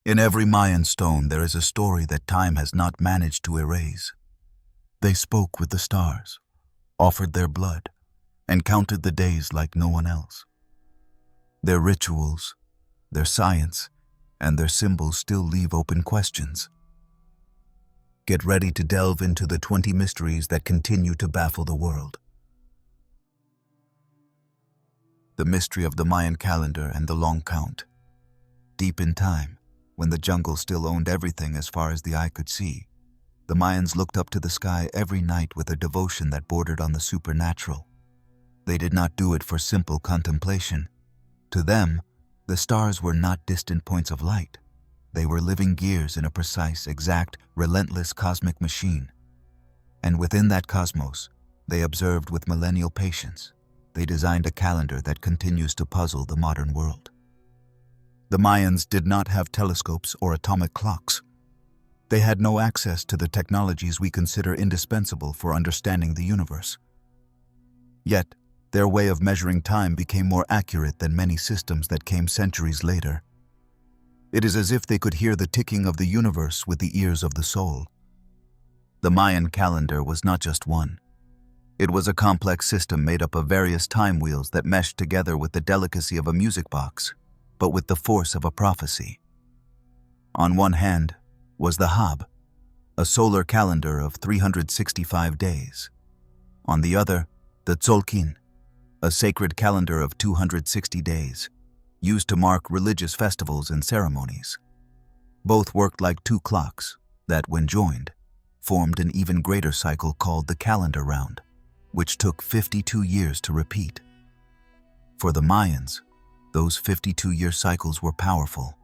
In every Mayan stone there is a story that time has not managed to erase. They spoke with the stars, offered their blood, and counted the days like no one else. Their rituals, their science, and their symbols still leave open questions. Get ready to delve into the 20 mysteries that continue to baffle the world. The mystery of the Mayan calendar and the long count. Deep in time, when the jungle still owned everything as far as the eye could see, the Mayans looked up to the sky every night with a devotion that bordered on the supernatural. They did not do it for simple contemplation. To them, the stars were not distant points of light. They were living gears in a precise, exact, relentless cosmic machine. And within that cosmos, they observed with millennial patience. They designed a calendar that continues to puzzle the modern world. The Mayans did not have telescopes or atomic clocks. They had no access to the technologies we consider indispensable for understanding the universe. Yet, their way of measuring time became more accurate than many systems that came centuries later. It is as if they could hear the ticking of the universe with the ears of the soul. The Mayan calendar was not just one. It was a complex system made up of various time wheels that meshed together with the delicacy of a music box, but with the force of a prophecy. On one hand was the Hab, a solar calendar of 365 days. On the other, the Tzolkin, a sacred calendar of 260 days, used to mark religious festivals and ceremonies. Both worked like two clocks that, when joined, formed an even greater cycle called the calendar round, which took 52 years to repeat. For the Mayans, those 52-year cycles were powerful.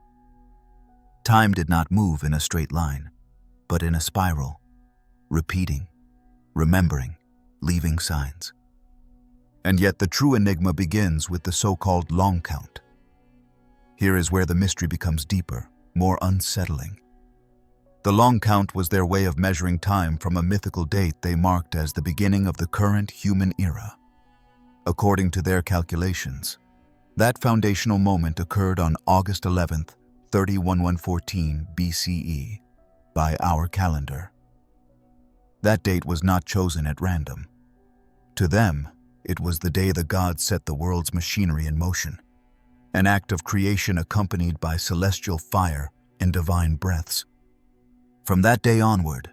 Time did not move in a straight line, but in a spiral, repeating, remembering, leaving signs. And yet the true enigma begins with the so-called long count. Here is where the mystery becomes deeper, more unsettling. The long count was their way of measuring time from a mythical date they marked as the beginning of the current human era. According to their calculations, that foundational moment occurred on August 11th, 3114 BCE, by our calendar. That date was not chosen at random. To them, it was the day the gods set the world's machinery in motion, an act of creation accompanied by celestial fire and divine breaths. From that day onward,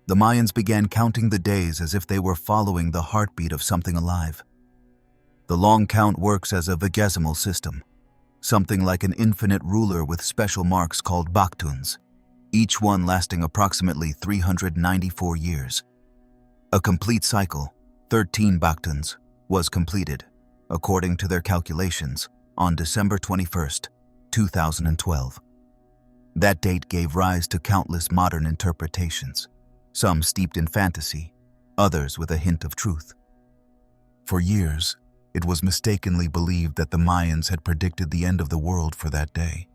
the Mayans began counting the days as if they were following the heartbeat of something alive. The long count works as a vigesimal system, something like an infinite ruler with special marks called baktuns, each one lasting approximately 394 years. A complete cycle, 13 baktuns, was completed, according to their calculations, on December 21st, 2012. That date gave rise to countless modern interpretations, some steeped in fantasy, others with a hint of truth. For years, it was mistakenly believed that the Mayans had predicted the end of the world for that day.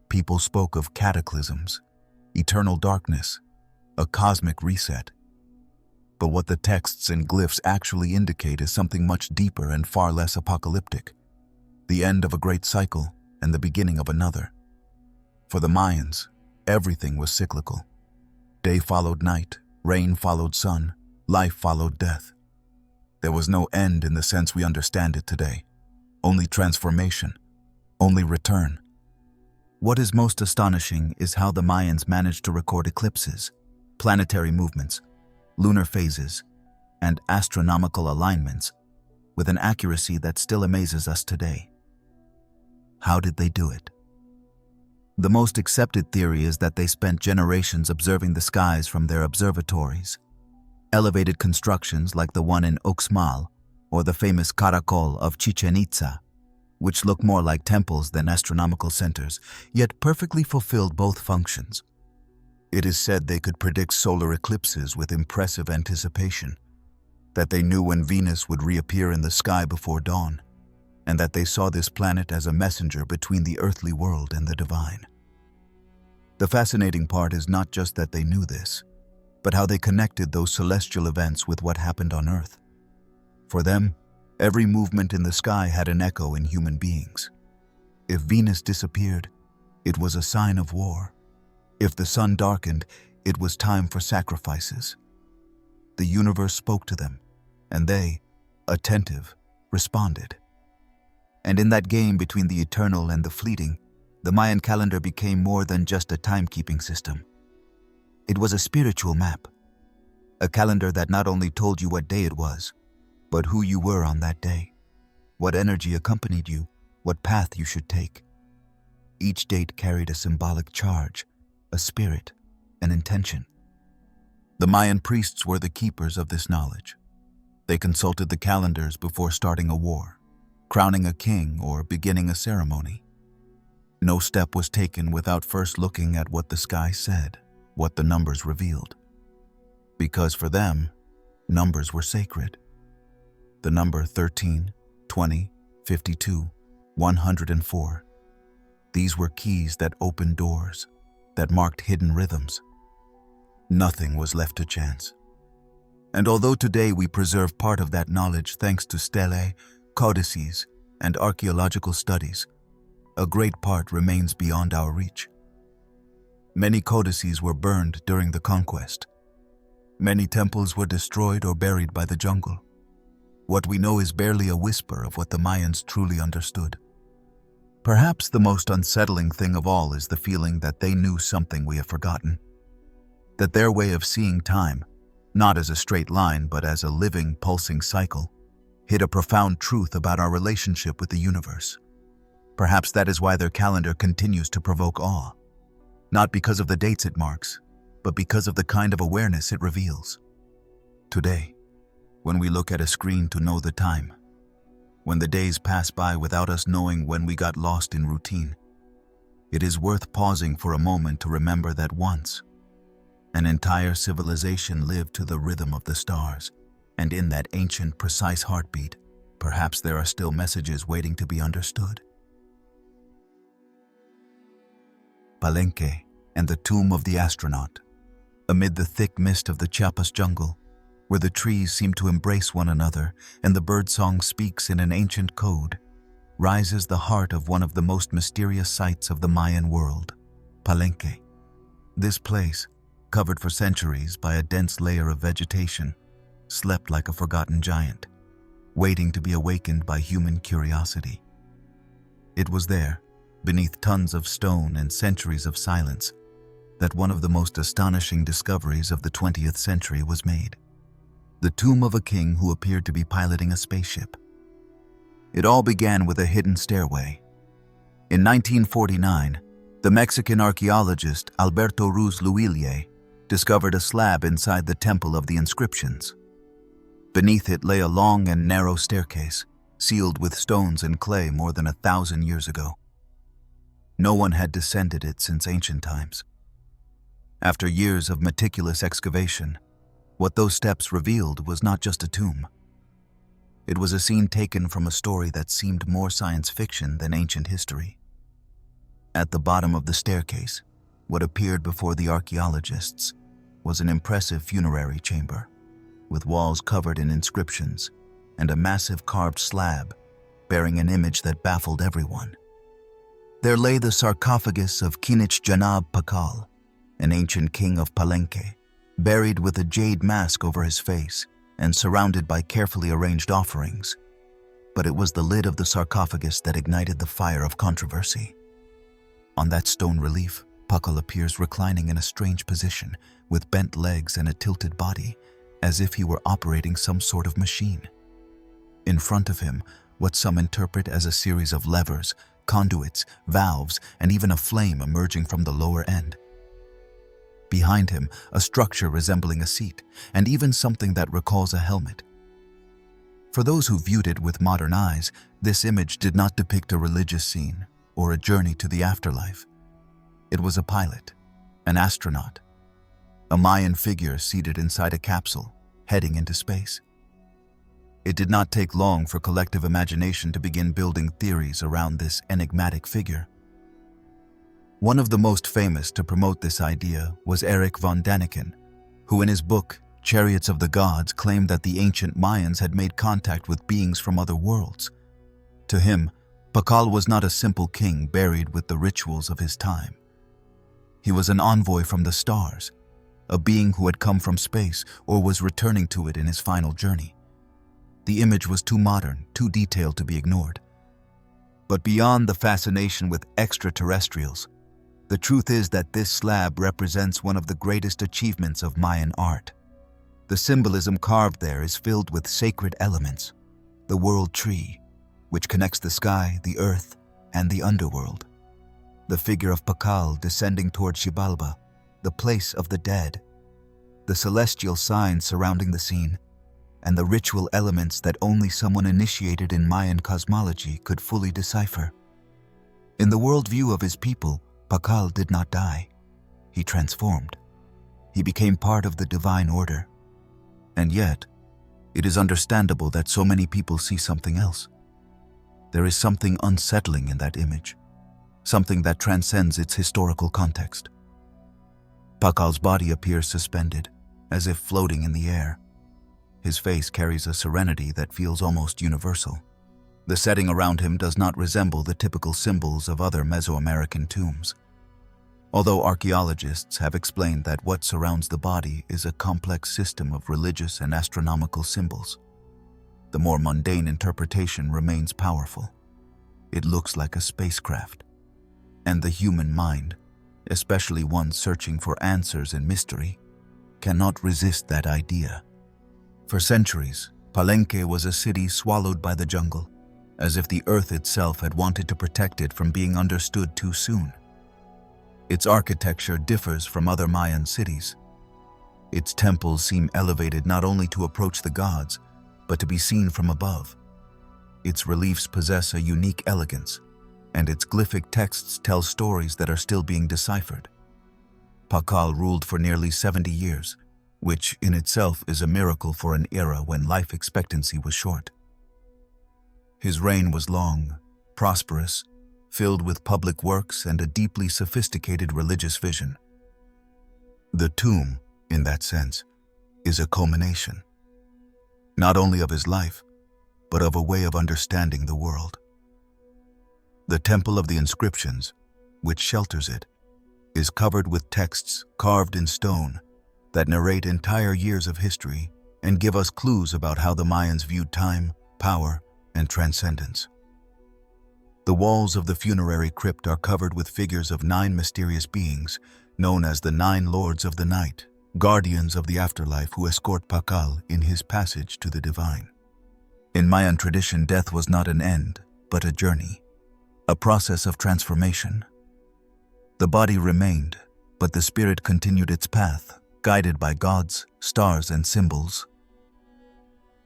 People spoke of cataclysms, eternal darkness, a cosmic reset. But what the texts and glyphs actually indicate is something much deeper and far less apocalyptic: the end of a great cycle and the beginning of another. For the Mayans, everything was cyclical. Day followed night, rain followed sun, life followed death. There was no end in the sense we understand it today, only transformation, only return. What is most astonishing is how the Mayans managed to record eclipses, planetary movements, lunar phases, and astronomical alignments with an accuracy that still amazes us today. How did they do it? The most accepted theory is that they spent generations observing the skies from their observatories. Elevated constructions like the one in Uxmal or the famous Caracol of Chichén Itzá, which look more like temples than astronomical centers, yet perfectly fulfilled both functions. It is said they could predict solar eclipses with impressive anticipation, that they knew when Venus would reappear in the sky before dawn, and that they saw this planet as a messenger between the earthly world and the divine. The fascinating part is not just that they knew this, but how they connected those celestial events with what happened on Earth. For them, every movement in the sky had an echo in human beings. If Venus disappeared, It was a sign of war. If the sun darkened, it was time for sacrifices. The universe spoke to them, and they, attentive, responded. And in that game between the eternal and the fleeting, the Mayan calendar became more than just a timekeeping system. It was a spiritual map, a calendar that not only told you what day it was, but who you were on that day, what energy accompanied you, what path you should take. Each date carried a symbolic charge, a spirit, an intention. The Mayan priests were the keepers of this knowledge. They consulted the calendars before starting a war, crowning a king, or beginning a ceremony. No step was taken without first looking at what the sky said, what the numbers revealed. Because for them, numbers were sacred. The number 13, 20, 52, 104. These were keys that opened doors, that marked hidden rhythms. Nothing was left to chance. And although today we preserve part of that knowledge thanks to stelae, codices, and archaeological studies, a great part remains beyond our reach. Many codices were burned during the conquest. Many temples were destroyed or buried by the jungle. What we know is barely a whisper of what the Mayans truly understood. Perhaps the most unsettling thing of all is the feeling that they knew something we have forgotten. That their way of seeing time, not as a straight line but as a living, pulsing cycle, hid a profound truth about our relationship with the universe. Perhaps that is why their calendar continues to provoke awe, not because of the dates it marks, but because of the kind of awareness it reveals. Today, when we look at a screen to know the time, when the days pass by without us knowing when we got lost in routine, it is worth pausing for a moment to remember that once, an entire civilization lived to the rhythm of the stars, and in that ancient, precise heartbeat, perhaps there are still messages waiting to be understood. Palenque and the tomb of the astronaut. Amid the thick mist of the Chiapas jungle, where the trees seem to embrace one another and the birdsong speaks in an ancient code, rises the heart of one of the most mysterious sites of the Mayan world, Palenque. This place, covered for centuries by a dense layer of vegetation, slept like a forgotten giant, waiting to be awakened by human curiosity. It was there, beneath tons of stone and centuries of silence, that one of the most astonishing discoveries of the 20th century was made. The tomb of a king who appeared to be piloting a spaceship. It all began with a hidden stairway. In 1949, the Mexican archaeologist Alberto Ruz Luille discovered a slab inside the Temple of the Inscriptions. Beneath it lay a long and narrow staircase, sealed with stones and clay more than 1,000 years ago. No one had descended it since ancient times. After years of meticulous excavation, what those steps revealed was not just a tomb. It was a scene taken from a story that seemed more science fiction than ancient history. At the bottom of the staircase, what appeared before the archaeologists was an impressive funerary chamber, with walls covered in inscriptions and a massive carved slab bearing an image that baffled everyone. There lay the sarcophagus of Chichén Pakal, an ancient king of Palenque, buried with a jade mask over his face and surrounded by carefully arranged offerings. But it was the lid of the sarcophagus that ignited the fire of controversy. On that stone relief, Pakal appears reclining in a strange position, with bent legs and a tilted body, as if he were operating some sort of machine. In front of him, what some interpret as a series of levers, conduits, valves, and even a flame emerging from the lower end. Behind him, a structure resembling a seat, and even something that recalls a helmet. For those who viewed it with modern eyes, this image did not depict a religious scene or a journey to the afterlife. It was a pilot, an astronaut, a Mayan figure seated inside a capsule, heading into space. It did not take long for collective imagination to begin building theories around this enigmatic figure. One of the most famous to promote this idea was Erich von Däniken, who in his book, Chariots of the Gods, claimed that the ancient Mayans had made contact with beings from other worlds. To him, Pakal was not a simple king buried with the rituals of his time. He was an envoy from the stars, a being who had come from space or was returning to it in his final journey. The image was too modern, too detailed to be ignored. But beyond the fascination with extraterrestrials, the truth is that this slab represents one of the greatest achievements of Mayan art. The symbolism carved there is filled with sacred elements, the world tree, which connects the sky, the earth, and the underworld. The figure of Pakal descending toward Xibalbá, the place of the dead, the celestial signs surrounding the scene, and the ritual elements that only someone initiated in Mayan cosmology could fully decipher. In the worldview of his people, Pakal did not die. He transformed. He became part of the divine order. And yet, it is understandable that so many people see something else. There is something unsettling in that image, something that transcends its historical context. Pakal's body appears suspended, as if floating in the air. His face carries a serenity that feels almost universal. The setting around him does not resemble the typical symbols of other Mesoamerican tombs. Although archaeologists have explained that what surrounds the body is a complex system of religious and astronomical symbols, the more mundane interpretation remains powerful. It looks like a spacecraft, and the human mind, especially one searching for answers in mystery, cannot resist that idea. For centuries, Palenque was a city swallowed by the jungle, as if the earth itself had wanted to protect it from being understood too soon. Its architecture differs from other Mayan cities. Its temples seem elevated not only to approach the gods, but to be seen from above. Its reliefs possess a unique elegance, and its glyphic texts tell stories that are still being deciphered. Pakal ruled for nearly 70 years, which in itself is a miracle for an era when life expectancy was short. His reign was long, prosperous, filled with public works and a deeply sophisticated religious vision. The tomb, in that sense, is a culmination, not only of his life, but of a way of understanding the world. The Temple of the Inscriptions, which shelters it, is covered with texts carved in stone that narrate entire years of history and give us clues about how the Mayans viewed time, power, and transcendence. The walls of the funerary crypt are covered with figures of 9 mysterious beings known as the 9 Lords of the Night, guardians of the afterlife who escort Pakal in his passage to the divine. In Mayan tradition, death was not an end, but a journey, a process of transformation. The body remained, but the spirit continued its path, guided by gods, stars, and symbols.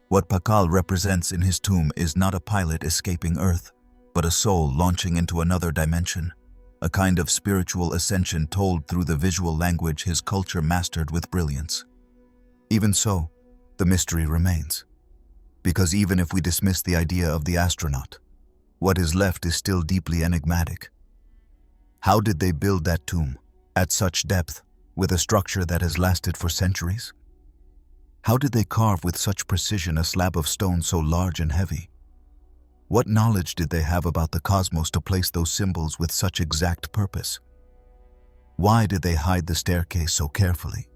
What Pakal represents in his tomb is not a pilot escaping Earth, but a soul launching into another dimension, a kind of spiritual ascension told through the visual language his culture mastered with brilliance. Even so, the mystery remains, because even if we dismiss the idea of the astronaut, what is left is still deeply enigmatic. How did they build that tomb, at such depth, with a structure that has lasted for centuries? How did they carve with such precision a slab of stone so large and heavy? What knowledge did they have about the cosmos to place those symbols with such exact purpose? Why did they hide the staircase so carefully,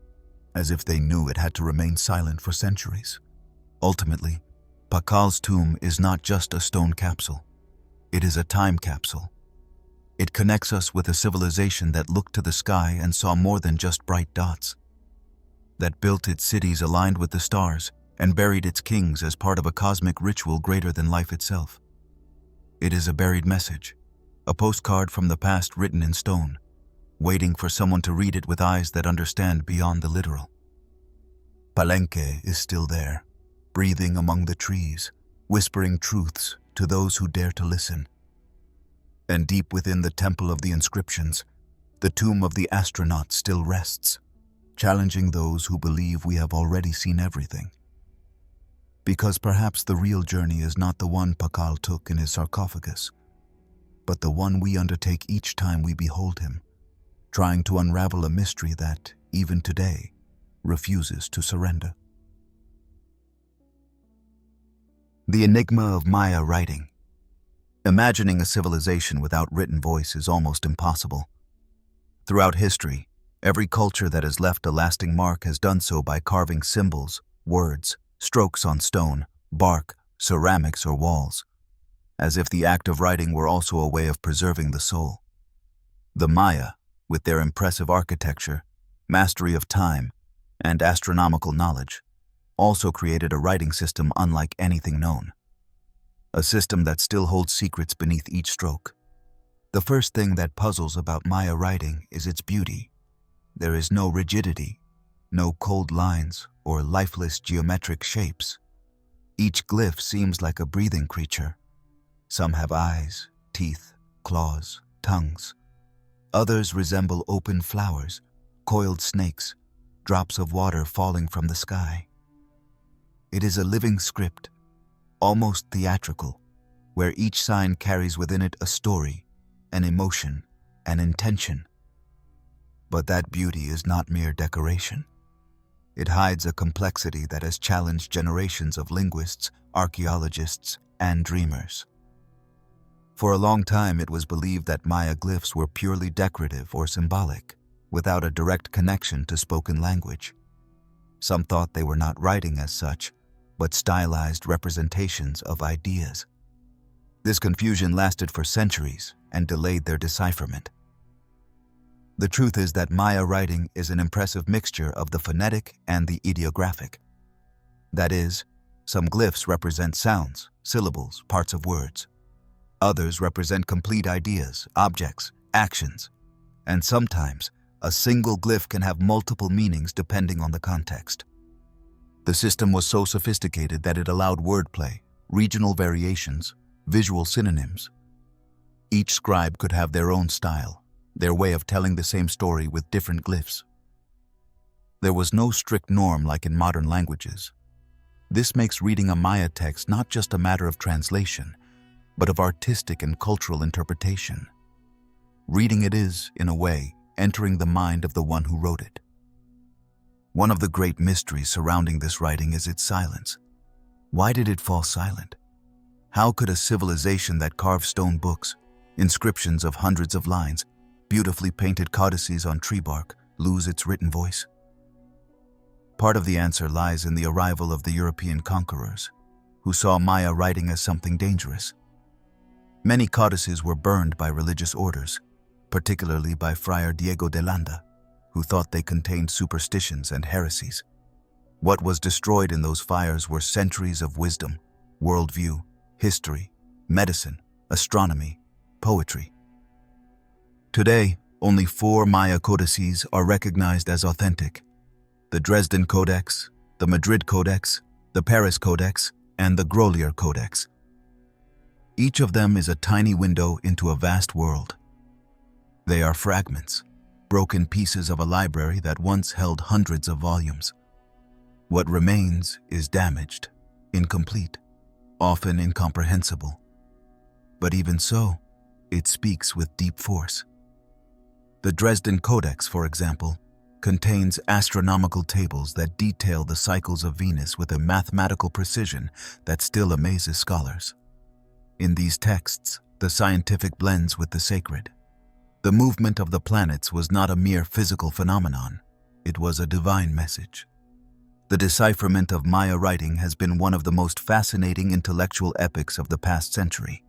as if they knew it had to remain silent for centuries? Ultimately, Pakal's tomb is not just a stone capsule. It is a time capsule. It connects us with a civilization that looked to the sky and saw more than just bright dots, that built its cities aligned with the stars and buried its kings as part of a cosmic ritual greater than life itself. It is a buried message, a postcard from the past written in stone, waiting for someone to read it with eyes that understand beyond the literal. Palenque is still there, breathing among the trees, whispering truths to those who dare to listen. And deep within the Temple of the Inscriptions, the tomb of the astronaut still rests, challenging those who believe we have already seen everything. Because perhaps the real journey is not the one Pakal took in his sarcophagus, but the one we undertake each time we behold him, trying to unravel a mystery that, even today, refuses to surrender. The Enigma of Maya writing. Imagining a civilization without written voice is almost impossible. Throughout history, every culture that has left a lasting mark has done so by carving symbols, words, strokes on stone, bark, ceramics, or walls, as if the act of writing were also a way of preserving the soul. The Maya, with their impressive architecture, mastery of time, and astronomical knowledge, also created a writing system unlike anything known. A system that still holds secrets beneath each stroke. The first thing that puzzles about Maya writing is its beauty. There is no rigidity, no cold lines or lifeless geometric shapes. Each glyph seems like a breathing creature. Some have eyes, teeth, claws, tongues. Others resemble open flowers, coiled snakes, drops of water falling from the sky. It is a living script, almost theatrical, where each sign carries within it a story, an emotion, an intention. But that beauty is not mere decoration. It hides a complexity that has challenged generations of linguists, archaeologists, and dreamers. For a long time, it was believed that Maya glyphs were purely decorative or symbolic, without a direct connection to spoken language. Some thought they were not writing as such, but stylized representations of ideas. This confusion lasted for centuries and delayed their decipherment. The truth is that Maya writing is an impressive mixture of the phonetic and the ideographic. That is, some glyphs represent sounds, syllables, parts of words. Others represent complete ideas, objects, actions, and sometimes a single glyph can have multiple meanings depending on the context. The system was so sophisticated that it allowed wordplay, regional variations, visual synonyms. Each scribe could have their own style, their way of telling the same story with different glyphs. There was no strict norm like in modern languages. This makes reading a Maya text not just a matter of translation, but of artistic and cultural interpretation. Reading it is, in a way, entering the mind of the one who wrote it. One of the great mysteries surrounding this writing is its silence. Why did it fall silent? How could a civilization that carved stone books, inscriptions of hundreds of lines, beautifully painted codices on tree bark, lose its written voice? Part of the answer lies in the arrival of the European conquerors, who saw Maya writing as something dangerous. Many codices were burned by religious orders, particularly by Friar Diego de Landa, who thought they contained superstitions and heresies. What was destroyed in those fires were centuries of wisdom, worldview, history, medicine, astronomy, poetry. Today, only 4 Maya codices are recognized as authentic: the Dresden Codex, the Madrid Codex, the Paris Codex, and the Grolier Codex. Each of them is a tiny window into a vast world. They are fragments, broken pieces of a library that once held hundreds of volumes. What remains is damaged, incomplete, often incomprehensible. But even so, it speaks with deep force. The Dresden Codex, for example, contains astronomical tables that detail the cycles of Venus with a mathematical precision that still amazes scholars. In these texts, the scientific blends with the sacred. The movement of the planets was not a mere physical phenomenon, it was a divine message. The decipherment of Maya writing has been one of the most fascinating intellectual epics of the past century.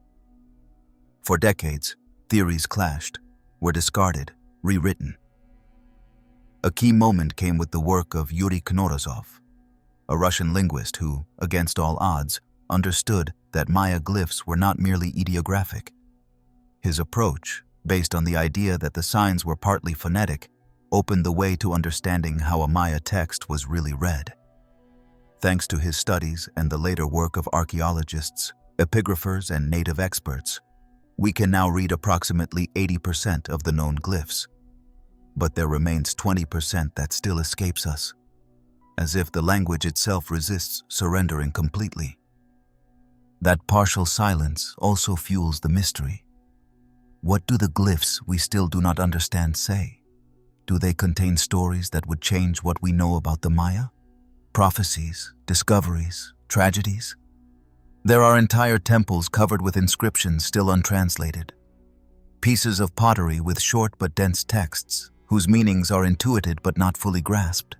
For decades, theories clashed, were discarded, rewritten. A key moment came with the work of Yuri Knorozov, a Russian linguist who, against all odds, understood that Maya glyphs were not merely ideographic. His approach, based on the idea that the signs were partly phonetic, opened the way to understanding how a Maya text was really read. Thanks to his studies and the later work of archaeologists, epigraphers, and native experts, we can now read approximately 80% of the known glyphs. But there remains 20% that still escapes us, as if the language itself resists surrendering completely. That partial silence also fuels the mystery. What do the glyphs we still do not understand say? Do they contain stories that would change what we know about the Maya? Prophecies, discoveries, tragedies? There are entire temples covered with inscriptions still untranslated. Pieces of pottery with short but dense texts, whose meanings are intuited but not fully grasped.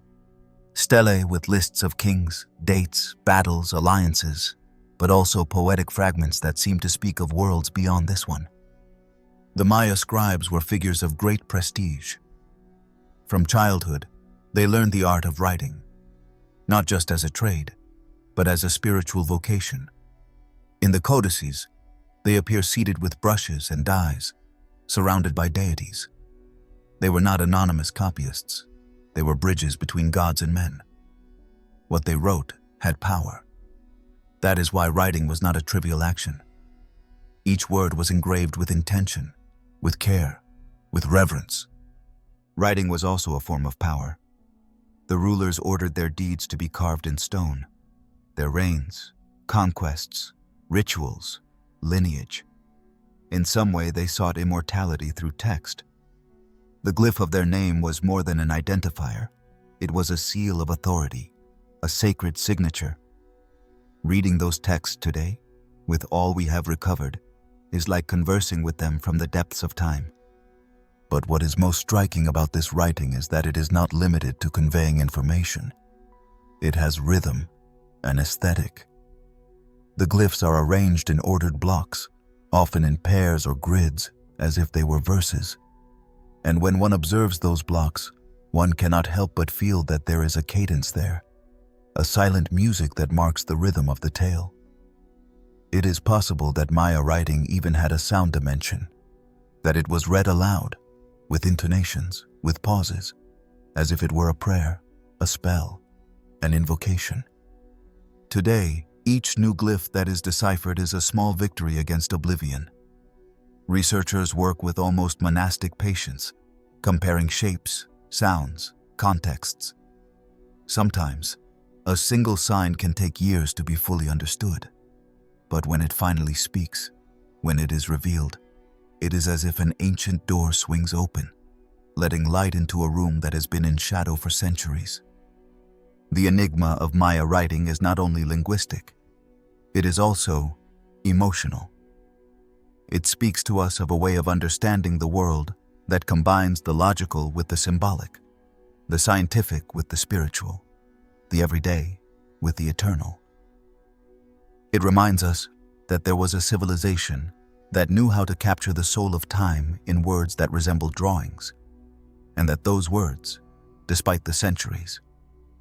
Stelae with lists of kings, dates, battles, alliances, but also poetic fragments that seem to speak of worlds beyond this one. The Maya scribes were figures of great prestige. From childhood, they learned the art of writing, not just as a trade, but as a spiritual vocation. In the codices, they appear seated with brushes and dyes, surrounded by deities. They were not anonymous copyists. They were bridges between gods and men. What they wrote had power. That is why writing was not a trivial action. Each word was engraved with intention, with care, with reverence. Writing was also a form of power. The rulers ordered their deeds to be carved in stone, their reigns, conquests, rituals, lineage. In some way, they sought immortality through text. The glyph of their name was more than an identifier. It was a seal of authority, a sacred signature. Reading those texts today, with all we have recovered, is like conversing with them from the depths of time. But what is most striking about this writing is that it is not limited to conveying information. It has rhythm, an aesthetic. The glyphs are arranged in ordered blocks, often in pairs or grids, as if they were verses. And when one observes those blocks, one cannot help but feel that there is a cadence there, a silent music that marks the rhythm of the tale. It is possible that Maya writing even had a sound dimension, that it was read aloud, with intonations, with pauses, as if it were a prayer, a spell, an invocation. Today, each new glyph that is deciphered is a small victory against oblivion. Researchers work with almost monastic patience, comparing shapes, sounds, contexts. Sometimes, a single sign can take years to be fully understood. But when it finally speaks, when it is revealed, it is as if an ancient door swings open, letting light into a room that has been in shadow for centuries. The enigma of Maya writing is not only linguistic, it is also emotional. It speaks to us of a way of understanding the world that combines the logical with the symbolic, the scientific with the spiritual, the everyday with the eternal. It reminds us that there was a civilization that knew how to capture the soul of time in words that resembled drawings, and that those words, despite the centuries,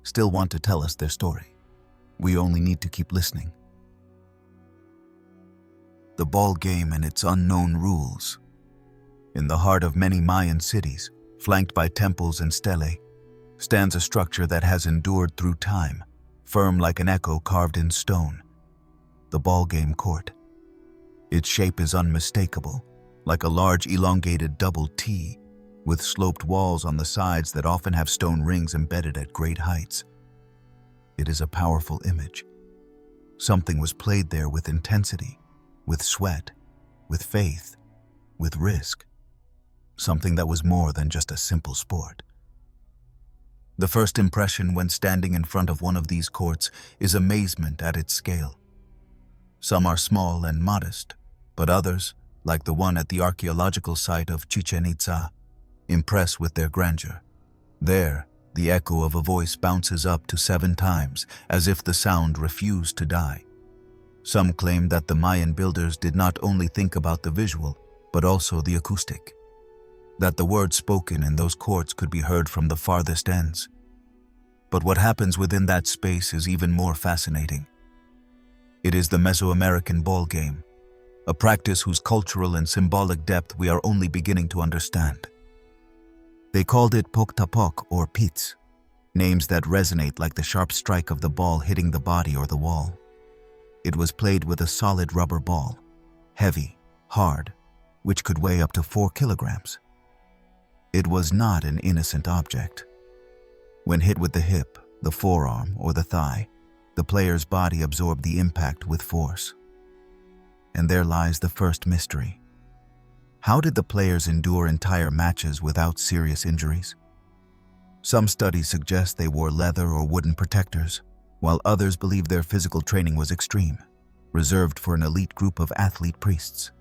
still want to tell us their story. We only need to keep listening. The ball game and its unknown rules. In the heart of many Mayan cities, flanked by temples and stelae, stands a structure that has endured through time, firm like an echo carved in stone. The ball game court. Its shape is unmistakable, like a large elongated double T, with sloped walls on the sides that often have stone rings embedded at great heights. It is a powerful image. Something was played there with intensity, with sweat, with faith, with risk. Something that was more than just a simple sport. The first impression when standing in front of one of these courts is amazement at its scale. Some are small and modest, but others, like the one at the archaeological site of Chichén Itzá, impress with their grandeur. There, the echo of a voice bounces up to 7 times, as if the sound refused to die. Some claim that the Mayan builders did not only think about the visual, but also the acoustic. That the words spoken in those courts could be heard from the farthest ends. But what happens within that space is even more fascinating. It is the Mesoamerican ball game, a practice whose cultural and symbolic depth we are only beginning to understand. They called it pok-tapok or pits, names that resonate like the sharp strike of the ball hitting the body or the wall. It was played with a solid rubber ball, heavy, hard, which could weigh up to 4 kilograms. It was not an innocent object. When hit with the hip, the forearm, or the thigh, the player's body absorbed the impact with force. And there lies the first mystery. How did the players endure entire matches without serious injuries? Some studies suggest they wore leather or wooden protectors, while others believe their physical training was extreme. reserved for an elite group of athlete priests.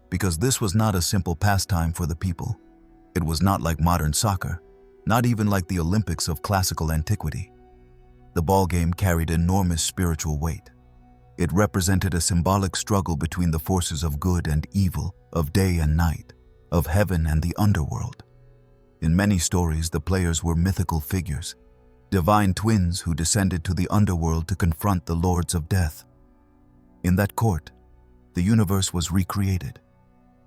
Because this was not a simple pastime for the people. It was not like modern soccer, not even like the Olympics of classical antiquity. The ball game carried enormous spiritual weight. It represented a symbolic struggle between the forces of good and evil, of day and night, of heaven and the underworld. In many stories, the players were mythical figures, divine twins who descended to the underworld to confront the lords of death. In that court, the universe was recreated.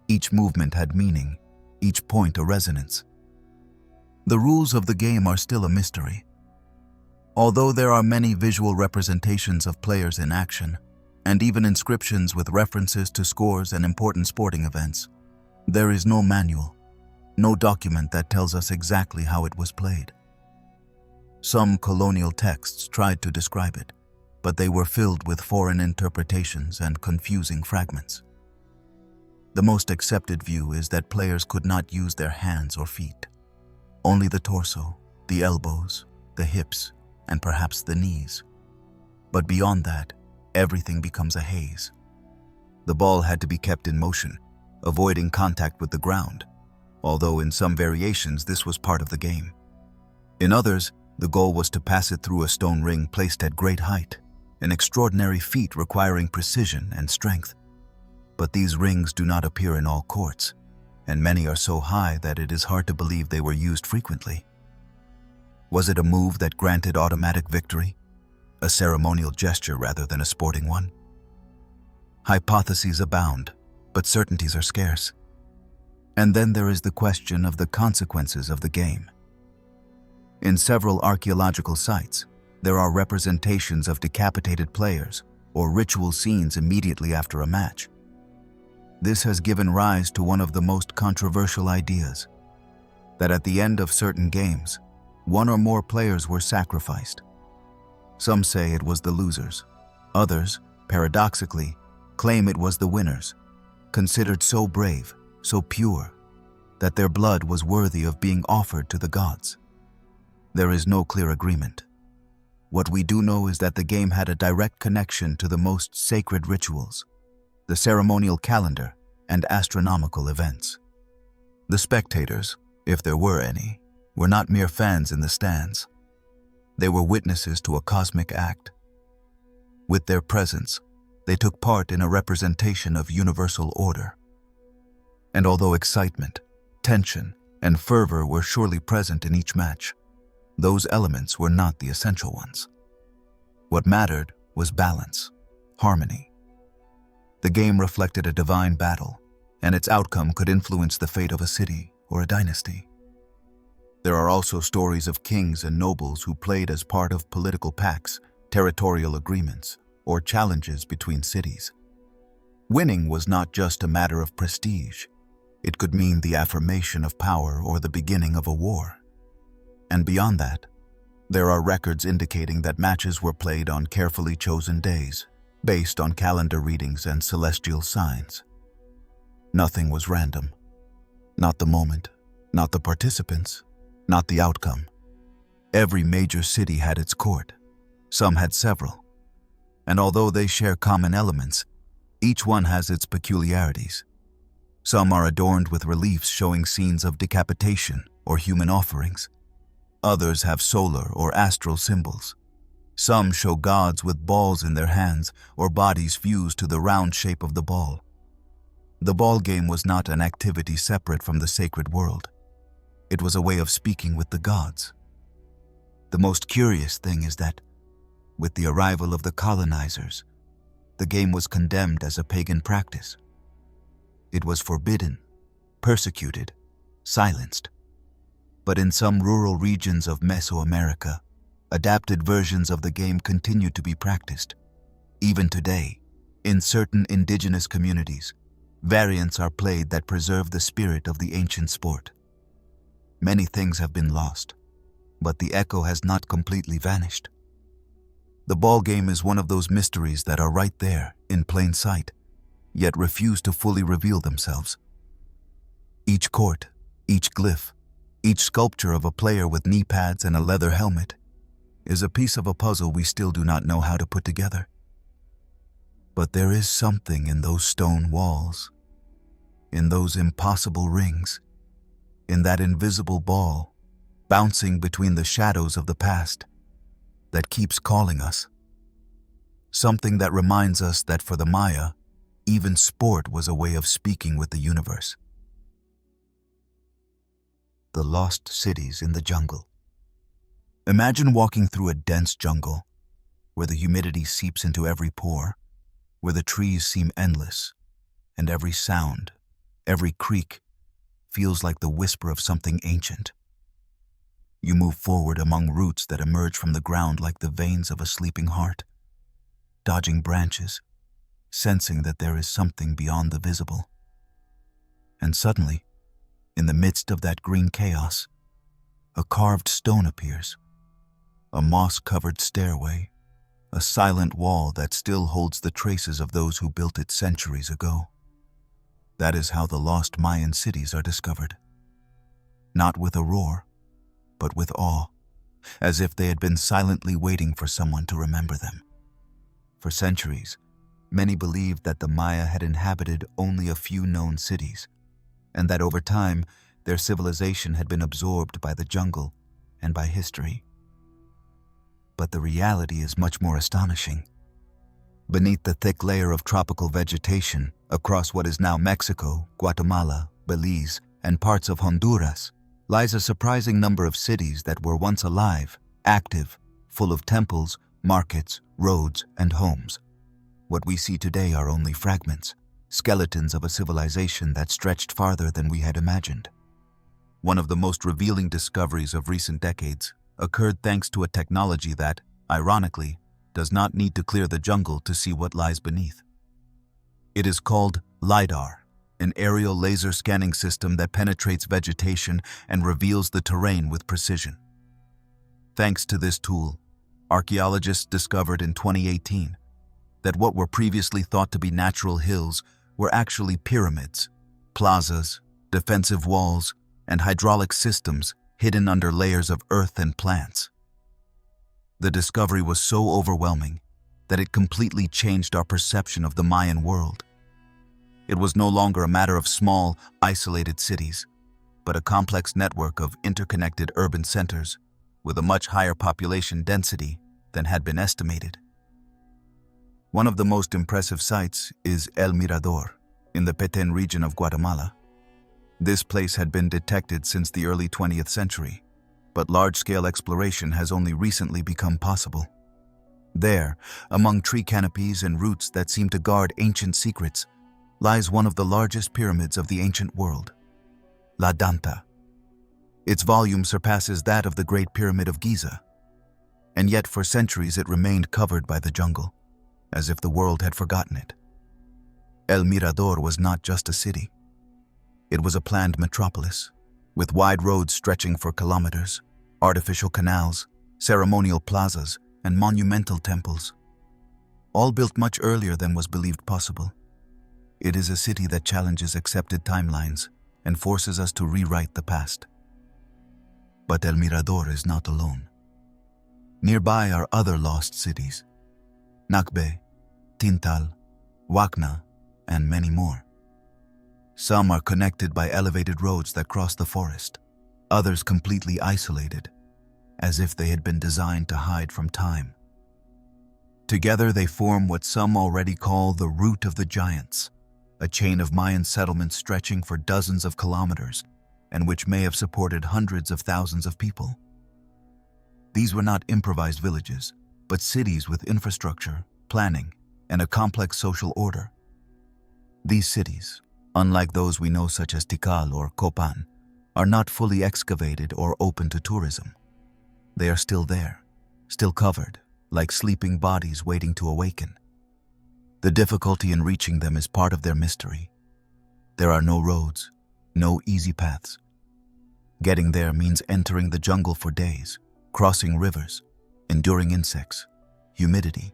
Each movement had meaning, each point a resonance. The rules of the game are still a mystery. Although there are many visual representations of players in action, and even inscriptions with references to scores and important sporting events, there is no manual, no document that tells us exactly how it was played. Some colonial texts tried to describe it, but they were filled with foreign interpretations and confusing fragments. The most accepted view is that players could not use their hands or feet. Only the torso, the elbows, the hips, and perhaps the knees. But beyond that, everything becomes a haze. The ball had to be kept in motion, avoiding contact with the ground, although in some variations this was part of the game. In others, the goal was to pass it through a stone ring placed at great height, an extraordinary feat requiring precision and strength. But these rings do not appear in all courts, and many are so high that it is hard to believe they were used frequently. Was it a move that granted automatic victory? A ceremonial gesture rather than a sporting one? Hypotheses abound, but certainties are scarce. And then there is the question of the consequences of the game. In several archaeological sites, there are representations of decapitated players or ritual scenes immediately after a match. This has given rise to one of the most controversial ideas, that at the end of certain games, one or more players were sacrificed. Some say it was the losers. Others, paradoxically, claim it was the winners, considered so brave, so pure, that their blood was worthy of being offered to the gods. There is no clear agreement. What we do know is that the game had a direct connection to the most sacred rituals, the ceremonial calendar, and astronomical events. The spectators, if there were any, were not mere fans in the stands. They were witnesses to a cosmic act. With their presence, they took part in a representation of universal order. And although excitement, tension, and fervor were surely present in each match, those elements were not the essential ones. What mattered was balance, harmony. The game reflected a divine battle, and its outcome could influence the fate of a city or a dynasty. There are also stories of kings and nobles who played as part of political pacts, territorial agreements, or challenges between cities. Winning was not just a matter of prestige. It could mean the affirmation of power or the beginning of a war. And beyond that, there are records indicating that matches were played on carefully chosen days, based on calendar readings and celestial signs. Nothing was random. Not the moment, not the participants, not the outcome. Every major city had its court. Some had several. And although they share common elements, each one has its peculiarities. Some are adorned with reliefs showing scenes of decapitation or human offerings. Others have solar or astral symbols. Some show gods with balls in their hands or bodies fused to the round shape of the ball. The ball game was not an activity separate from the sacred world. It was a way of speaking with the gods. The most curious thing is that, with the arrival of the colonizers, the game was condemned as a pagan practice. It was forbidden, persecuted, silenced. But in some rural regions of Mesoamerica, adapted versions of the game continue to be practiced. Even today, in certain indigenous communities, variants are played that preserve the spirit of the ancient sport. Many things have been lost, but the echo has not completely vanished. The ball game is one of those mysteries that are right there, in plain sight, yet refuse to fully reveal themselves. Each court, each glyph, each sculpture of a player with knee pads and a leather helmet is a piece of a puzzle we still do not know how to put together. But there is something in those stone walls, in those impossible rings, in that invisible ball, bouncing between the shadows of the past, that keeps calling us. Something that reminds us that for the Maya, even sport was a way of speaking with the universe. The lost cities in the jungle. Imagine walking through a dense jungle, where the humidity seeps into every pore, where the trees seem endless, and every sound, every creak, feels like the whisper of something ancient. You move forward among roots that emerge from the ground like the veins of a sleeping heart, dodging branches, sensing that there is something beyond the visible. And suddenly, in the midst of that green chaos, a carved stone appears, a moss-covered stairway, a silent wall that still holds the traces of those who built it centuries ago. That is how the lost Mayan cities are discovered. Not with a roar, but with awe, as if they had been silently waiting for someone to remember them. For centuries, many believed that the Maya had inhabited only a few known cities, and that over time, their civilization had been absorbed by the jungle and by history. But the reality is much more astonishing. Beneath the thick layer of tropical vegetation, across what is now Mexico, Guatemala, Belize, and parts of Honduras, lies a surprising number of cities that were once alive, active, full of temples, markets, roads, and homes. What we see today are only fragments, skeletons of a civilization that stretched farther than we had imagined. One of the most revealing discoveries of recent decades occurred thanks to a technology that, ironically, does not need to clear the jungle to see what lies beneath. It is called LiDAR, an aerial laser scanning system that penetrates vegetation and reveals the terrain with precision. Thanks to this tool, archaeologists discovered in 2018 that what were previously thought to be natural hills were actually pyramids, plazas, defensive walls, and hydraulic systems hidden under layers of earth and plants. The discovery was so overwhelming that it completely changed our perception of the Mayan world. It was no longer a matter of small, isolated cities, but a complex network of interconnected urban centers with a much higher population density than had been estimated. One of the most impressive sites is El Mirador, in the Petén region of Guatemala. This place had been detected since the early 20th century, but large-scale exploration has only recently become possible. There, among tree canopies and roots that seem to guard ancient secrets, lies one of the largest pyramids of the ancient world, La Danta. Its volume surpasses that of the Great Pyramid of Giza, and yet for centuries it remained covered by the jungle, as if the world had forgotten it. El Mirador was not just a city. It was a planned metropolis, with wide roads stretching for kilometers, artificial canals, ceremonial plazas, and monumental temples, all built much earlier than was believed possible. It is a city that challenges accepted timelines and forces us to rewrite the past. But El Mirador is not alone. Nearby are other lost cities, Nakbe, Tintal, Huacna, and many more. Some are connected by elevated roads that cross the forest, others completely isolated, as if they had been designed to hide from time. Together they form what some already call the Route of the Giants, a chain of Mayan settlements stretching for dozens of kilometers and which may have supported hundreds of thousands of people. These were not improvised villages, but cities with infrastructure, planning, and a complex social order. These cities, unlike those we know such as Tikal or Copan, are not fully excavated or open to tourism. They are still there, still covered, like sleeping bodies waiting to awaken. The difficulty in reaching them is part of their mystery. There are no roads, no easy paths. Getting there means entering the jungle for days, crossing rivers, enduring insects, humidity,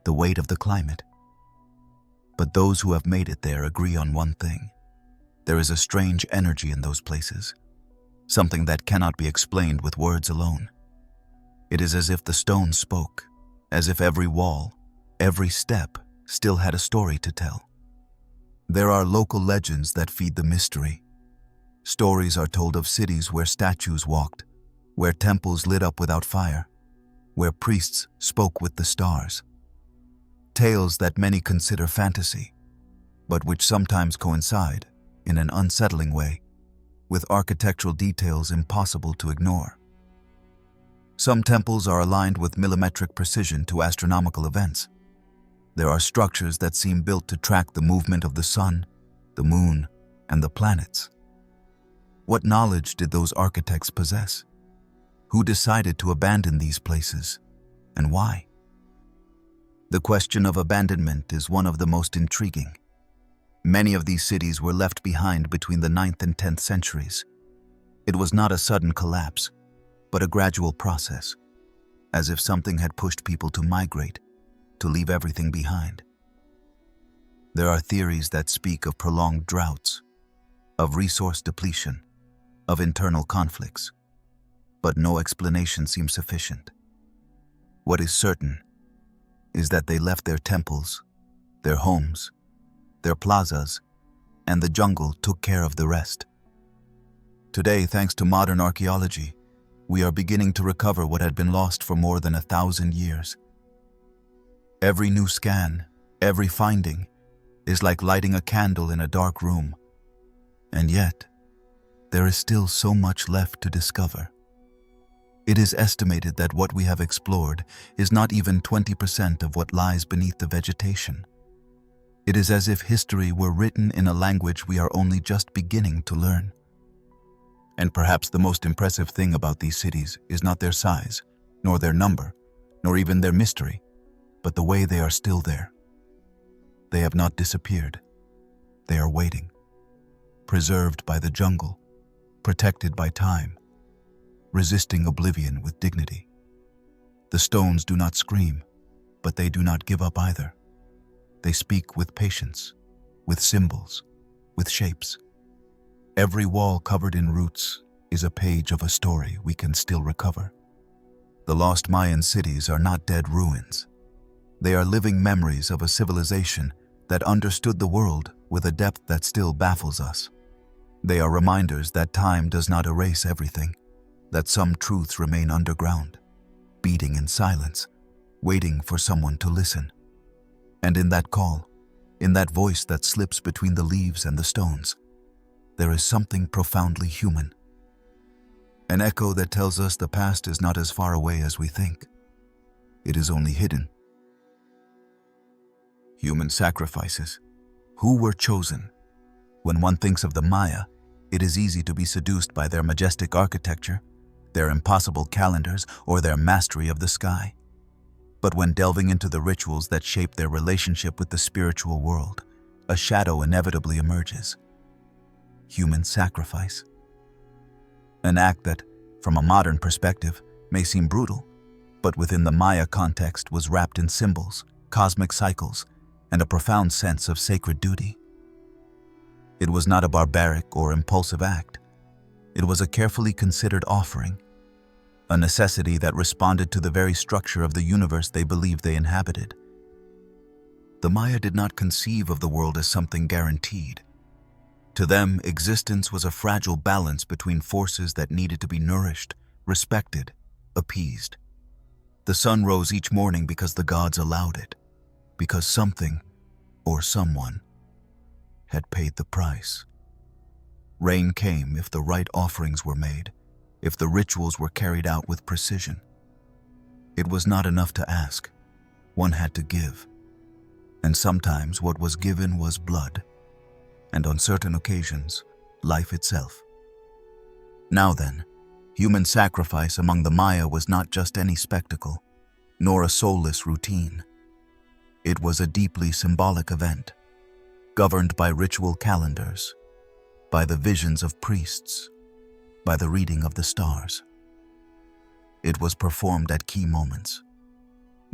the weight of the climate. But those who have made it there agree on one thing. There is a strange energy in those places, something that cannot be explained with words alone. It is as if the stones spoke, as if every wall, every step, still had a story to tell. There are local legends that feed the mystery. Stories are told of cities where statues walked, where temples lit up without fire, where priests spoke with the stars. Tales that many consider fantasy, but which sometimes coincide, in an unsettling way, with architectural details impossible to ignore. Some temples are aligned with millimetric precision to astronomical events. There are structures that seem built to track the movement of the sun, the moon, and the planets. What knowledge did those architects possess? Who decided to abandon these places, and why? The question of abandonment is one of the most intriguing. Many of these cities were left behind between the 9th and 10th centuries. It was not a sudden collapse, but a gradual process, as if something had pushed people to migrate, to leave everything behind. There are theories that speak of prolonged droughts, of resource depletion, of internal conflicts, but no explanation seems sufficient. What is certain is that they left their temples, their homes, their plazas, and the jungle took care of the rest. Today, thanks to modern archaeology, we are beginning to recover what had been lost for more than 1,000 years. Every new scan, every finding, is like lighting a candle in a dark room. And yet, there is still so much left to discover. It is estimated that what we have explored is not even 20% of what lies beneath the vegetation. It is as if history were written in a language we are only just beginning to learn. And perhaps the most impressive thing about these cities is not their size, nor their number, nor even their mystery, but the way they are still there. They have not disappeared. They are waiting, preserved by the jungle, protected by time, resisting oblivion with dignity. The stones do not scream, but they do not give up either. They speak with patience, with symbols, with shapes. Every wall covered in roots is a page of a story we can still recover. The lost Mayan cities are not dead ruins. They are living memories of a civilization that understood the world with a depth that still baffles us. They are reminders that time does not erase everything, that some truths remain underground, beating in silence, waiting for someone to listen. And in that call, in that voice that slips between the leaves and the stones, there is something profoundly human. An echo that tells us the past is not as far away as we think. It is only hidden. Human sacrifices. Who were chosen? When one thinks of the Maya, it is easy to be seduced by their majestic architecture, their impossible calendars, or their mastery of the sky. But when delving into the rituals that shape their relationship with the spiritual world, a shadow inevitably emerges. Human sacrifice. An act that, from a modern perspective, may seem brutal, but within the Maya context was wrapped in symbols, cosmic cycles, and a profound sense of sacred duty. It was not a barbaric or impulsive act. It was a carefully considered offering, a necessity that responded to the very structure of the universe they believed they inhabited. The Maya did not conceive of the world as something guaranteed. To them, existence was a fragile balance between forces that needed to be nourished, respected, appeased. The sun rose each morning because the gods allowed it, because something, or someone, had paid the price. Rain came if the right offerings were made, if the rituals were carried out with precision. It was not enough to ask. One had to give. And sometimes what was given was blood, and on certain occasions, life itself. Now then, human sacrifice among the Maya was not just any spectacle, nor a soulless routine. It was a deeply symbolic event, governed by ritual calendars, by the visions of priests, by the reading of the stars. It was performed at key moments,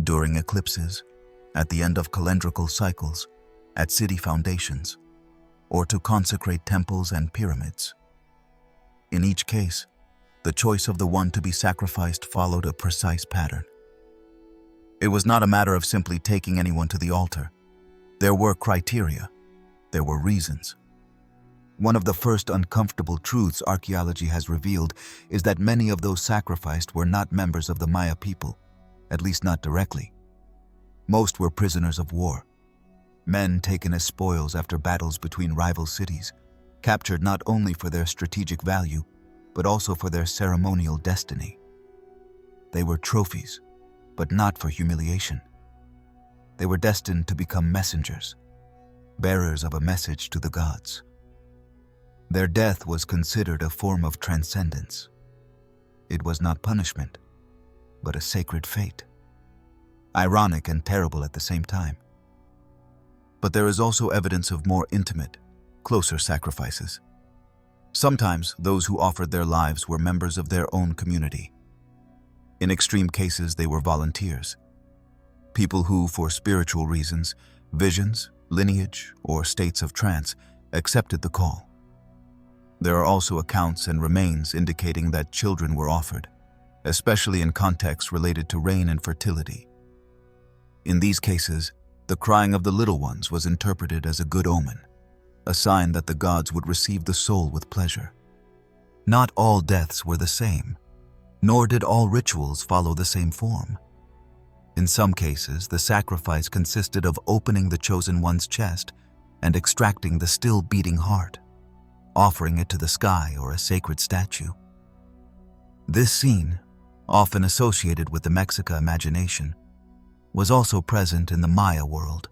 during eclipses, at the end of calendrical cycles, at city foundations, or to consecrate temples and pyramids. In each case, the choice of the one to be sacrificed followed a precise pattern. It was not a matter of simply taking anyone to the altar. There were criteria. There were reasons. One of the first uncomfortable truths archaeology has revealed is that many of those sacrificed were not members of the Maya people, at least not directly. Most were prisoners of war, men taken as spoils after battles between rival cities, captured not only for their strategic value, but also for their ceremonial destiny. They were trophies, but not for humiliation. They were destined to become messengers, bearers of a message to the gods. Their death was considered a form of transcendence. It was not punishment, but a sacred fate. Ironic and terrible at the same time. But there is also evidence of more intimate, closer sacrifices. Sometimes those who offered their lives were members of their own community. In extreme cases, they were volunteers. People who, for spiritual reasons, visions, lineage, or states of trance, accepted the call. There are also accounts and remains indicating that children were offered, especially in contexts related to rain and fertility. In these cases, the crying of the little ones was interpreted as a good omen, a sign that the gods would receive the soul with pleasure. Not all deaths were the same, nor did all rituals follow the same form. In some cases, the sacrifice consisted of opening the chosen one's chest and extracting the still beating heart, offering it to the sky or a sacred statue. This scene, often associated with the Mexica imagination, was also present in the Maya world,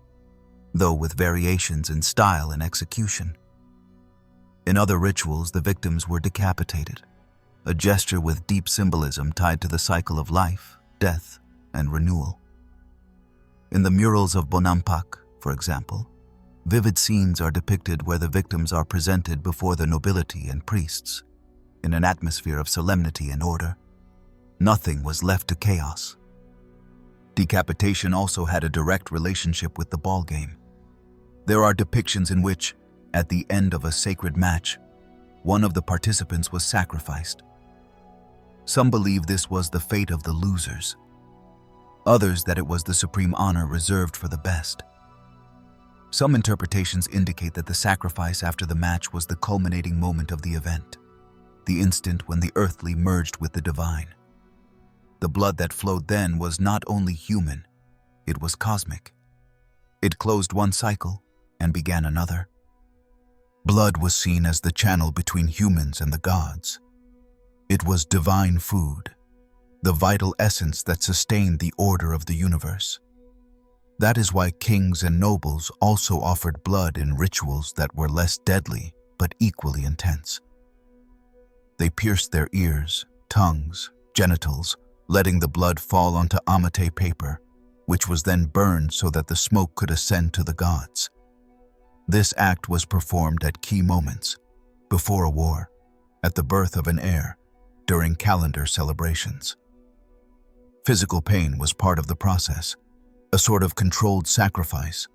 though with variations in style and execution. In other rituals, the victims were decapitated, a gesture with deep symbolism tied to the cycle of life, death, and renewal. In the murals of Bonampak, for example, vivid scenes are depicted where the victims are presented before the nobility and priests, in an atmosphere of solemnity and order. Nothing was left to chaos. Decapitation also had a direct relationship with the ballgame. There are depictions in which, at the end of a sacred match, one of the participants was sacrificed. Some believe this was the fate of the losers. Others that it was the supreme honor reserved for the best. Some interpretations indicate that the sacrifice after the match was the culminating moment of the event, the instant when the earthly merged with the divine. The blood that flowed then was not only human, it was cosmic. It closed one cycle and began another. Blood was seen as the channel between humans and the gods. It was divine food, the vital essence that sustained the order of the universe. That is why kings and nobles also offered blood in rituals that were less deadly but equally intense. They pierced their ears, tongues, genitals, letting the blood fall onto amate paper, which was then burned so that the smoke could ascend to the gods. This act was performed at key moments, before a war, at the birth of an heir, during calendar celebrations. Physical pain was part of the process, a sort of controlled sacrifice,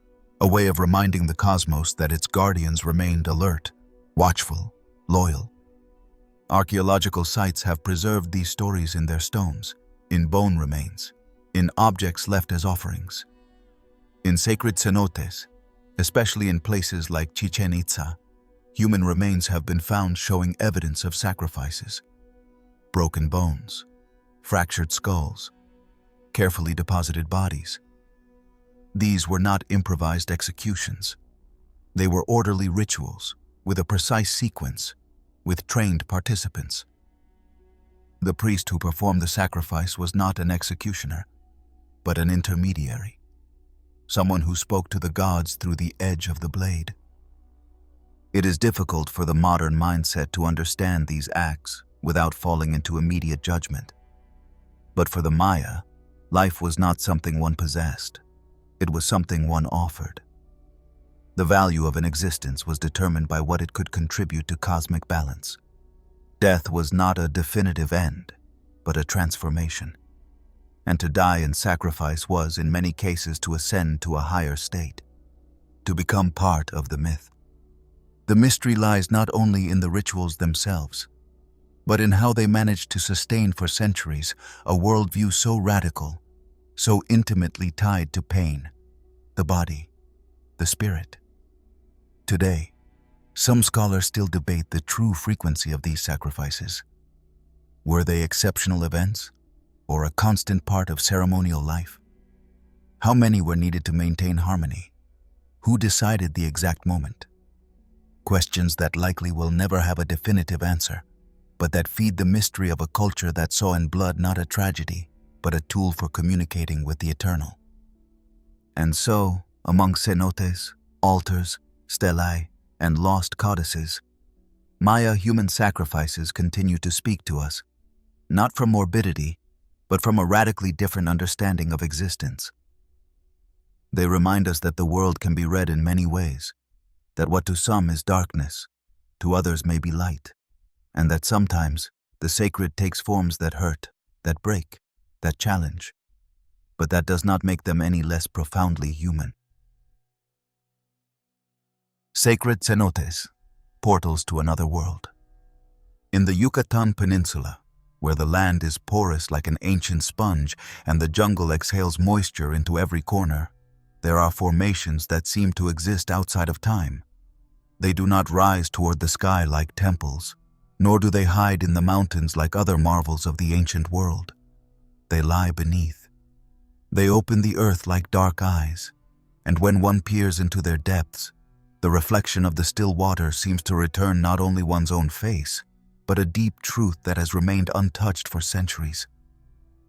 a way of reminding the cosmos that its guardians remained alert, watchful, loyal. Archaeological sites have preserved these stories in their stones, in bone remains, in objects left as offerings. In sacred cenotes, especially in places like Chichén Itzá, human remains have been found showing evidence of sacrifices. Broken bones, fractured skulls, carefully deposited bodies. These were not improvised executions. They were orderly rituals, with a precise sequence, with trained participants. The priest who performed the sacrifice was not an executioner, but an intermediary, someone who spoke to the gods through the edge of the blade. It is difficult for the modern mindset to understand these acts without falling into immediate judgment. But for the Maya, life was not something one possessed. It was something one offered. The value of an existence was determined by what it could contribute to cosmic balance. Death was not a definitive end, but a transformation. And to die in sacrifice was, in many cases, to ascend to a higher state, to become part of the myth. The mystery lies not only in the rituals themselves, but in how they managed to sustain for centuries a worldview so radical, so intimately tied to pain, the body, the spirit. Today, some scholars still debate the true frequency of these sacrifices. Were they exceptional events, or a constant part of ceremonial life? How many were needed to maintain harmony? Who decided the exact moment? Questions that likely will never have a definitive answer, but that feed the mystery of a culture that saw in blood not a tragedy, but a tool for communicating with the eternal. And so, among cenotes, altars, stelae, and lost codices, Maya human sacrifices continue to speak to us, not from morbidity, but from a radically different understanding of existence. They remind us that the world can be read in many ways, that what to some is darkness, to others may be light, and that sometimes the sacred takes forms that hurt, that break, that challenge, but that does not make them any less profoundly human. Sacred cenotes, portals to another world. In the Yucatan Peninsula, where the land is porous like an ancient sponge and the jungle exhales moisture into every corner, there are formations that seem to exist outside of time. They do not rise toward the sky like temples, nor do they hide in the mountains like other marvels of the ancient world. They lie beneath. They open the earth like dark eyes, and when one peers into their depths, the reflection of the still water seems to return not only one's own face, but a deep truth that has remained untouched for centuries.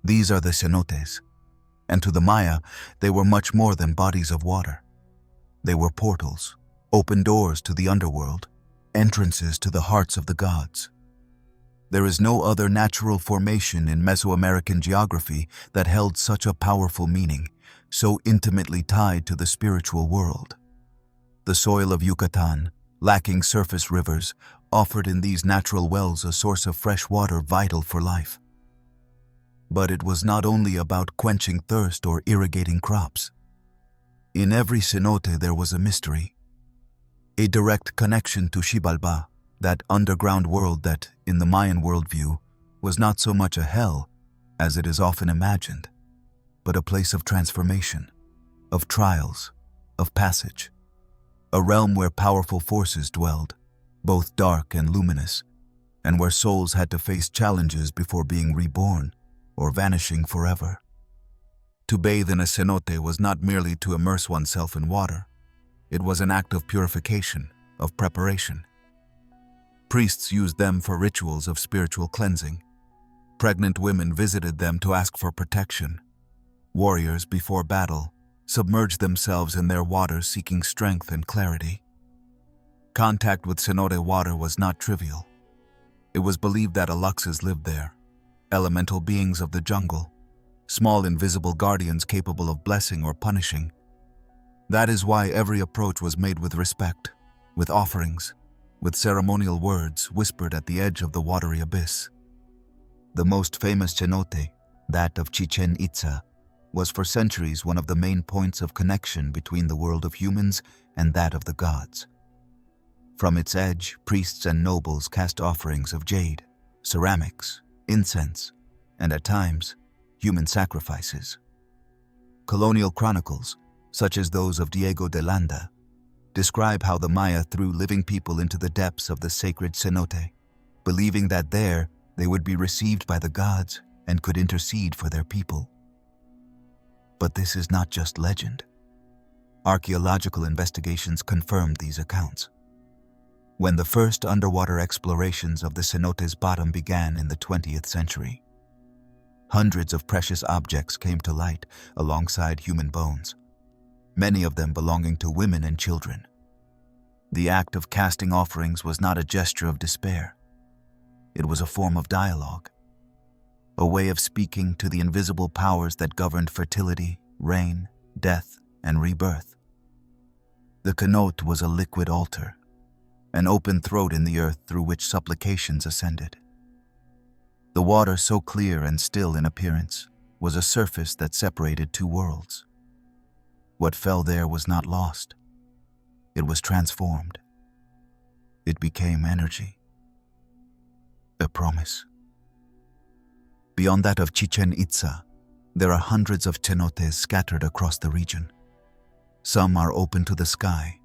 These are the cenotes, and to the Maya, they were much more than bodies of water. They were portals, open doors to the underworld, entrances to the hearts of the gods. There is no other natural formation in Mesoamerican geography that held such a powerful meaning, so intimately tied to the spiritual world. The soil of Yucatan, lacking surface rivers, offered in these natural wells a source of fresh water vital for life. But it was not only about quenching thirst or irrigating crops. In every cenote there was a mystery, a direct connection to Xibalbá, that underground world that, in the Mayan worldview, was not so much a hell as it is often imagined, but a place of transformation, of trials, of passage, a realm where powerful forces dwelled, both dark and luminous, and where souls had to face challenges before being reborn or vanishing forever. To bathe in a cenote was not merely to immerse oneself in water. It was an act of purification, of preparation. Priests used them for rituals of spiritual cleansing. Pregnant women visited them to ask for protection. Warriors, before battle, submerged themselves in their water seeking strength and clarity. Contact with cenote water was not trivial. It was believed that aluxes lived there, elemental beings of the jungle, small invisible guardians capable of blessing or punishing. That is why every approach was made with respect, with offerings, with ceremonial words whispered at the edge of the watery abyss. The most famous cenote, that of Chichén Itzá, was for centuries one of the main points of connection between the world of humans and that of the gods. From its edge, priests and nobles cast offerings of jade, ceramics, incense, and at times, human sacrifices. Colonial chronicles, such as those of Diego de Landa, describe how the Maya threw living people into the depths of the sacred cenote, believing that there they would be received by the gods and could intercede for their people. But this is not just legend. Archaeological investigations confirmed these accounts. When the first underwater explorations of the cenote's bottom began in the 20th century, hundreds of precious objects came to light alongside human bones, many of them belonging to women and children. The act of casting offerings was not a gesture of despair. It was a form of dialogue, a way of speaking to the invisible powers that governed fertility, rain, death, and rebirth. The cenote was a liquid altar, an open throat in the earth through which supplications ascended. The water, so clear and still in appearance, was a surface that separated two worlds. What fell there was not lost. It was transformed. It became energy. A promise. Beyond that of Chichén Itzá, there are hundreds of cenotes scattered across the region. Some are open to the sky,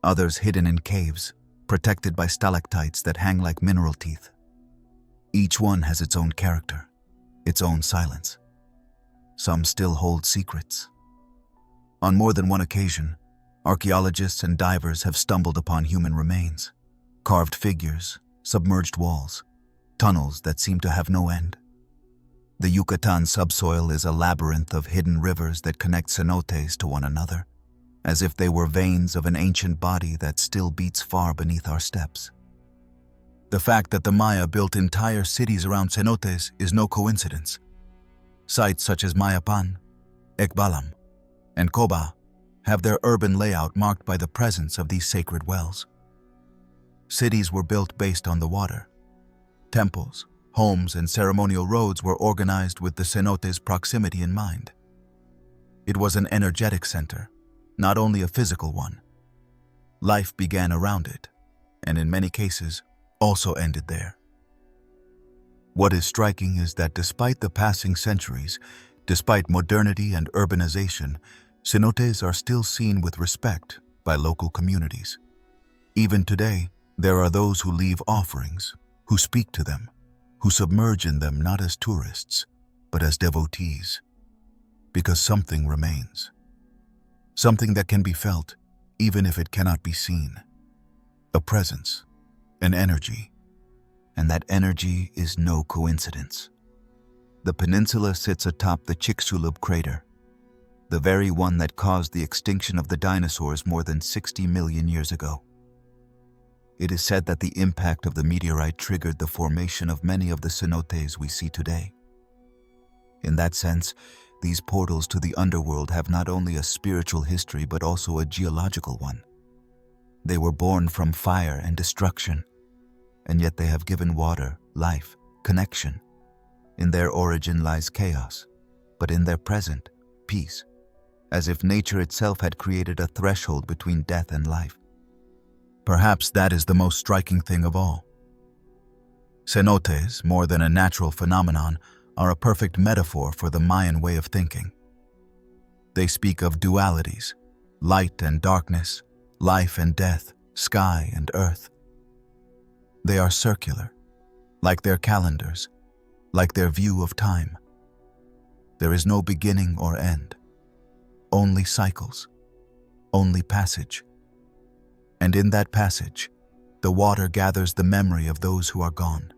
others hidden in caves, protected by stalactites that hang like mineral teeth. Each one has its own character, its own silence. Some still hold secrets. On more than one occasion, archaeologists and divers have stumbled upon human remains, carved figures, submerged walls, tunnels that seem to have no end. The Yucatan subsoil is a labyrinth of hidden rivers that connect cenotes to one another, as if they were veins of an ancient body that still beats far beneath our steps. The fact that the Maya built entire cities around cenotes is no coincidence. Sites such as Mayapan, Ekbalam, and Coba have their urban layout marked by the presence of these sacred wells. Cities were built based on the water. Temples, homes, and ceremonial roads were organized with the cenotes' proximity in mind. It was an energetic center, not only a physical one. Life began around it, and in many cases, also ended there. What is striking is that despite the passing centuries, despite modernity and urbanization, cenotes are still seen with respect by local communities. Even today, there are those who leave offerings, who speak to them, who submerge in them not as tourists, but as devotees, because something remains. Something that can be felt, even if it cannot be seen. A presence, an energy, and that energy is no coincidence. The peninsula sits atop the Chicxulub crater, the very one that caused the extinction of the dinosaurs more than 60 million years ago. It is said that the impact of the meteorite triggered the formation of many of the cenotes we see today. In that sense, these portals to the underworld have not only a spiritual history but also a geological one. They were born from fire and destruction, and yet they have given water, life, connection. In their origin lies chaos, but in their present, peace, as if nature itself had created a threshold between death and life. Perhaps that is the most striking thing of all. Cenotes, more than a natural phenomenon, are a perfect metaphor for the Mayan way of thinking. They speak of dualities, light and darkness, life and death, sky and earth. They are circular, like their calendars, like their view of time. There is no beginning or end, only cycles, only passage. And in that passage, the water gathers the memory of those who are gone,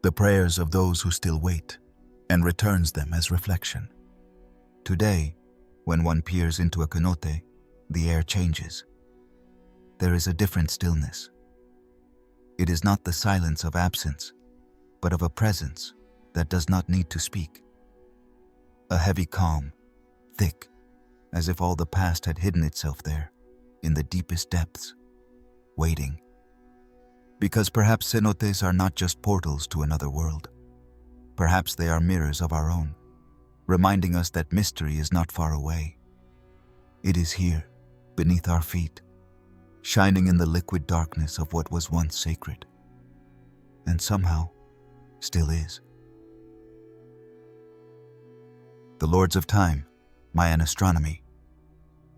the prayers of those who still wait, and returns them as reflection. Today, when one peers into a cenote, the air changes. There is a different stillness. It is not the silence of absence, but of a presence that does not need to speak. A heavy calm, thick, as if all the past had hidden itself there, in the deepest depths, waiting. Because perhaps cenotes are not just portals to another world. Perhaps they are mirrors of our own, reminding us that mystery is not far away. It is here, beneath our feet, shining in the liquid darkness of what was once sacred, and somehow still is. The Lords of Time, Mayan Astronomy.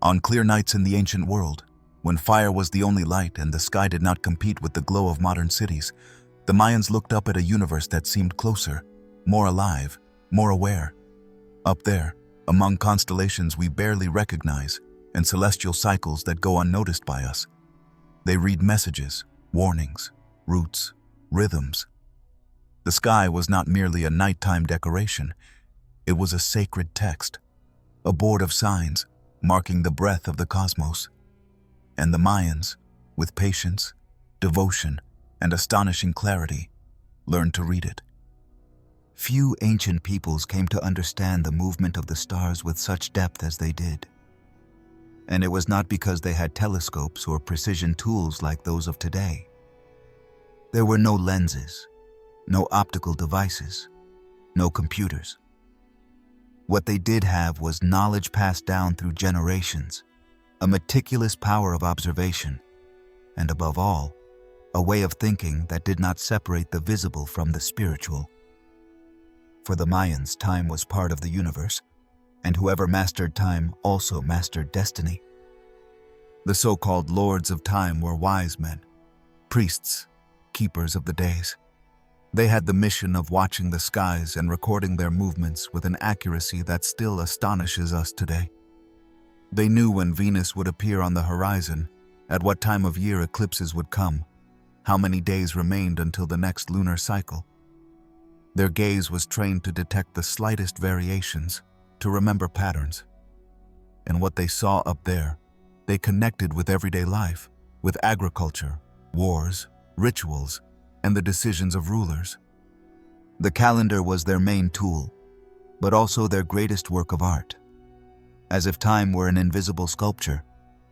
On clear nights in the ancient world, when fire was the only light and the sky did not compete with the glow of modern cities, the Mayans looked up at a universe that seemed closer, more alive, more aware. Up there, among constellations we barely recognize and celestial cycles that go unnoticed by us, they read messages, warnings, roots, rhythms. The sky was not merely a nighttime decoration. It was a sacred text, a board of signs marking the breath of the cosmos. And the Mayans, with patience, devotion, and astonishing clarity, learned to read it. Few ancient peoples came to understand the movement of the stars with such depth as they did. And it was not because they had telescopes or precision tools like those of today. There were no lenses, no optical devices, no computers. What they did have was knowledge passed down through generations, a meticulous power of observation, and above all, a way of thinking that did not separate the visible from the spiritual. For the Mayans, time was part of the universe, and whoever mastered time also mastered destiny. The so-called lords of time were wise men, priests, keepers of the days. They had the mission of watching the skies and recording their movements with an accuracy that still astonishes us today. They knew when Venus would appear on the horizon, at what time of year eclipses would come, how many days remained until the next lunar cycle. Their gaze was trained to detect the slightest variations, to remember patterns. And what they saw up there, they connected with everyday life, with agriculture, wars, rituals, and the decisions of rulers. The calendar was their main tool, but also their greatest work of art. As if time were an invisible sculpture,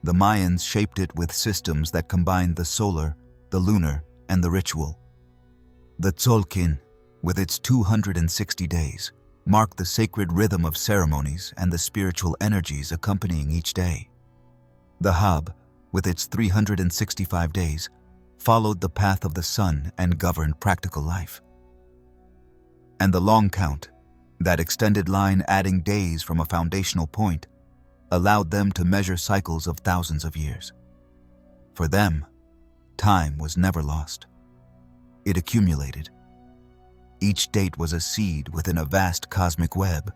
the Mayans shaped it with systems that combined the solar, the lunar, and the ritual. The Tzolkin, with its 260 days, marked the sacred rhythm of ceremonies and the spiritual energies accompanying each day. The Hab, with its 365 days, followed the path of the sun and governed practical life. And the long count, that extended line adding days from a foundational point, allowed them to measure cycles of thousands of years. For them, time was never lost. It accumulated. Each date was a seed within a vast cosmic web.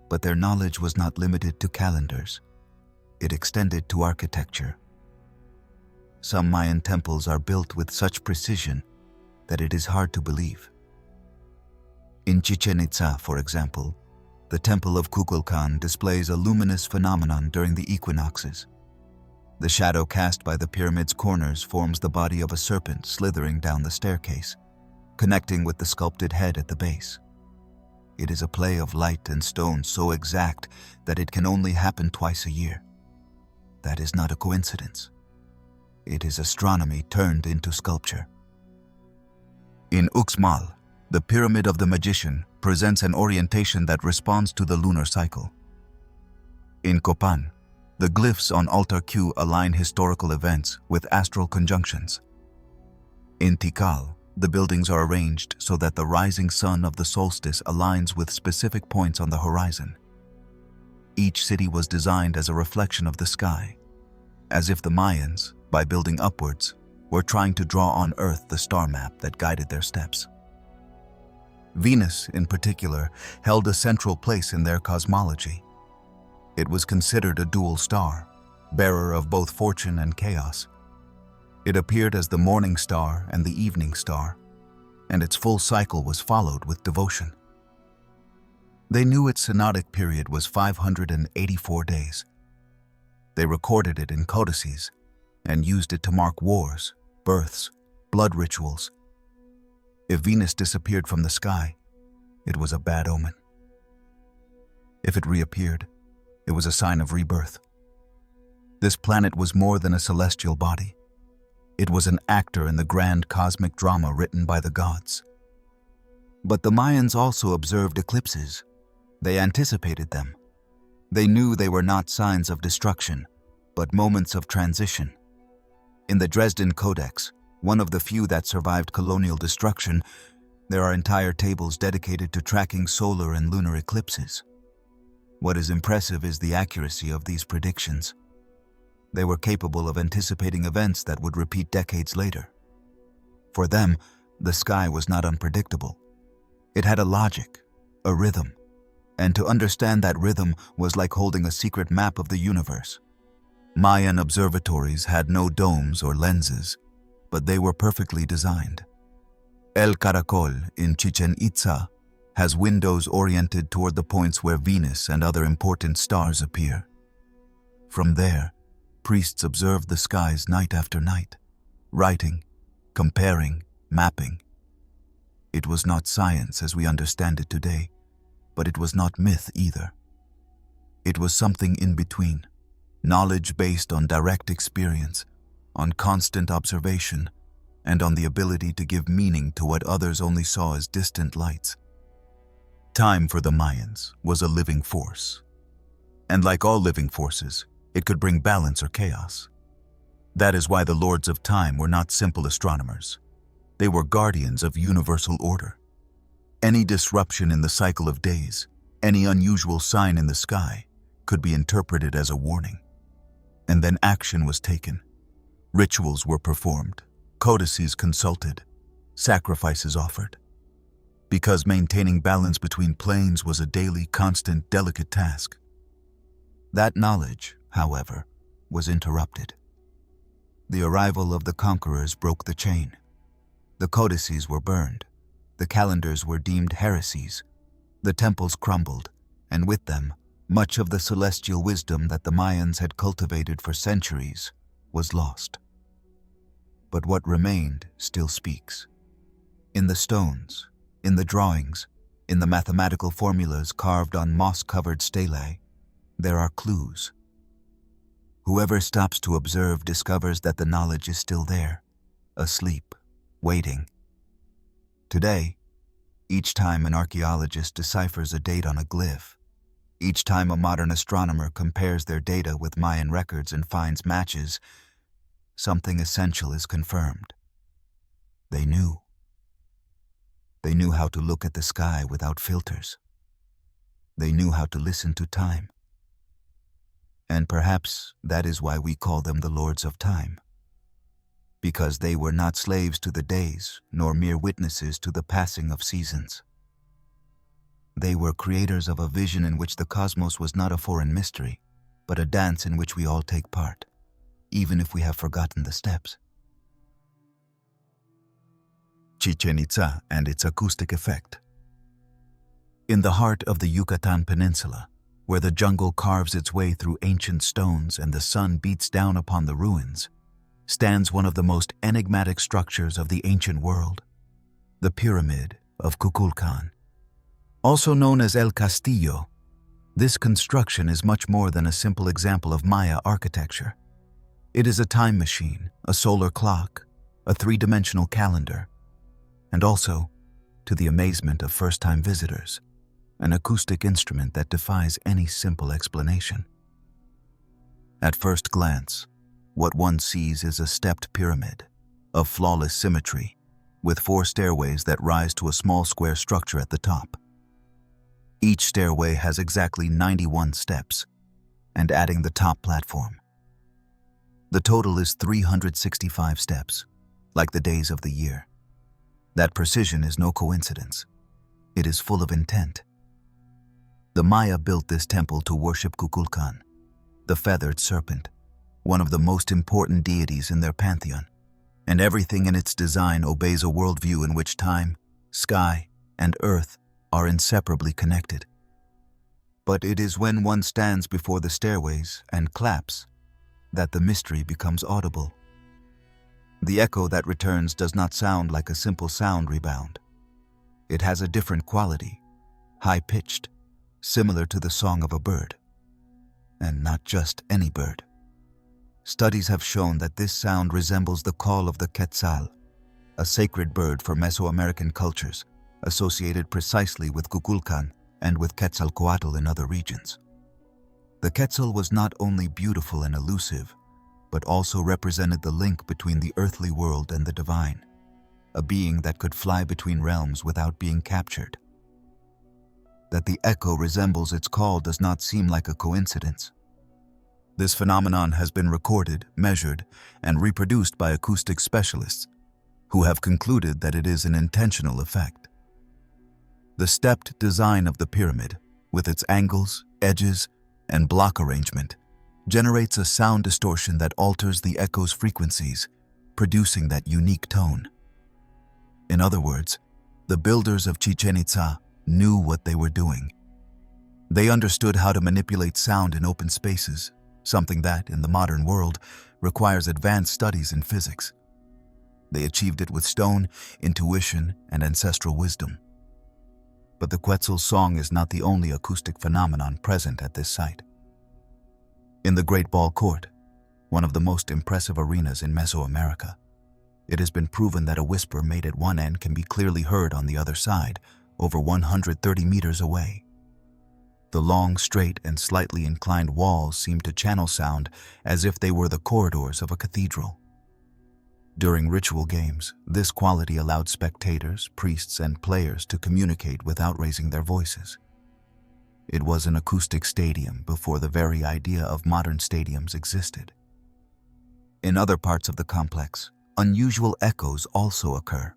But their knowledge was not limited to calendars. It extended to architecture. Some Mayan temples are built with such precision that it is hard to believe. In Chichén Itzá, for example, the temple of Kukulkán displays a luminous phenomenon during the equinoxes. The shadow cast by the pyramid's corners forms the body of a serpent slithering down the staircase, connecting with the sculpted head at the base. It is a play of light and stone so exact that it can only happen twice a year. That is not a coincidence. It is astronomy turned into sculpture. In Uxmal, the Pyramid of the Magician presents an orientation that responds to the lunar cycle. In Copan, the glyphs on altar Q align historical events with astral conjunctions. In Tikal, the buildings are arranged so that the rising sun of the solstice aligns with specific points on the horizon. Each city was designed as a reflection of the sky, as if the Mayans, by building upwards, were trying to draw on Earth the star map that guided their steps. Venus, in particular, held a central place in their cosmology. It was considered a dual star, bearer of both fortune and chaos. It appeared as the morning star and the evening star, and its full cycle was followed with devotion. They knew its synodic period was 584 days. They recorded it in codices and used it to mark wars, births, blood rituals. If Venus disappeared from the sky, it was a bad omen. If it reappeared, it was a sign of rebirth. This planet was more than a celestial body. It was an actor in the grand cosmic drama written by the gods. But the Mayans also observed eclipses. They anticipated them. They knew they were not signs of destruction, but moments of transition. In the Dresden Codex, one of the few that survived colonial destruction, there are entire tables dedicated to tracking solar and lunar eclipses. What is impressive is the accuracy of these predictions. They were capable of anticipating events that would repeat decades later. For them, the sky was not unpredictable. It had a logic, a rhythm, and to understand that rhythm was like holding a secret map of the universe. Mayan observatories had no domes or lenses, but they were perfectly designed. El Caracol in Chichén Itzá has windows oriented toward the points where Venus and other important stars appear. From there, priests observed the skies night after night, writing, comparing, mapping. It was not science as we understand it today, but it was not myth either. It was something in between, knowledge based on direct experience, on constant observation, and on the ability to give meaning to what others only saw as distant lights. Time for the Mayans was a living force. And like all living forces, it could bring balance or chaos. That is why the lords of time were not simple astronomers. They were guardians of universal order. Any disruption in the cycle of days, Any unusual sign in the sky could be interpreted as a warning. And then action was taken. Rituals were performed, codices consulted, sacrifices offered. Because maintaining balance between planes was a daily, constant, delicate task. That knowledge, however, was interrupted. The arrival of the conquerors broke the chain. The codices were burned. The calendars were deemed heresies. The temples crumbled, and with them, much of the celestial wisdom that the Mayans had cultivated for centuries was lost. But what remained still speaks. In the stones, in the drawings, in the mathematical formulas carved on moss-covered stelae, there are clues. Whoever stops to observe discovers that the knowledge is still there, asleep, waiting. Today, each time an archaeologist deciphers a date on a glyph, each time a modern astronomer compares their data with Mayan records and finds matches, something essential is confirmed. They knew. They knew how to look at the sky without filters. They knew how to listen to time. And perhaps that is why we call them the Lords of Time. Because they were not slaves to the days, nor mere witnesses to the passing of seasons. They were creators of a vision in which the cosmos was not a foreign mystery, but a dance in which we all take part, even if we have forgotten the steps. Chichén Itzá and its acoustic effect. In the heart of the Yucatan Peninsula, where the jungle carves its way through ancient stones and the sun beats down upon the ruins, stands one of the most enigmatic structures of the ancient world, the Pyramid of Kukulkán. Also known as El Castillo, this construction is much more than a simple example of Maya architecture. It is a time machine, a solar clock, a three-dimensional calendar, and also, to the amazement of first-time visitors, an acoustic instrument that defies any simple explanation. At first glance, what one sees is a stepped pyramid of flawless symmetry, with 4 stairways that rise to a small square structure at the top. Each stairway has exactly 91 steps, and adding the top platform. The total is 365 steps, like the days of the year. That precision is no coincidence. It is full of intent. The Maya built this temple to worship Kukulkán, the feathered serpent, one of the most important deities in their pantheon, and everything in its design obeys a worldview in which time, sky, and earth are inseparably connected. But it is when one stands before the stairways and claps that the mystery becomes audible. The echo that returns does not sound like a simple sound rebound. It has a different quality, high-pitched, similar to the song of a bird. And not just any bird. Studies have shown that this sound resembles the call of the quetzal, a sacred bird for Mesoamerican cultures, associated precisely with Kukulkán and with Quetzalcoatl in other regions. The quetzal was not only beautiful and elusive, but also represented the link between the earthly world and the divine, a being that could fly between realms without being captured. That the echo resembles its call does not seem like a coincidence. This phenomenon has been recorded, measured, and reproduced by acoustic specialists, who have concluded that it is an intentional effect. The stepped design of the pyramid, with its angles, edges, and block arrangement, generates a sound distortion that alters the echo's frequencies, producing that unique tone. In other words, the builders of Chichén Itzá knew what they were doing. They understood how to manipulate sound in open spaces, something that, in the modern world, requires advanced studies in physics. They achieved it with stone, intuition, and ancestral wisdom. But the Quetzal's song is not the only acoustic phenomenon present at this site. In the Great Ball Court, one of the most impressive arenas in Mesoamerica, it has been proven that a whisper made at one end can be clearly heard on the other side, over 130 meters away. The long, straight, and slightly inclined walls seem to channel sound as if they were the corridors of a cathedral. During ritual games, this quality allowed spectators, priests, and players to communicate without raising their voices. It was an acoustic stadium before the very idea of modern stadiums existed. In other parts of the complex, unusual echoes also occur.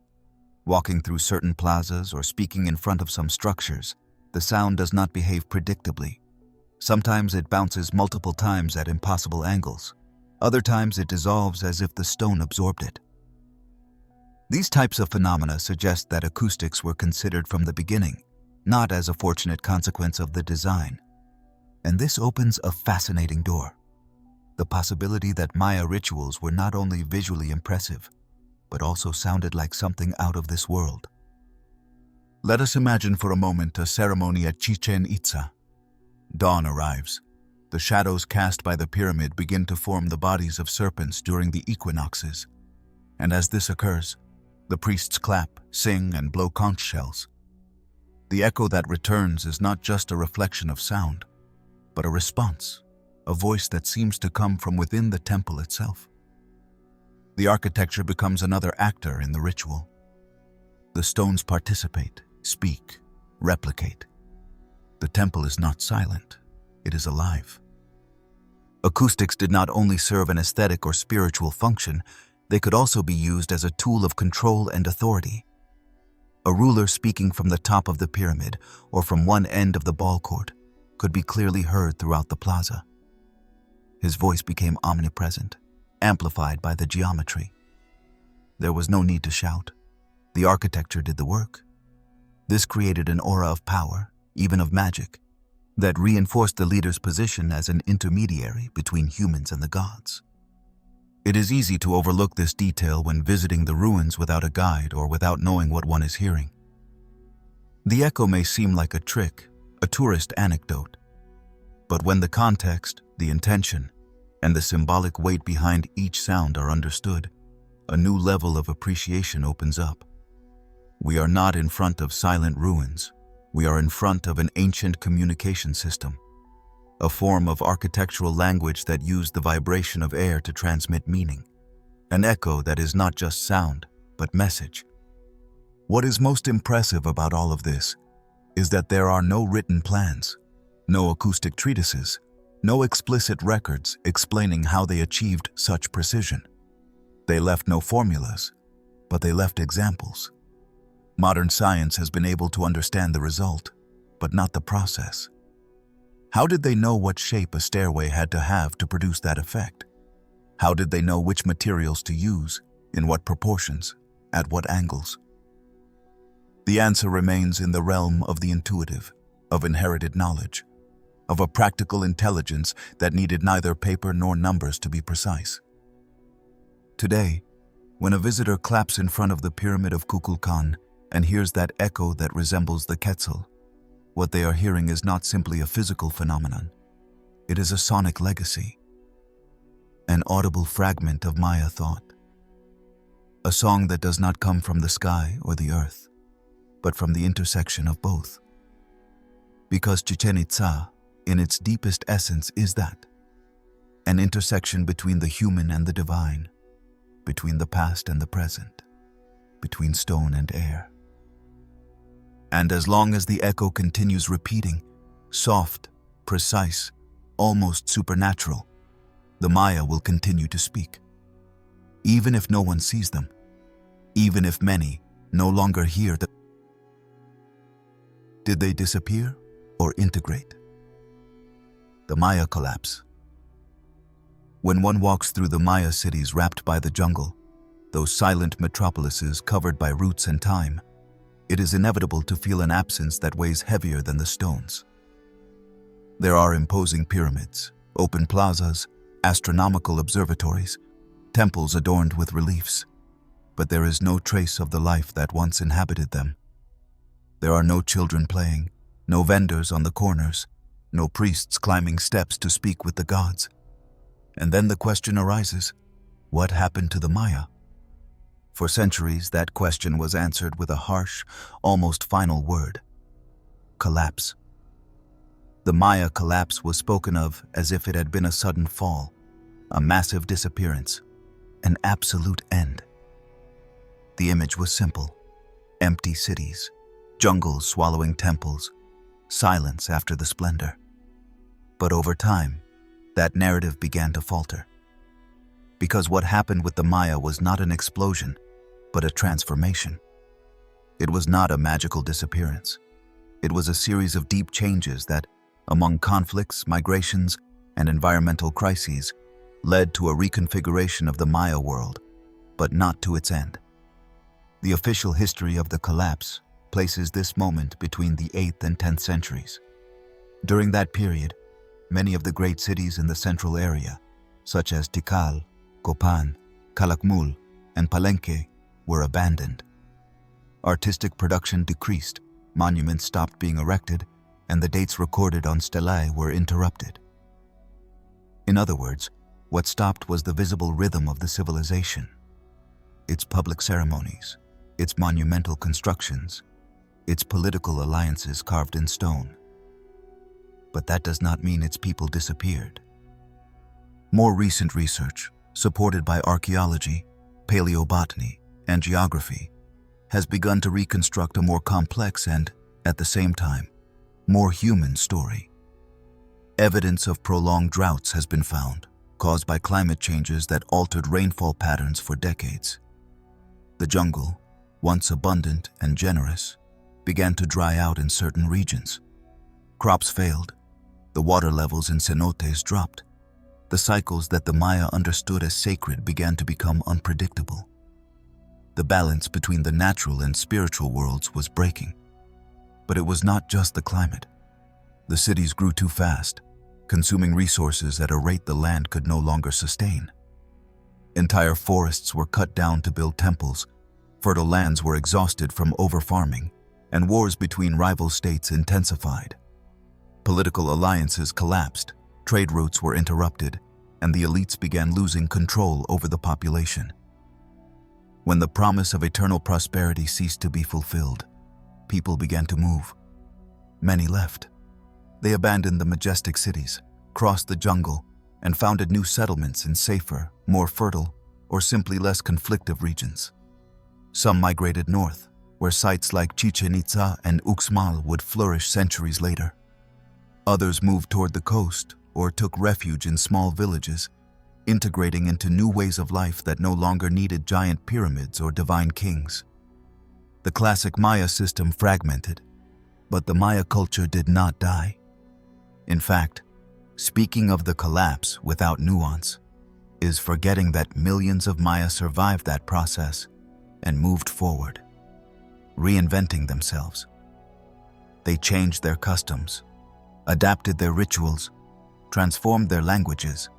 Walking through certain plazas or speaking in front of some structures, the sound does not behave predictably. Sometimes it bounces multiple times at impossible angles. Other times it dissolves as if the stone absorbed it. These types of phenomena suggest that acoustics were considered from the beginning, not as a fortunate consequence of the design. And this opens a fascinating door. The possibility that Maya rituals were not only visually impressive, but also sounded like something out of this world. Let us imagine for a moment a ceremony at Chichén, Itzá. Dawn arrives. The shadows cast by the pyramid begin to form the bodies of serpents during the equinoxes. And as this occurs, the priests clap, sing, and blow conch shells. The echo that returns is not just a reflection of sound, but a response, a voice that seems to come from within the temple itself. The architecture becomes another actor in the ritual. The stones participate, speak, replicate. The temple is not silent, it is alive. Acoustics did not only serve an aesthetic or spiritual function, they could also be used as a tool of control and authority. A ruler speaking from the top of the pyramid or from one end of the ball court could be clearly heard throughout the plaza. His voice became omnipresent, amplified by the geometry. There was no need to shout. The architecture did the work. This created an aura of power, even of magic, that reinforced the leader's position as an intermediary between humans and the gods. It is easy to overlook this detail when visiting the ruins without a guide or without knowing what one is hearing. The echo may seem like a trick, a tourist anecdote, but when the context, the intention, and the symbolic weight behind each sound are understood, a new level of appreciation opens up. We are not in front of silent ruins. We are in front of an ancient communication system, a form of architectural language that used the vibration of air to transmit meaning, an echo that is not just sound, but message. What is most impressive about all of this is that there are no written plans, no acoustic treatises, no explicit records explaining how they achieved such precision. They left no formulas, but they left examples. Modern science has been able to understand the result, but not the process. How did they know what shape a stairway had to have to produce that effect? How did they know which materials to use, in what proportions, at what angles? The answer remains in the realm of the intuitive, of inherited knowledge, of a practical intelligence that needed neither paper nor numbers to be precise. Today, when a visitor claps in front of the pyramid of Kukulkán and hears that echo that resembles the Quetzal, what they are hearing is not simply a physical phenomenon. It is a sonic legacy, an audible fragment of Maya thought, a song that does not come from the sky or the earth, but from the intersection of both. Because Chichén Itzá, in its deepest essence, is that, an intersection between the human and the divine, between the past and the present, between stone and air. And as long as the echo continues repeating, soft, precise, almost supernatural, the Maya will continue to speak. Even if no one sees them, even if many no longer hear them. Did they disappear or integrate? The Maya collapse. When one walks through the Maya cities wrapped by the jungle, those silent metropolises covered by roots and time, it is inevitable to feel an absence that weighs heavier than the stones. There are imposing pyramids, open plazas, astronomical observatories, temples adorned with reliefs, but there is no trace of the life that once inhabited them. There are no children playing, no vendors on the corners, no priests climbing steps to speak with the gods. And then the question arises, what happened to the Maya? For centuries, that question was answered with a harsh, almost final word: collapse. The Maya collapse was spoken of as if it had been a sudden fall, a massive disappearance, an absolute end. The image was simple: empty cities, jungles swallowing temples, silence after the splendor. But over time, that narrative began to falter. Because what happened with the Maya was not an explosion, but a transformation. It was not a magical disappearance. It was a series of deep changes that, among conflicts, migrations, and environmental crises, led to a reconfiguration of the Maya world, but not to its end. The official history of the collapse places this moment between the 8th and 10th centuries. During that period, many of the great cities in the central area, such as Tikal, Copan, Calakmul, and Palenque, were abandoned. Artistic production decreased, monuments stopped being erected, and the dates recorded on stelae were interrupted. In other words, what stopped was the visible rhythm of the civilization. Its public ceremonies, its monumental constructions, its political alliances carved in stone. But that does not mean its people disappeared. More recent research, supported by archaeology, paleobotany, and geography, has begun to reconstruct a more complex and, at the same time, more human story. Evidence of prolonged droughts has been found, caused by climate changes that altered rainfall patterns for decades. The jungle, once abundant and generous, began to dry out in certain regions. Crops failed, the water levels in cenotes dropped. The cycles that the Maya understood as sacred began to become unpredictable. The balance between the natural and spiritual worlds was breaking. But it was not just the climate. The cities grew too fast, consuming resources at a rate the land could no longer sustain. Entire forests were cut down to build temples, fertile lands were exhausted from over-farming, and wars between rival states intensified. Political alliances collapsed, trade routes were interrupted, and the elites began losing control over the population. When the promise of eternal prosperity ceased to be fulfilled, people began to move. Many left. They abandoned the majestic cities, crossed the jungle, and founded new settlements in safer, more fertile, or simply less conflictive regions. Some migrated north, where sites like Chichén Itzá and Uxmal would flourish centuries later. Others moved toward the coast or took refuge in small villages, integrating into new ways of life that no longer needed giant pyramids or divine kings. The classic Maya system fragmented, but the Maya culture did not die. In fact, speaking of the collapse without nuance is forgetting that millions of Maya survived that process and moved forward, reinventing themselves. They changed their customs, adapted their rituals, transformed their languages,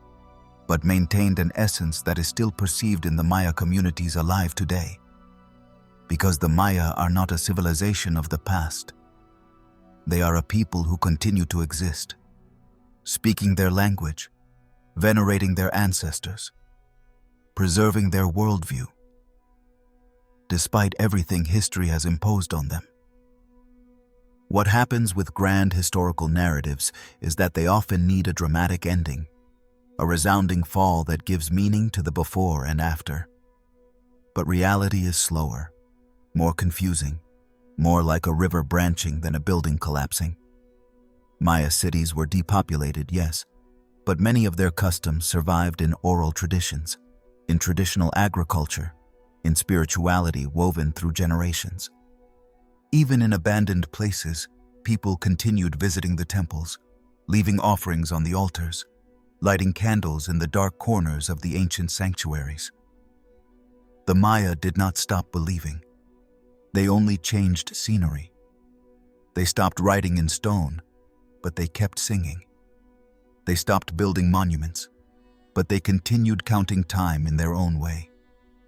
but maintained an essence that is still perceived in the Maya communities alive today. Because the Maya are not a civilization of the past. They are a people who continue to exist, speaking their language, venerating their ancestors, preserving their worldview, despite everything history has imposed on them. What happens with grand historical narratives is that they often need a dramatic ending, a resounding fall that gives meaning to the before and after. But reality is slower, more confusing, more like a river branching than a building collapsing. Maya cities were depopulated, yes, but many of their customs survived in oral traditions, in traditional agriculture, in spirituality woven through generations. Even in abandoned places, people continued visiting the temples, leaving offerings on the altars, lighting candles in the dark corners of the ancient sanctuaries. The Maya did not stop believing. They only changed scenery. They stopped writing in stone, but they kept singing. They stopped building monuments, but they continued counting time in their own way,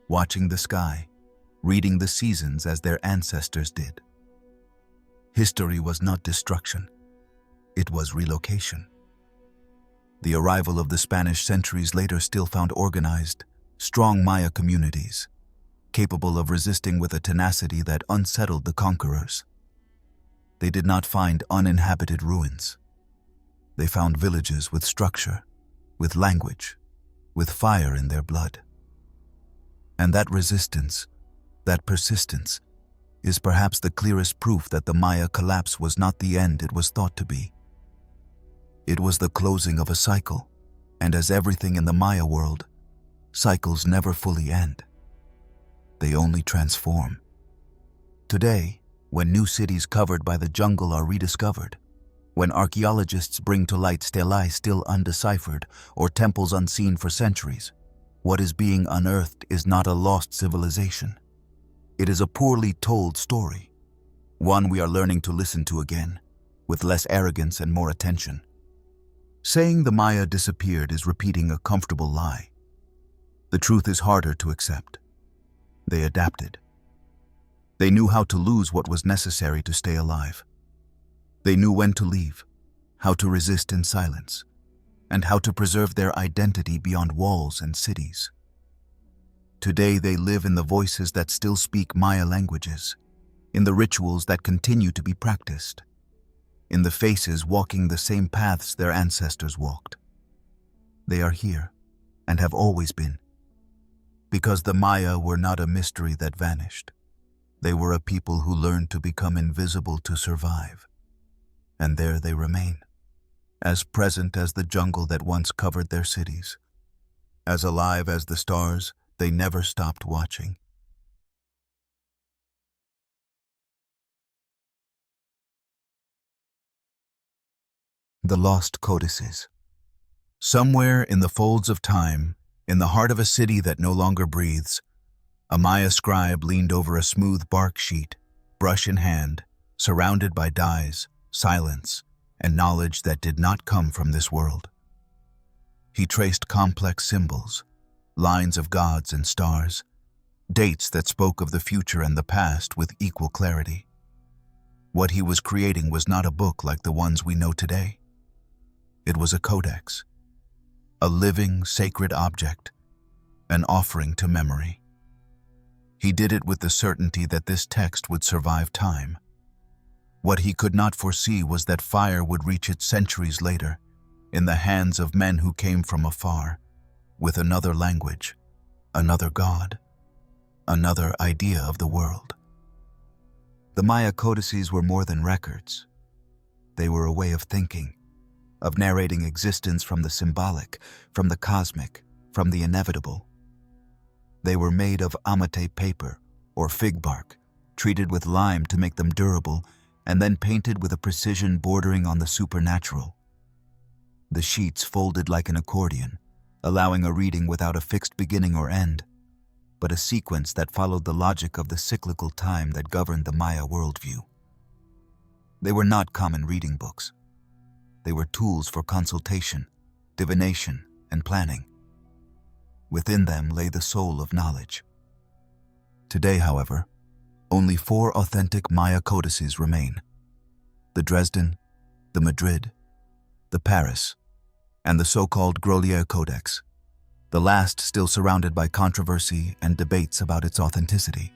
watching the sky, reading the seasons as their ancestors did. History was not destruction. It was relocation. The arrival of the Spanish centuries later still found organized, strong Maya communities, capable of resisting with a tenacity that unsettled the conquerors. They did not find uninhabited ruins. They found villages with structure, with language, with fire in their blood. And that resistance, that persistence, is perhaps the clearest proof that the Maya collapse was not the end it was thought to be. It was the closing of a cycle, and as everything in the Maya world, cycles never fully end. They only transform. Today, when new cities covered by the jungle are rediscovered, when archaeologists bring to light stelae still undeciphered or temples unseen for centuries, what is being unearthed is not a lost civilization. It is a poorly told story, one we are learning to listen to again, with less arrogance and more attention. Saying the Maya disappeared is repeating a comfortable lie. The truth is harder to accept. They adapted. They knew how to lose what was necessary to stay alive. They knew when to leave, how to resist in silence, and how to preserve their identity beyond walls and cities. Today they live in the voices that still speak Maya languages, in the rituals that continue to be practiced, in the faces walking the same paths their ancestors walked. They are here, and have always been, because the Maya were not a mystery that vanished. They were a people who learned to become invisible to survive. And there they remain, as present as the jungle that once covered their cities, as alive as the stars they never stopped watching. The Lost Codices. Somewhere in the folds of time, in the heart of a city that no longer breathes, a Maya scribe leaned over a smooth bark sheet, brush in hand, surrounded by dyes, silence, and knowledge that did not come from this world. He traced complex symbols, lines of gods and stars, dates that spoke of the future and the past with equal clarity. What he was creating was not a book like the ones we know today. It was a codex, a living, sacred object, an offering to memory. He did it with the certainty that this text would survive time. What he could not foresee was that fire would reach it centuries later, in the hands of men who came from afar, with another language, another god, another idea of the world. The Maya codices were more than records. They were a way of thinking, of narrating existence from the symbolic, from the cosmic, from the inevitable. They were made of amate paper or fig bark, treated with lime to make them durable, and then painted with a precision bordering on the supernatural. The sheets folded like an accordion, allowing a reading without a fixed beginning or end, but a sequence that followed the logic of the cyclical time that governed the Maya worldview. They were not common reading books. They were tools for consultation, divination, and planning. Within them lay the soul of knowledge. Today, however, only 4 authentic Maya codices remain: the Dresden, the Madrid, the Paris, and the so-called Grolier Codex, the last still surrounded by controversy and debates about its authenticity.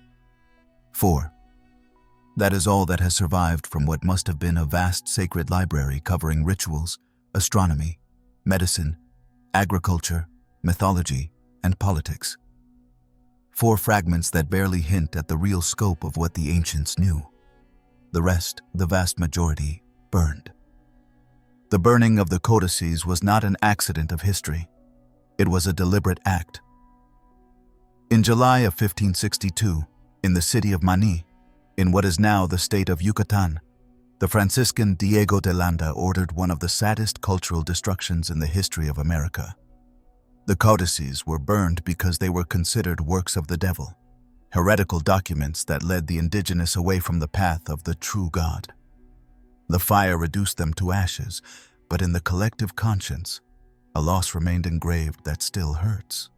4. That is all that has survived from what must have been a vast sacred library covering rituals, astronomy, medicine, agriculture, mythology, and politics. 4 fragments that barely hint at the real scope of what the ancients knew. The rest, the vast majority, burned. The burning of the codices was not an accident of history. It was a deliberate act. In July of 1562, in the city of Mani, in what is now the state of Yucatan, the Franciscan Diego de Landa ordered one of the saddest cultural destructions in the history of America. The codices were burned because they were considered works of the devil, heretical documents that led the indigenous away from the path of the true God. The fire reduced them to ashes, but in the collective conscience, a loss remained engraved that still hurts.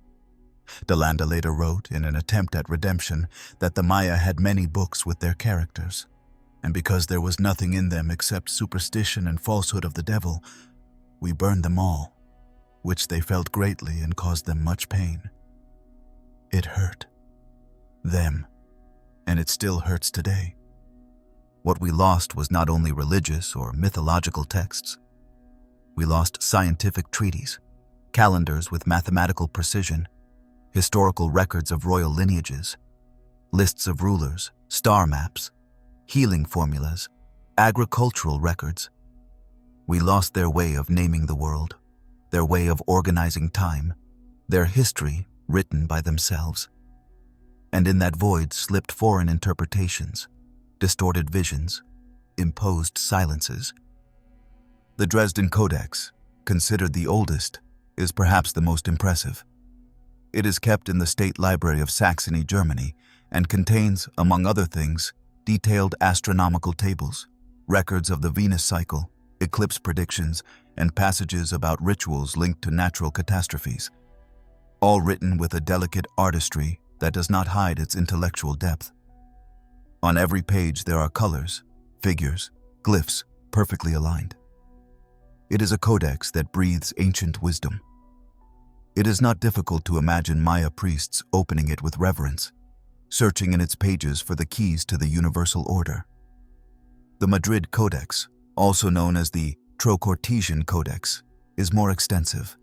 De Landa later wrote, in an attempt at redemption, that the Maya had many books with their characters, and because there was nothing in them except superstition and falsehood of the devil, we burned them all, which they felt greatly and caused them much pain. It hurt them, and it still hurts today. What we lost was not only religious or mythological texts. We lost scientific treaties, calendars with mathematical precision, historical records of royal lineages, lists of rulers, star maps, healing formulas, agricultural records. We lost their way of naming the world, their way of organizing time, their history written by themselves. And in that void slipped foreign interpretations, distorted visions, imposed silences. The Dresden Codex, considered the oldest, is perhaps the most impressive. It is kept in the State Library of Saxony, Germany, and contains, among other things, detailed astronomical tables, records of the Venus cycle, eclipse predictions, and passages about rituals linked to natural catastrophes, all written with a delicate artistry that does not hide its intellectual depth. On every page there are colors, figures, glyphs, perfectly aligned. It is a codex that breathes ancient wisdom. It is not difficult to imagine Maya priests opening it with reverence, searching in its pages for the keys to the universal order. The Madrid Codex, also known as the Trocartesian Codex, is more extensive.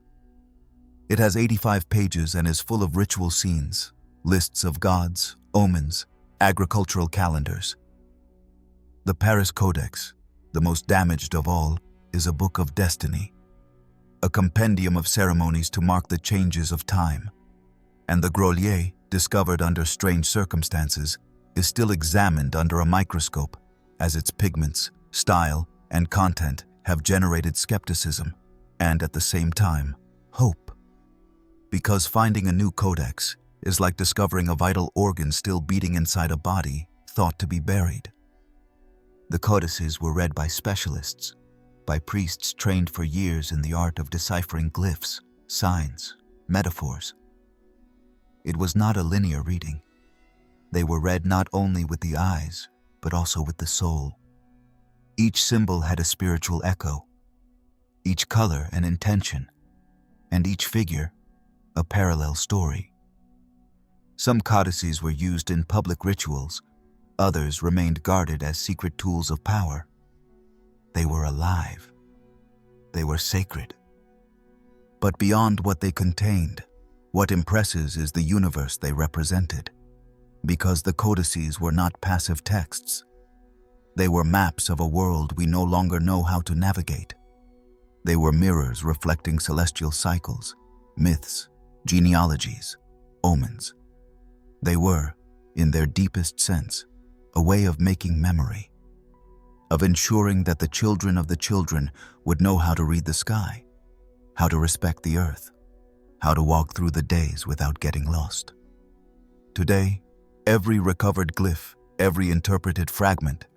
It has 85 pages and is full of ritual scenes, lists of gods, omens, agricultural calendars. The Paris Codex, the most damaged of all, is a book of destiny, a compendium of ceremonies to mark the changes of time, and the Grolier, discovered under strange circumstances, is still examined under a microscope, as its pigments, style, and content have generated skepticism, and at the same time, hope. Because finding a new codex is like discovering a vital organ still beating inside a body thought to be buried. The codices were read by specialists, by priests trained for years in the art of deciphering glyphs, signs, metaphors. It was not a linear reading. They were read not only with the eyes, but also with the soul. Each symbol had a spiritual echo, each color an intention, and each figure a parallel story. Some codices were used in public rituals, others remained guarded as secret tools of power. They were alive. They were sacred. But beyond what they contained, what impresses is the universe they represented, because the codices were not passive texts. They were maps of a world we no longer know how to navigate. They were mirrors reflecting celestial cycles, myths, genealogies, omens. They were, in their deepest sense, a way of making memory, of ensuring that the children of the children would know how to read the sky, how to respect the earth, how to walk through the days without getting lost. Today, every recovered glyph, every interpreted fragment,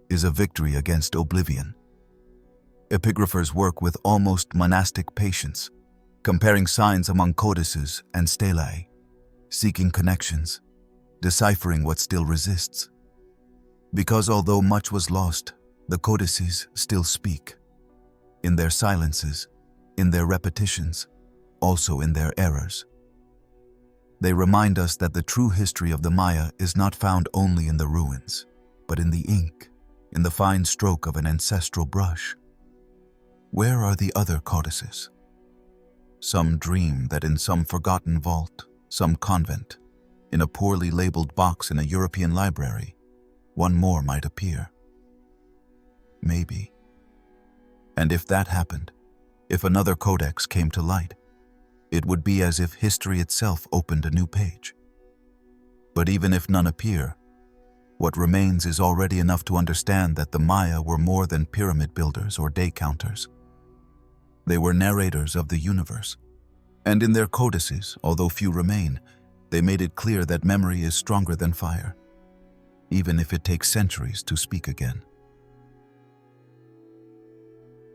is a victory against oblivion. Epigraphers work with almost monastic patience, comparing signs among codices and stelae, seeking connections, deciphering what still resists. Because although much was lost, the codices still speak. In their silences, in their repetitions, also in their errors. They remind us that the true history of the Maya is not found only in the ruins, but in the ink, in the fine stroke of an ancestral brush. Where are the other codices? Some dream that in some forgotten vault, some convent, in a poorly labeled box in a European library, one more might appear. Maybe. And if that happened, if another codex came to light, it would be as if history itself opened a new page. But even if none appear, what remains is already enough to understand that the Maya were more than pyramid builders or day counters. They were narrators of the universe. And in their codices, although few remain, they made it clear that memory is stronger than fire, even if it takes centuries to speak again.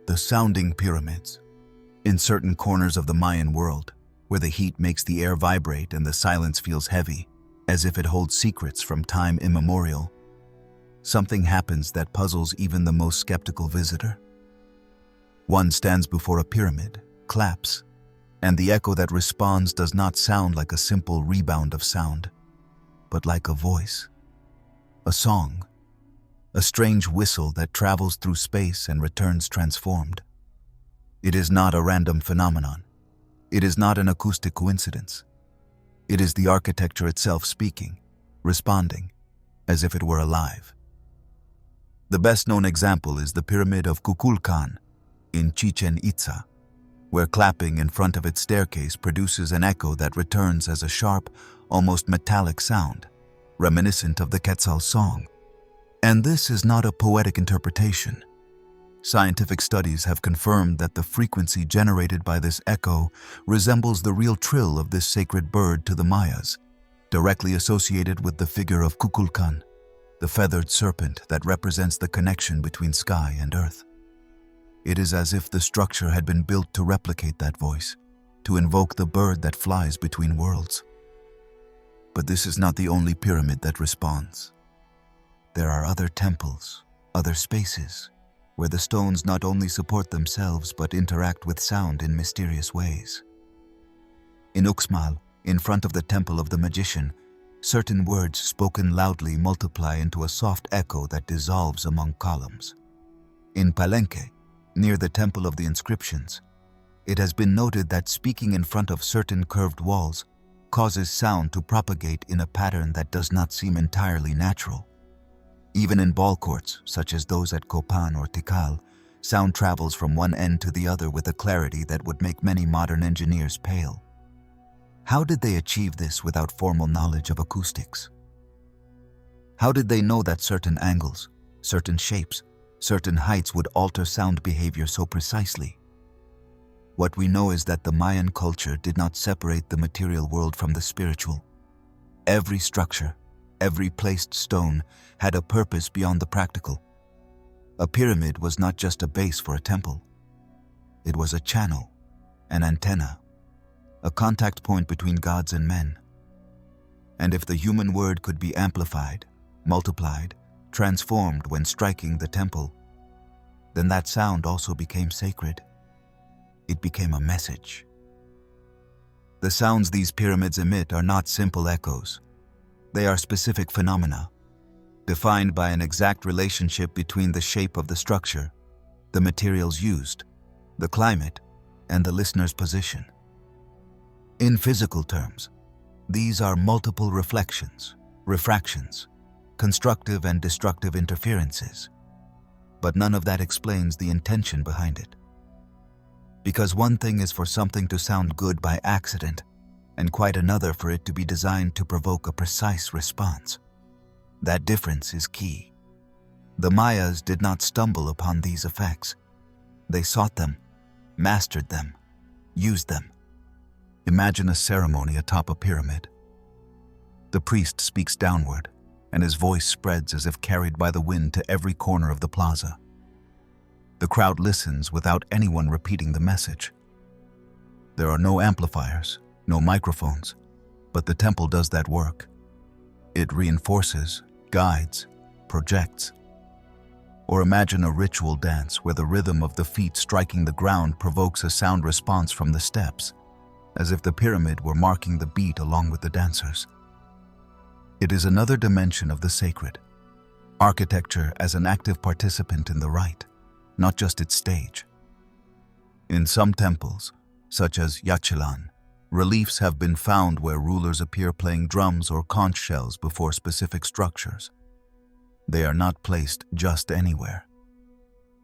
The sounding pyramids. In certain corners of the Mayan world, where the heat makes the air vibrate and the silence feels heavy, as if it holds secrets from time immemorial, something happens that puzzles even the most skeptical visitor. One stands before a pyramid, claps, and the echo that responds does not sound like a simple rebound of sound, but like a voice, a song, a strange whistle that travels through space and returns transformed. It is not a random phenomenon. It is not an acoustic coincidence. It is the architecture itself speaking, responding, as if it were alive. The best-known example is the pyramid of Kukulkán in Chichén, Itzá, where clapping in front of its staircase produces an echo that returns as a sharp, almost metallic sound, reminiscent of the Quetzal's song. And this is not a poetic interpretation. Scientific studies have confirmed that the frequency generated by this echo resembles the real trill of this sacred bird to the Mayas, directly associated with the figure of Kukulkán, the feathered serpent that represents the connection between sky and earth. It is as if the structure had been built to replicate that voice, to invoke the bird that flies between worlds. But this is not the only pyramid that responds. There are other temples, other spaces, where the stones not only support themselves but interact with sound in mysterious ways. In Uxmal, in front of the temple of the magician, certain words spoken loudly multiply into a soft echo that dissolves among columns. In Palenque, near the temple of the inscriptions, it has been noted that speaking in front of certain curved walls causes sound to propagate in a pattern that does not seem entirely natural. Even in ball courts, such as those at Copan or Tikal, sound travels from one end to the other with a clarity that would make many modern engineers pale. How did they achieve this without formal knowledge of acoustics? How did they know that certain angles, certain shapes, certain heights would alter sound behavior so precisely? What we know is that the Mayan culture did not separate the material world from the spiritual. Every structure, every placed stone had a purpose beyond the practical. A pyramid was not just a base for a temple. It was a channel, an antenna, a contact point between gods and men. And if the human word could be amplified, multiplied, transformed when striking the temple, then that sound also became sacred. It became a message. The sounds these pyramids emit are not simple echoes. They are specific phenomena, defined by an exact relationship between the shape of the structure, the materials used, the climate, and the listener's position. In physical terms, these are multiple reflections, refractions, constructive and destructive interferences. But none of that explains the intention behind it. Because one thing is for something to sound good by accident, and quite another for it to be designed to provoke a precise response. That difference is key. The Mayas did not stumble upon these effects. They sought them, mastered them, used them. Imagine a ceremony atop a pyramid. The priest speaks downward, and his voice spreads as if carried by the wind to every corner of the plaza. The crowd listens without anyone repeating the message. There are no amplifiers, no microphones, but the temple does that work. It reinforces, guides, projects. Or imagine a ritual dance where the rhythm of the feet striking the ground provokes a sound response from the steps, as if the pyramid were marking the beat along with the dancers. It is another dimension of the sacred, architecture as an active participant in the rite, not just its stage. In some temples, such as Yaxchilán, reliefs have been found where rulers appear playing drums or conch shells before specific structures. They are not placed just anywhere.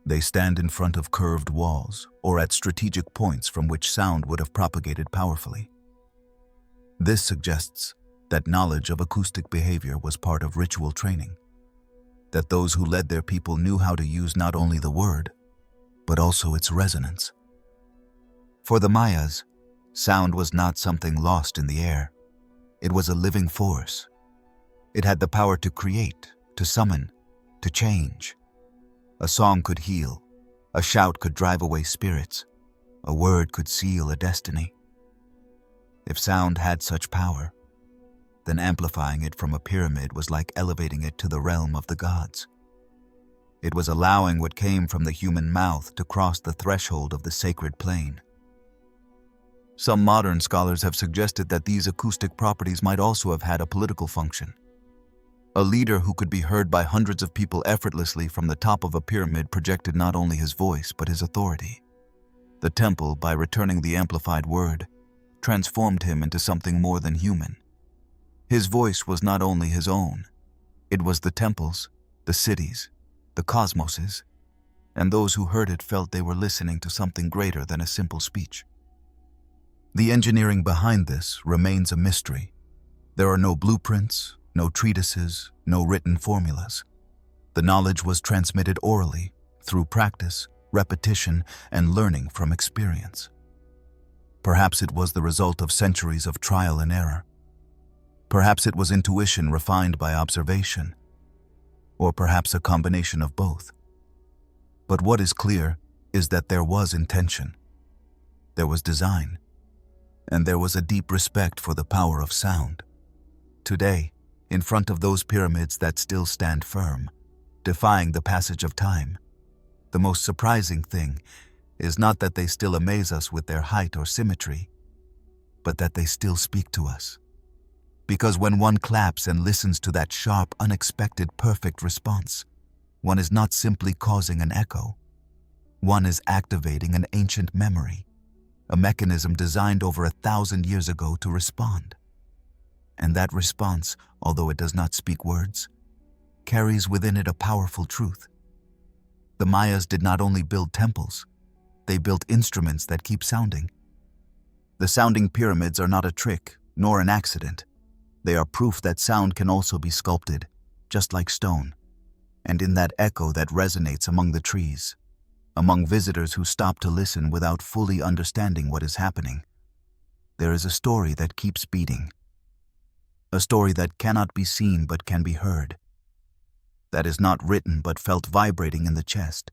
They stand in front of curved walls or at strategic points from which sound would have propagated powerfully. This suggests that knowledge of acoustic behavior was part of ritual training, that those who led their people knew how to use not only the word, but also its resonance. For the Mayas, sound was not something lost in the air. It was a living force. It had the power to create, to summon, to change. A song could heal, a shout could drive away spirits, a word could seal a destiny. If sound had such power, then amplifying it from a pyramid was like elevating it to the realm of the gods. It was allowing what came from the human mouth to cross the threshold of the sacred plane. Some modern scholars have suggested that these acoustic properties might also have had a political function. A leader who could be heard by hundreds of people effortlessly from the top of a pyramid projected not only his voice but his authority. The temple, by returning the amplified word, transformed him into something more than human. His voice was not only his own, It was the temples, the cities, the cosmoses, and those who heard it felt they were listening to something greater than a simple speech. The engineering behind this remains a mystery. There are no blueprints, no treatises, no written formulas. The knowledge was transmitted orally, through practice, repetition, and learning from experience. Perhaps it was the result of centuries of trial and error. Perhaps it was intuition refined by observation, or perhaps a combination of both. But what is clear is that there was intention, there was design, and there was a deep respect for the power of sound. Today, in front of those pyramids that still stand firm, defying the passage of time, the most surprising thing is not that they still amaze us with their height or symmetry, but that they still speak to us. Because when one claps and listens to that sharp, unexpected, perfect response, one is not simply causing an echo. One is activating an ancient memory, a mechanism designed over 1,000 years ago to respond. And that response, although it does not speak words, carries within it a powerful truth. The Mayas did not only build temples, they built instruments that keep sounding. The sounding pyramids are not a trick, nor an accident. They are proof that sound can also be sculpted, just like stone, and in that echo that resonates among the trees, among visitors who stop to listen without fully understanding what is happening, there is a story that keeps beating, a story that cannot be seen but can be heard, that is not written but felt vibrating in the chest,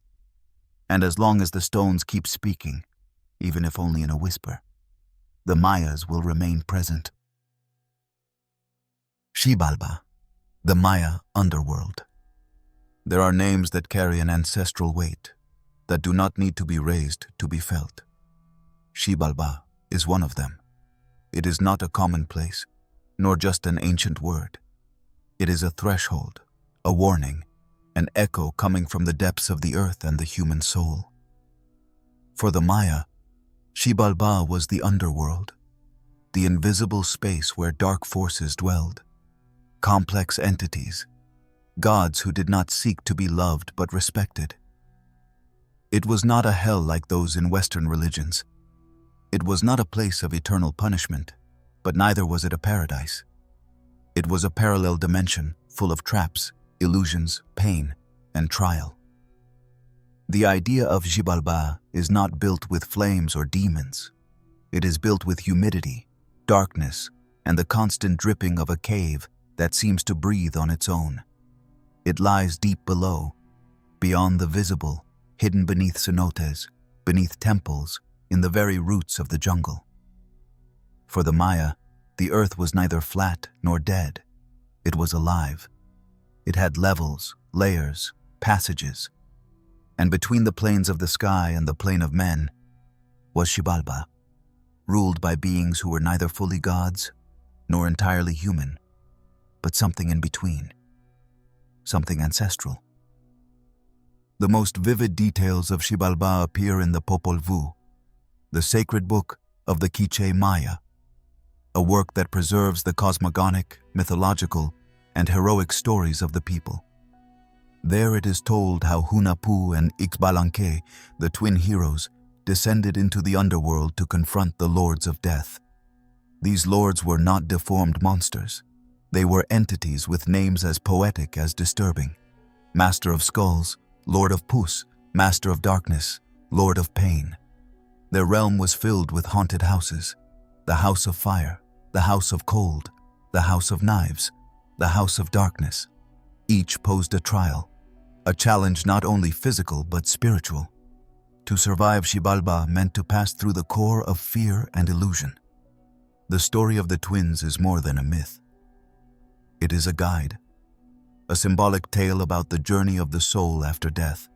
and as long as the stones keep speaking, even if only in a whisper, the Mayas will remain present. Xibalbá, the Maya underworld. There are names that carry an ancestral weight, that do not need to be raised to be felt. Xibalbá is one of them. It is not a commonplace, nor just an ancient word. It is a threshold, a warning, an echo coming from the depths of the earth and the human soul. For the Maya, Xibalbá was the underworld, the invisible space where dark forces dwelled, complex entities, gods who did not seek to be loved but respected. It was not a hell like those in Western religions. It was not a place of eternal punishment, but neither was it a paradise. It was a parallel dimension full of traps, illusions, pain, and trial. The idea of Xibalbá is not built with flames or demons. It is built with humidity, darkness, and the constant dripping of a cave that seems to breathe on its own. It lies deep below, beyond the visible, hidden beneath cenotes, beneath temples, in the very roots of the jungle. For the Maya, the earth was neither flat nor dead. It was alive. It had levels, layers, passages, and between the planes of the sky and the plane of men was Xibalbá, ruled by beings who were neither fully gods nor entirely human, but something in between, something ancestral. The most vivid details of Xibalbá appear in the Popol Vuh, the sacred book of the Quiché Maya, a work that preserves the cosmogonic, mythological, and heroic stories of the people. There it is told how Hunahpu and Palenque, the twin heroes, descended into the underworld to confront the lords of death. These lords were not deformed monsters. They were entities with names as poetic as disturbing. Master of Skulls, Lord of Pus, Master of Darkness, Lord of Pain. Their realm was filled with haunted houses, the House of Fire, the House of Cold, the House of Knives, the House of Darkness. Each posed a trial, a challenge not only physical but spiritual. To survive Xibalbá meant to pass through the core of fear and illusion. The story of the twins is more than a myth. It is a guide, a symbolic tale about the journey of the soul after death,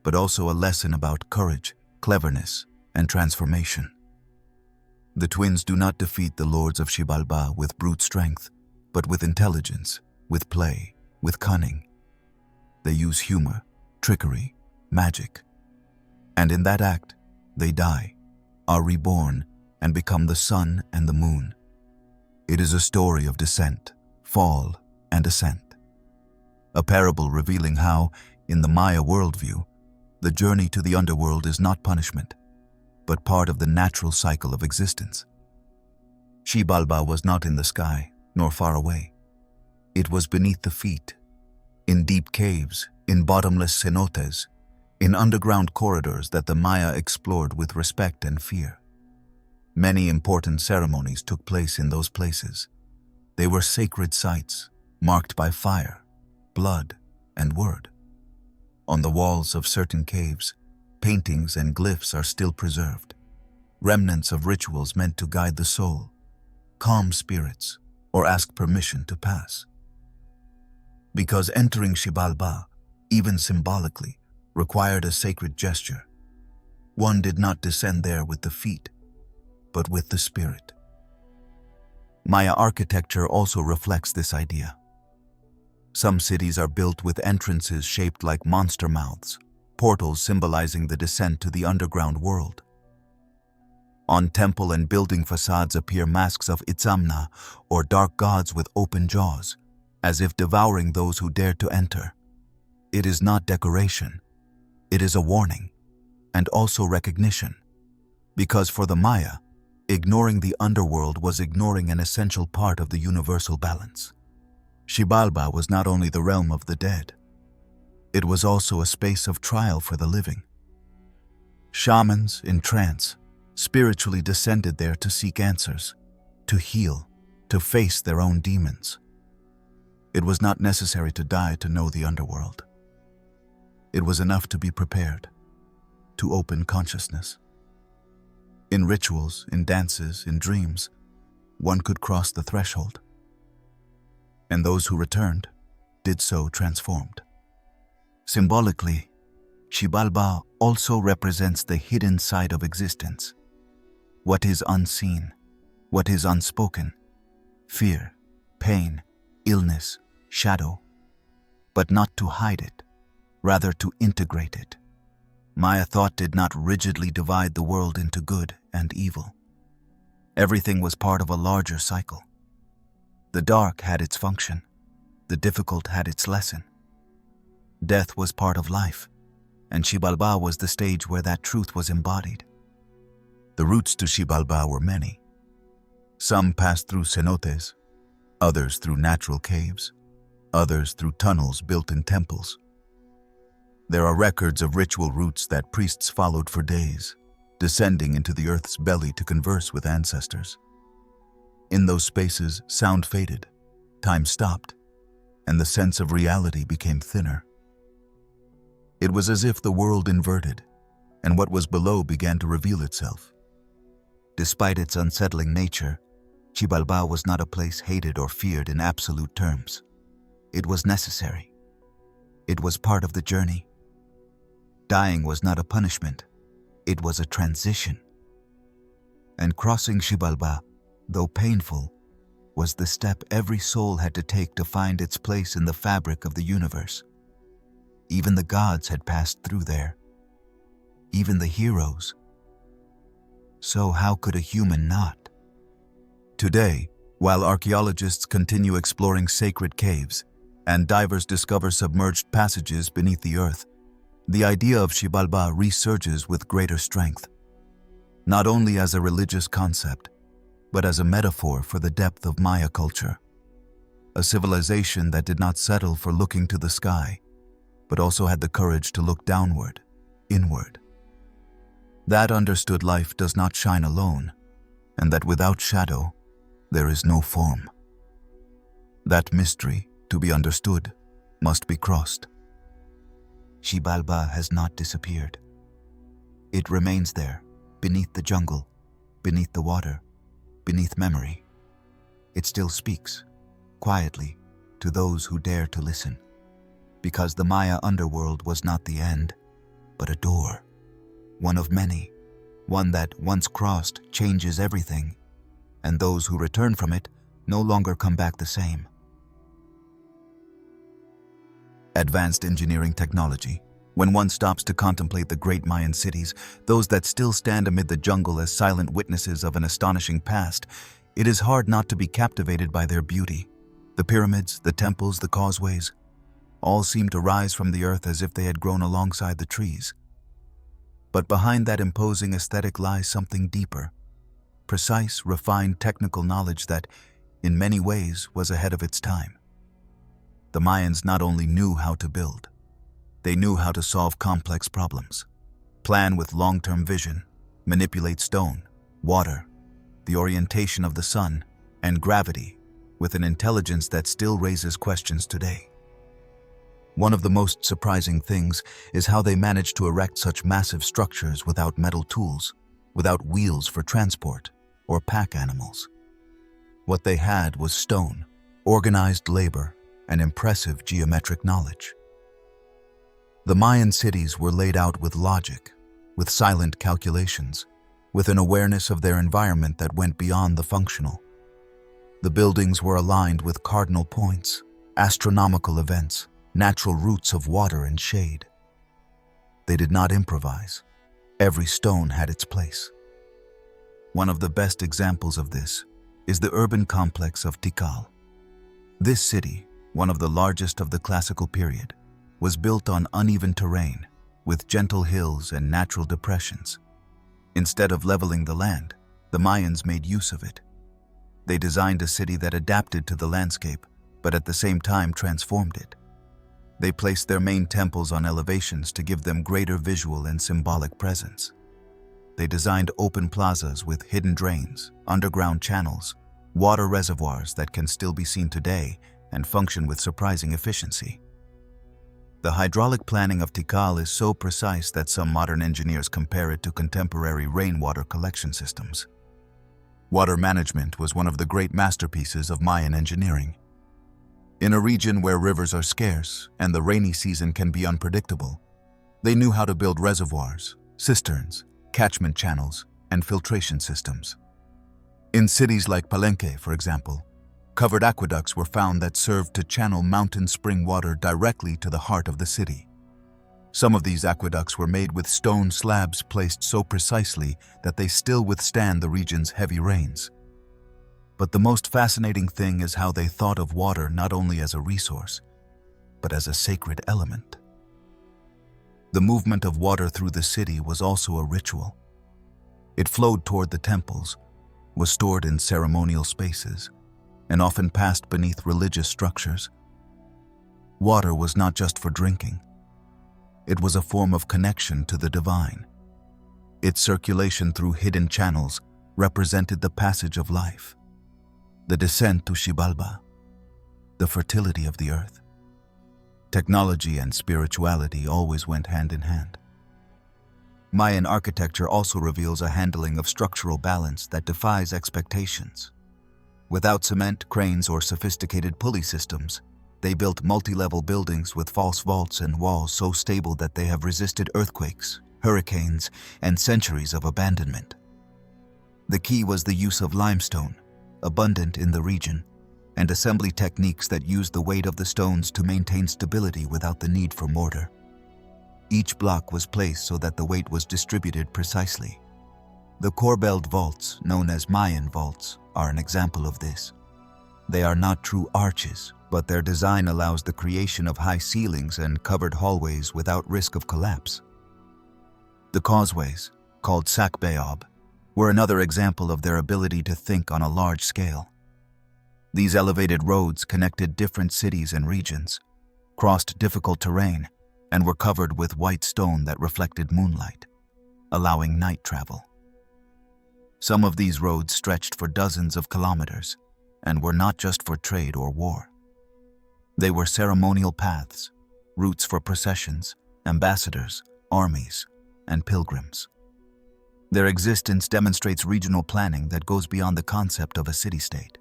but also a lesson about courage, cleverness, and transformation. The twins do not defeat the lords of Xibalbá with brute strength, but with intelligence, with play, with cunning. They use humor, trickery, magic. And in that act, they die, are reborn, and become the sun and the moon. It is a story of descent, fall, and ascent. a parable revealing how, in the Maya worldview, the journey to the underworld is not punishment, but part of the natural cycle of existence. Xibalbá was not in the sky, nor far away. It was beneath the feet, in deep caves, in bottomless cenotes, in underground corridors that the Maya explored with respect and fear. Many important ceremonies took place in those places. They were sacred sites, marked by fire, blood, and word. On the walls of certain caves, paintings and glyphs are still preserved, remnants of rituals meant to guide the soul, calm spirits, or ask permission to pass. Because entering Xibalbá, even symbolically, required a sacred gesture. One did not descend there with the feet, but with the spirit. Maya architecture also reflects this idea. Some cities are built with entrances shaped like monster mouths, portals symbolizing the descent to the underground world. On temple and building facades appear masks of Itzá, or dark gods with open jaws, as if devouring those who dare to enter. It is not decoration. It is a warning, and also recognition. Because for the Maya, ignoring the underworld was ignoring an essential part of the universal balance. Xibalbá was not only the realm of the dead. It was also a space of trial for the living. Shamans, in trance, spiritually descended there to seek answers, to heal, to face their own demons. It was not necessary to die to know the underworld. It was enough to be prepared, to open consciousness. In rituals, in dances, in dreams, one could cross the threshold. And those who returned did so transformed. Symbolically, Xibalbá also represents the hidden side of existence. What is unseen, what is unspoken, fear, pain, illness, shadow, but not to hide it, rather to integrate it. Maya thought did not rigidly divide the world into good and evil. Everything was part of a larger cycle. The dark had its function. The difficult had its lesson. Death was part of life, and Xibalbá was the stage where that truth was embodied. The routes to Xibalbá were many. Some passed through cenotes, others through natural caves, others through tunnels built in temples. There are records of ritual routes that priests followed for days, descending into the earth's belly to converse with ancestors. In those spaces, sound faded, time stopped, and the sense of reality became thinner. It was as if the world inverted, and what was below began to reveal itself. Despite its unsettling nature, Xibalbá was not a place hated or feared in absolute terms. It was necessary. It was part of the journey. Dying was not a punishment. It was a transition. And crossing Xibalbá, though painful, was the step every soul had to take to find its place in the fabric of the universe. Even the gods had passed through there. Even the heroes. So how could a human not? Today, while archaeologists continue exploring sacred caves and divers discover submerged passages beneath the earth, the idea of Xibalbá resurges with greater strength, not only as a religious concept, but as a metaphor for the depth of Maya culture, a civilization that did not settle for looking to the sky, but also had the courage to look downward, inward. That understood life does not shine alone, and that without shadow, there is no form. That mystery, to be understood, must be crossed. Xibalbá has not disappeared. It remains there, beneath the jungle, beneath the water, beneath memory. It still speaks, quietly, to those who dare to listen. Because the Maya underworld was not the end, but a door. One of many, one that, once crossed, changes everything, and those who return from it no longer come back the same. Advanced engineering technology. When one stops to contemplate the great Mayan cities, those that still stand amid the jungle as silent witnesses of an astonishing past, it is hard not to be captivated by their beauty. The pyramids, the temples, the causeways. all seemed to rise from the earth as if they had grown alongside the trees. But behind that imposing aesthetic lies something deeper, precise, refined technical knowledge that, in many ways, was ahead of its time. The Mayans not only knew how to build, they knew how to solve complex problems, plan with long-term vision, manipulate stone, water, the orientation of the sun, and gravity with an intelligence that still raises questions today. One of the most surprising things is how they managed to erect such massive structures without metal tools, without wheels for transport, or pack animals. What they had was stone, organized labor, and impressive geometric knowledge. The Mayan cities were laid out with logic, with silent calculations, with an awareness of their environment that went beyond the functional. The buildings were aligned with cardinal points, astronomical events, natural routes of water and shade. They did not improvise. Every stone had its place. One of the best examples of this is the urban complex of Tikal. This city, one of the largest of the classical period, was built on uneven terrain, with gentle hills and natural depressions. Instead of leveling the land, the Mayans made use of it. They designed a city that adapted to the landscape, but at the same time transformed it. They placed their main temples on elevations to give them greater visual and symbolic presence. They designed open plazas with hidden drains, underground channels, water reservoirs that can still be seen today and function with surprising efficiency. The hydraulic planning of Tikal is so precise that some modern engineers compare it to contemporary rainwater collection systems. Water management was one of the great masterpieces of Mayan engineering. In a region where rivers are scarce and the rainy season can be unpredictable, they knew how to build reservoirs, cisterns, catchment channels, and filtration systems. In cities like Palenque, for example, covered aqueducts were found that served to channel mountain spring water directly to the heart of the city. Some of these aqueducts were made with stone slabs placed so precisely that they still withstand the region's heavy rains. But the most fascinating thing is how they thought of water not only as a resource, but as a sacred element. The movement of water through the city was also a ritual. It flowed toward the temples, was stored in ceremonial spaces, and often passed beneath religious structures. Water was not just for drinking. It was a form of connection to the divine. Its circulation through hidden channels represented the passage of life, the descent to Xibalbá, the fertility of the earth. Technology and spirituality always went hand in hand. Mayan architecture also reveals a handling of structural balance that defies expectations. Without cement, cranes, or sophisticated pulley systems, they built multi-level buildings with false vaults and walls so stable that they have resisted earthquakes, hurricanes, and centuries of abandonment. The key was the use of limestone, abundant in the region, and assembly techniques that used the weight of the stones to maintain stability without the need for mortar. Each block was placed so that the weight was distributed precisely. The corbelled vaults, known as Mayan vaults, are an example of this. They are not true arches, but their design allows the creation of high ceilings and covered hallways without risk of collapse. The causeways, called sakbeob, were another example of their ability to think on a large scale. These elevated roads connected different cities and regions, crossed difficult terrain, and were covered with white stone that reflected moonlight, allowing night travel. Some of these roads stretched for dozens of kilometers and were not just for trade or war. They were ceremonial paths, routes for processions, ambassadors, armies, and pilgrims. Their existence demonstrates regional planning that goes beyond the concept of a city-state.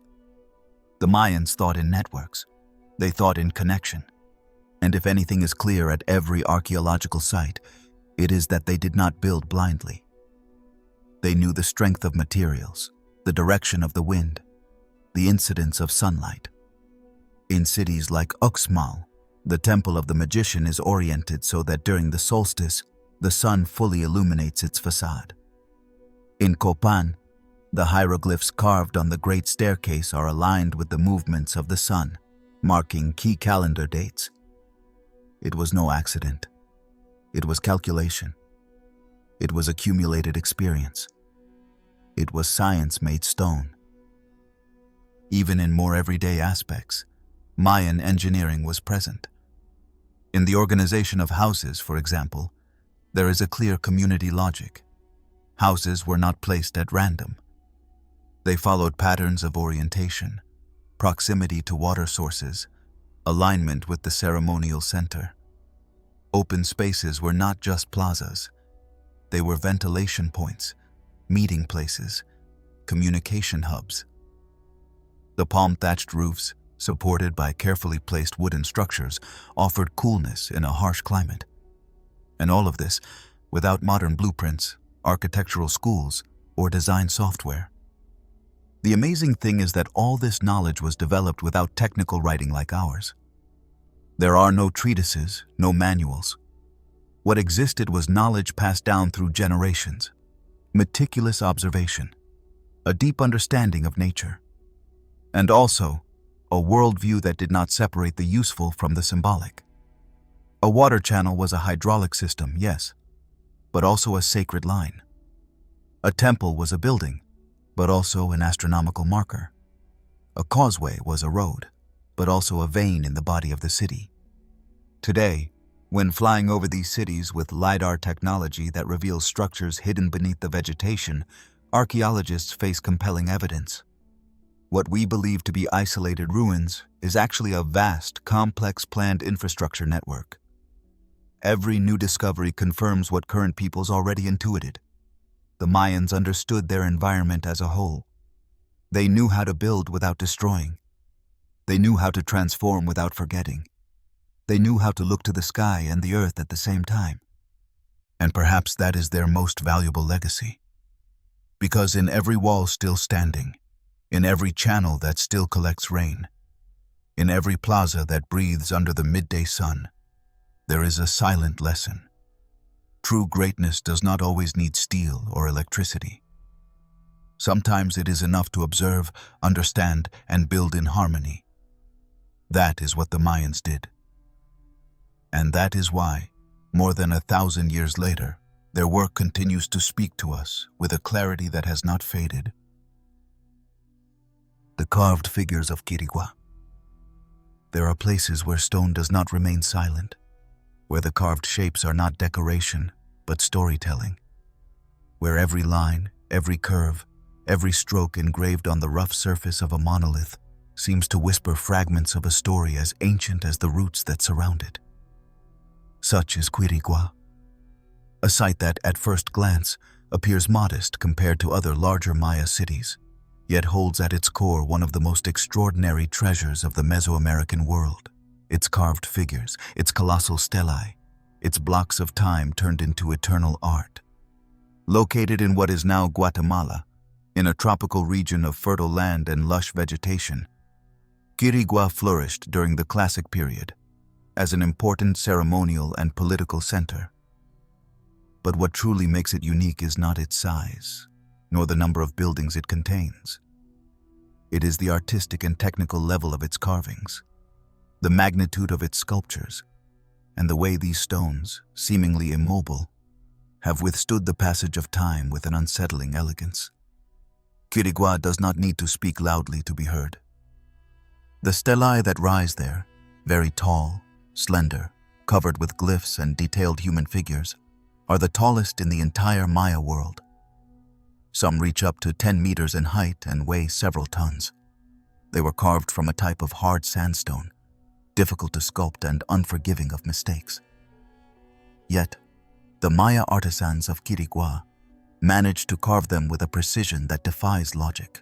The Mayans thought in networks. They thought in connection. And if anything is clear at every archaeological site, it is that they did not build blindly. They knew the strength of materials, the direction of the wind, the incidence of sunlight. In cities like Uxmal, the temple of the magician is oriented so that during the solstice, the sun fully illuminates its facade. In Copan, the hieroglyphs carved on the great staircase are aligned with the movements of the sun, marking key calendar dates. It was no accident. It was calculation. It was accumulated experience. It was science made stone. Even in more everyday aspects, Mayan engineering was present. In the organization of houses, for example, there is a clear community logic. Houses were not placed at random. They followed patterns of orientation, proximity to water sources, alignment with the ceremonial center. Open spaces were not just plazas. They were ventilation points, meeting places, communication hubs. The palm-thatched roofs, supported by carefully placed wooden structures, offered coolness in a harsh climate. And all of this without modern blueprints, architectural schools, or design software. The amazing thing is that all this knowledge was developed without technical writing like ours. There are no treatises, no manuals. What existed was knowledge passed down through generations, meticulous observation, a deep understanding of nature, and also a worldview that did not separate the useful from the symbolic. A water channel was a hydraulic system, yes, but also a sacred line. A temple was a building, but also an astronomical marker. A causeway was a road, but also a vein in the body of the city. Today, when flying over these cities with LiDAR technology that reveals structures hidden beneath the vegetation, archaeologists face compelling evidence. What we believe to be isolated ruins is actually a vast, complex planned infrastructure network. Every new discovery confirms what current peoples already intuited. The Mayans understood their environment as a whole. They knew how to build without destroying. They knew how to transform without forgetting. They knew how to look to the sky and the earth at the same time. And perhaps that is their most valuable legacy. Because in every wall still standing, in every channel that still collects rain, in every plaza that breathes under the midday sun, there is a silent lesson. True greatness does not always need steel or electricity. Sometimes it is enough to observe, understand, and build in harmony. That is what the Mayans did. And that is why, more than 1,000 years later, their work continues to speak to us with a clarity that has not faded. The carved figures of Quiriguá. There are places where stone does not remain silent, where the carved shapes are not decoration, but storytelling, where every line, every curve, every stroke engraved on the rough surface of a monolith seems to whisper fragments of a story as ancient as the roots that surround it. Such is Quiriguá, a site that, at first glance, appears modest compared to other larger Maya cities, yet holds at its core one of the most extraordinary treasures of the Mesoamerican world. Its carved figures, its colossal stelae, its blocks of time turned into eternal art. Located in what is now Guatemala, in a tropical region of fertile land and lush vegetation, Quiriguá flourished during the Classic period as an important ceremonial and political center. But what truly makes it unique is not its size, nor the number of buildings it contains. It is the artistic and technical level of its carvings, the magnitude of its sculptures, and the way these stones, seemingly immobile, have withstood the passage of time with an unsettling elegance. Quiriguá does not need to speak loudly to be heard. The stelae that rise there, very tall, slender, covered with glyphs and detailed human figures, are the tallest in the entire Maya world. Some reach up to 10 meters in height and weigh several tons. They were carved from a type of hard sandstone, difficult to sculpt and unforgiving of mistakes. Yet, the Maya artisans of Quiriguá managed to carve them with a precision that defies logic.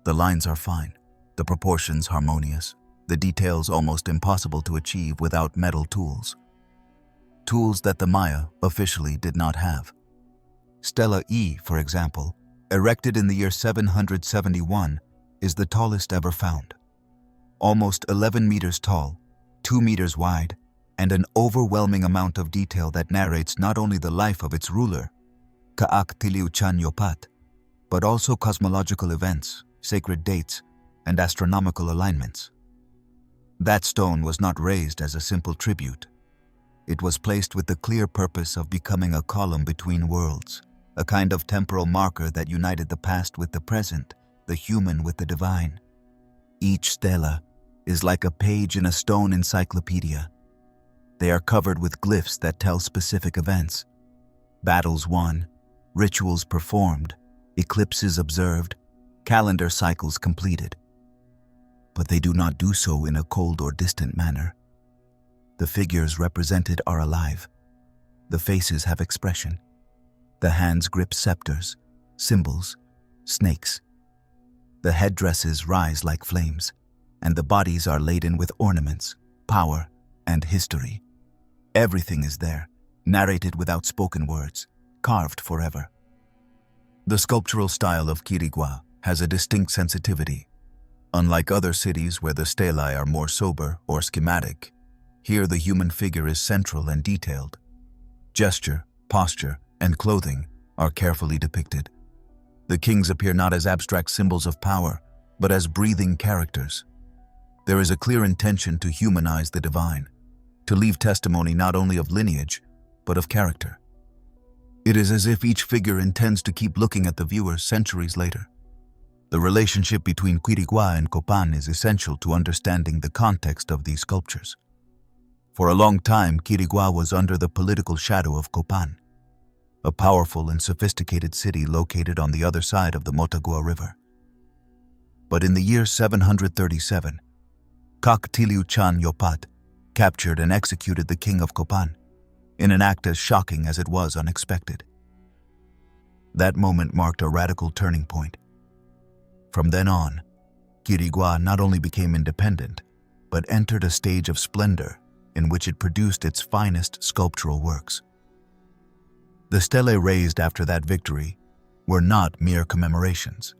The lines are fine, the proportions harmonious, the details almost impossible to achieve without metal tools. Tools that the Maya officially did not have. Stela E, for example, erected in the year 771, is the tallest ever found. Almost 11 meters tall, 2 meters wide, and an overwhelming amount of detail that narrates not only the life of its ruler, Ka'ak Tiliuchan Yopat, but also cosmological events, sacred dates, and astronomical alignments. That stone was not raised as a simple tribute. It was placed with the clear purpose of becoming a column between worlds, a kind of temporal marker that united the past with the present, the human with the divine. Each stela is like a page in a stone encyclopedia. They are covered with glyphs that tell specific events: battles won, rituals performed, eclipses observed, calendar cycles completed. But they do not do so in a cold or distant manner. The figures represented are alive. The faces have expression. The hands grip scepters, symbols, snakes. The headdresses rise like flames, and the bodies are laden with ornaments, power, and history. Everything is there, narrated without spoken words, carved forever. The sculptural style of Quiriguá has a distinct sensitivity. Unlike other cities where the stelae are more sober or schematic, here the human figure is central and detailed. Gesture, posture, and clothing are carefully depicted. The kings appear not as abstract symbols of power, but as breathing characters. There is a clear intention to humanize the divine, to leave testimony not only of lineage, but of character. It is as if each figure intends to keep looking at the viewer centuries later. The relationship between Quiriguá and Kukulkán is essential to understanding the context of these sculptures. For a long time, Quiriguá was under the political shadow of Kukulkán, a powerful and sophisticated city located on the other side of the Motagua River. But in the year 737, Chan Yopat captured and executed the king of Kukulkán, in an act as shocking as it was unexpected. That moment marked a radical turning point. From then on, Quiriguá not only became independent, but entered a stage of splendor in which it produced its finest sculptural works. The stelae raised after that victory were not mere commemorations.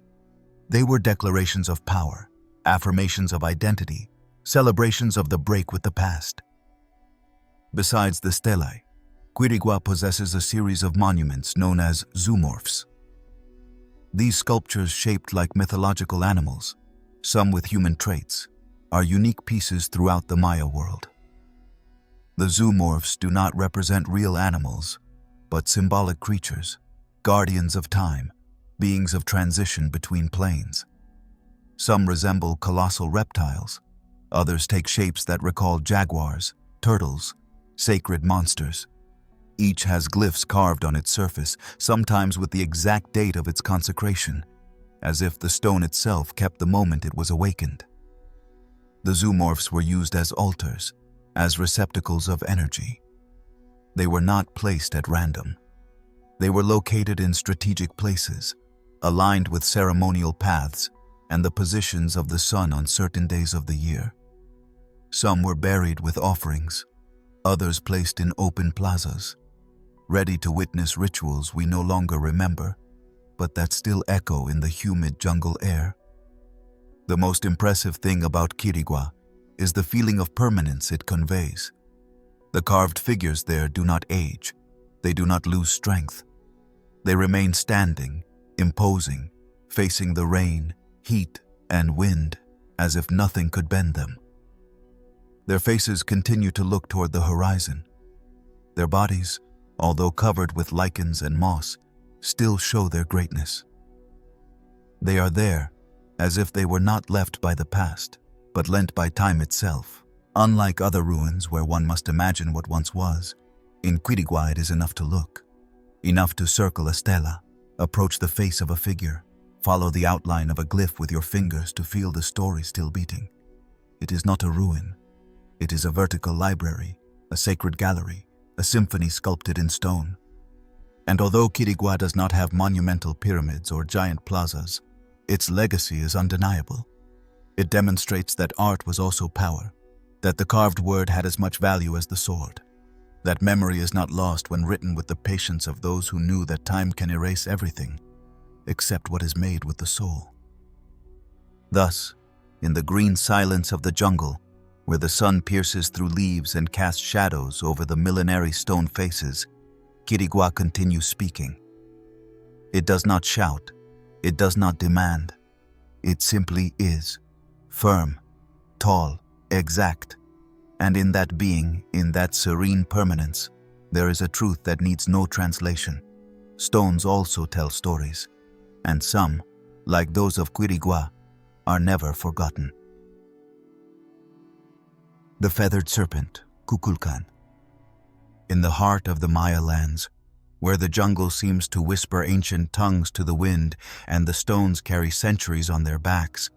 They were declarations of power, affirmations of identity, celebrations of the break with the past. Besides the stelae, Quiriguá possesses a series of monuments known as zoomorphs. These sculptures, shaped like mythological animals, some with human traits, are unique pieces throughout the Maya world. The zoomorphs do not represent real animals, but symbolic creatures, guardians of time, beings of transition between planes. Some resemble colossal reptiles, others take shapes that recall jaguars, turtles, sacred monsters. Each has glyphs carved on its surface, sometimes with the exact date of its consecration, as if the stone itself kept the moment it was awakened. The zoomorphs were used as altars, as receptacles of energy. They were not placed at random. They were located in strategic places, aligned with ceremonial paths and the positions of the sun on certain days of the year. Some were buried with offerings, others placed in open plazas, ready to witness rituals we no longer remember, but that still echo in the humid jungle air. The most impressive thing about Quiriguá is the feeling of permanence it conveys. The carved figures there do not age, they do not lose strength. They remain standing, imposing, facing the rain, heat, and wind, as if nothing could bend them. Their faces continue to look toward the horizon. Their bodies, although covered with lichens and moss, still show their greatness. They are there, as if they were not left by the past, but lent by time itself. Unlike other ruins where one must imagine what once was, in Quiriguá it is enough to look, enough to circle a stela, approach the face of a figure, follow the outline of a glyph with your fingers to feel the story still beating. It is not a ruin. It is a vertical library, a sacred gallery, a symphony sculpted in stone. And although Quiriguá does not have monumental pyramids or giant plazas, its legacy is undeniable. It demonstrates that art was also power, that the carved word had as much value as the sword, that memory is not lost when written with the patience of those who knew that time can erase everything, except what is made with the soul. Thus, in the green silence of the jungle, where the sun pierces through leaves and casts shadows over the millenary stone faces, Quiriguá continues speaking. It does not shout, it does not demand. It simply is, firm, tall, exact. And in that being, in that serene permanence, there is a truth that needs no translation. Stones also tell stories, and some, like those of Quiriguá, are never forgotten. The feathered serpent, Kukulkán. In the heart of the Maya lands, where the jungle seems to whisper ancient tongues to the wind and the stones carry centuries on their backs,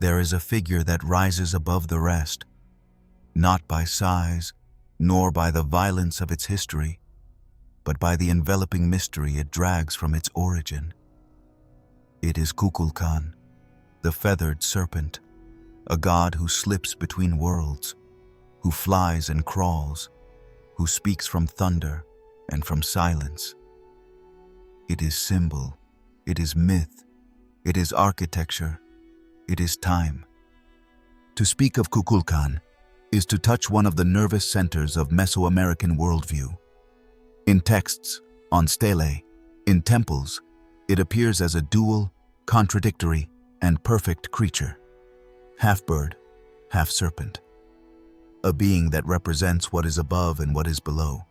there is a figure that rises above the rest, not by size, nor by the violence of its history, but by the enveloping mystery it drags from its origin. It is Kukulkán, the feathered serpent, a god who slips between worlds, who flies and crawls, who speaks from thunder and from silence. It is symbol, it is myth, it is architecture, it is time. To speak of Kukulkán is to touch one of the nervous centers of Mesoamerican worldview. In texts, on stelae, in temples, it appears as a dual, contradictory, and perfect creature. Half bird, half serpent. A being that represents what is above and what is below,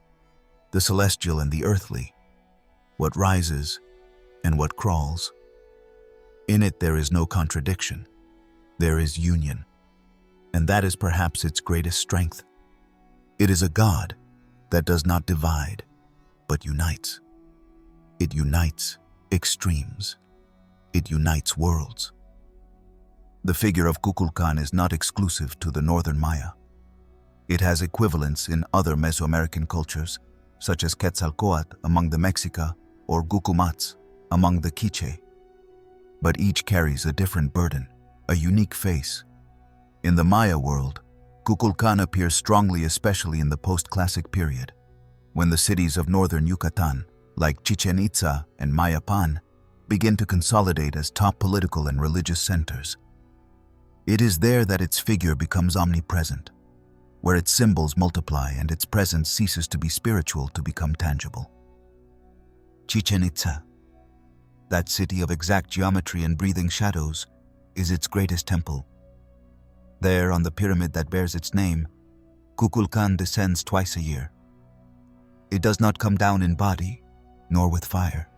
the celestial and the earthly, what rises and what crawls. In it there is no contradiction, there is union, and that is perhaps its greatest strength. It is a god that does not divide, but unites. It unites extremes. It unites worlds. The figure of Kukulkán is not exclusive to the northern Maya. It has equivalents in other Mesoamerican cultures, such as Quetzalcoatl among the Mexica or Gucumatz among the Quiché. But each carries a different burden, a unique face. In the Maya world, Kukulkán appears strongly especially in the post-classic period, when the cities of northern Yucatan, like Chichén Itzá and Mayapan, begin to consolidate as top political and religious centers. It is there that its figure becomes omnipresent, where its symbols multiply and its presence ceases to be spiritual to become tangible. Chichén Itzá, that city of exact geometry and breathing shadows, is its greatest temple. There, on the pyramid that bears its name, Kukulkán descends twice a year. It does not come down in body, nor with fire.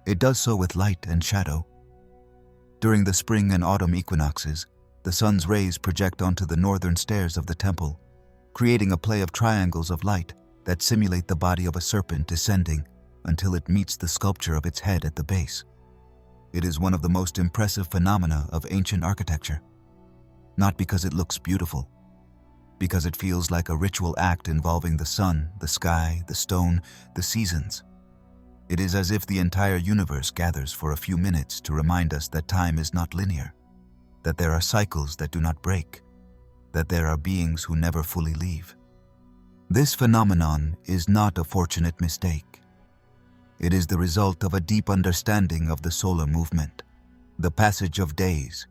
It does so with light and shadow. During the spring and autumn equinoxes, the sun's rays project onto the northern stairs of the temple, creating a play of triangles of light that simulate the body of a serpent descending until it meets the sculpture of its head at the base. It is one of the most impressive phenomena of ancient architecture, not because it looks beautiful, because it feels like a ritual act involving the sun, the sky, the stone, the seasons. It is as if the entire universe gathers for a few minutes to remind us that time is not linear, that there are cycles that do not break, that there are beings who never fully leave. This phenomenon is not a fortunate mistake. It is the result of a deep understanding of the solar movement, the passage of days,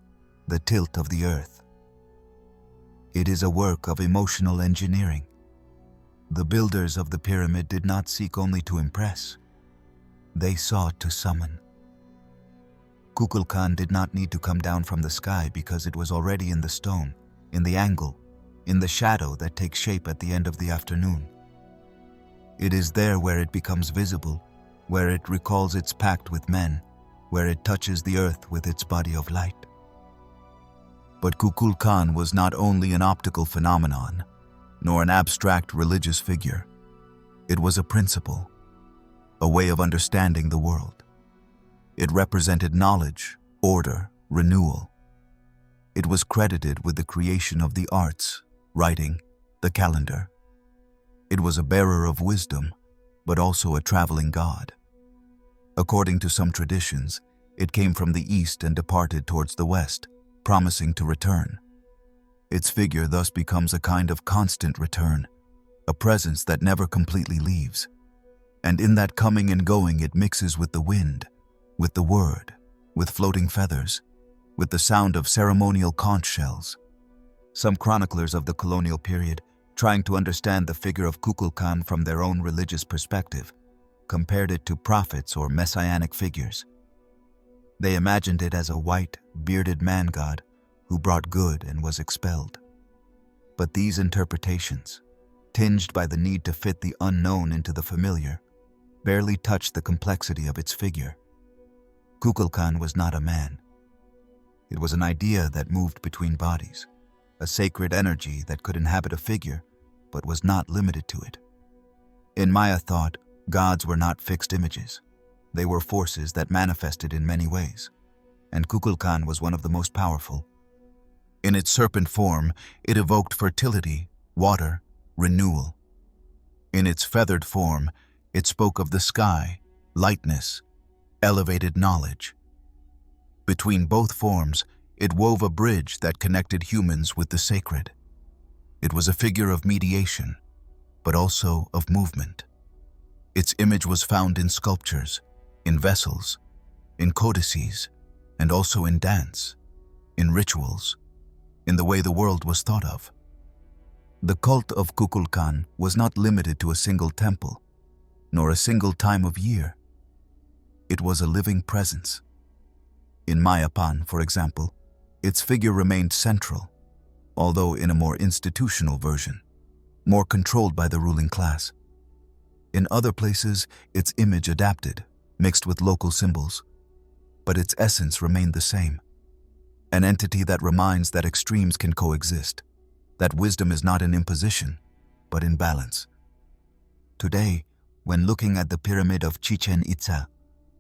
the tilt of the earth. It is a work of emotional engineering. The builders of the pyramid did not seek only to impress. They sought to summon. Kukulkán did not need to come down from the sky because it was already in the stone, in the angle, in the shadow that takes shape at the end of the afternoon. It is there where it becomes visible, where it recalls its pact with men, where it touches the earth with its body of light. But Kukulkán was not only an optical phenomenon, nor an abstract religious figure. It was a principle, a way of understanding the world. It represented knowledge, order, renewal. It was credited with the creation of the arts, writing, the calendar. It was a bearer of wisdom, but also a traveling god. According to some traditions, it came from the east and departed towards the west, promising to return. Its figure thus becomes a kind of constant return, a presence that never completely leaves. And in that coming and going it mixes with the wind, with the word, with floating feathers, with the sound of ceremonial conch shells. Some chroniclers of the colonial period, trying to understand the figure of Kukulkán from their own religious perspective, compared it to prophets or messianic figures. They imagined it as a white, bearded man-god who brought good and was expelled. But these interpretations, tinged by the need to fit the unknown into the familiar, barely touched the complexity of its figure. Kukulkán was not a man. It was an idea that moved between bodies, a sacred energy that could inhabit a figure, but was not limited to it. In Maya thought, gods were not fixed images. They were forces that manifested in many ways, and Kukulkán was one of the most powerful. In its serpent form, it evoked fertility, water, renewal. In its feathered form, it spoke of the sky, lightness, elevated knowledge. Between both forms, it wove a bridge that connected humans with the sacred. It was a figure of mediation, but also of movement. Its image was found in sculptures, in vessels, in codices, and also in dance, in rituals, in the way the world was thought of. The cult of Kukulkán was not limited to a single temple, nor a single time of year. It was a living presence. In Mayapan, for example, its figure remained central, although in a more institutional version, more controlled by the ruling class. In other places, its image adapted, mixed with local symbols, but its essence remained the same. An entity that reminds that extremes can coexist, that wisdom is not in imposition, but in balance. Today, when looking at the pyramid of Chichén Itzá,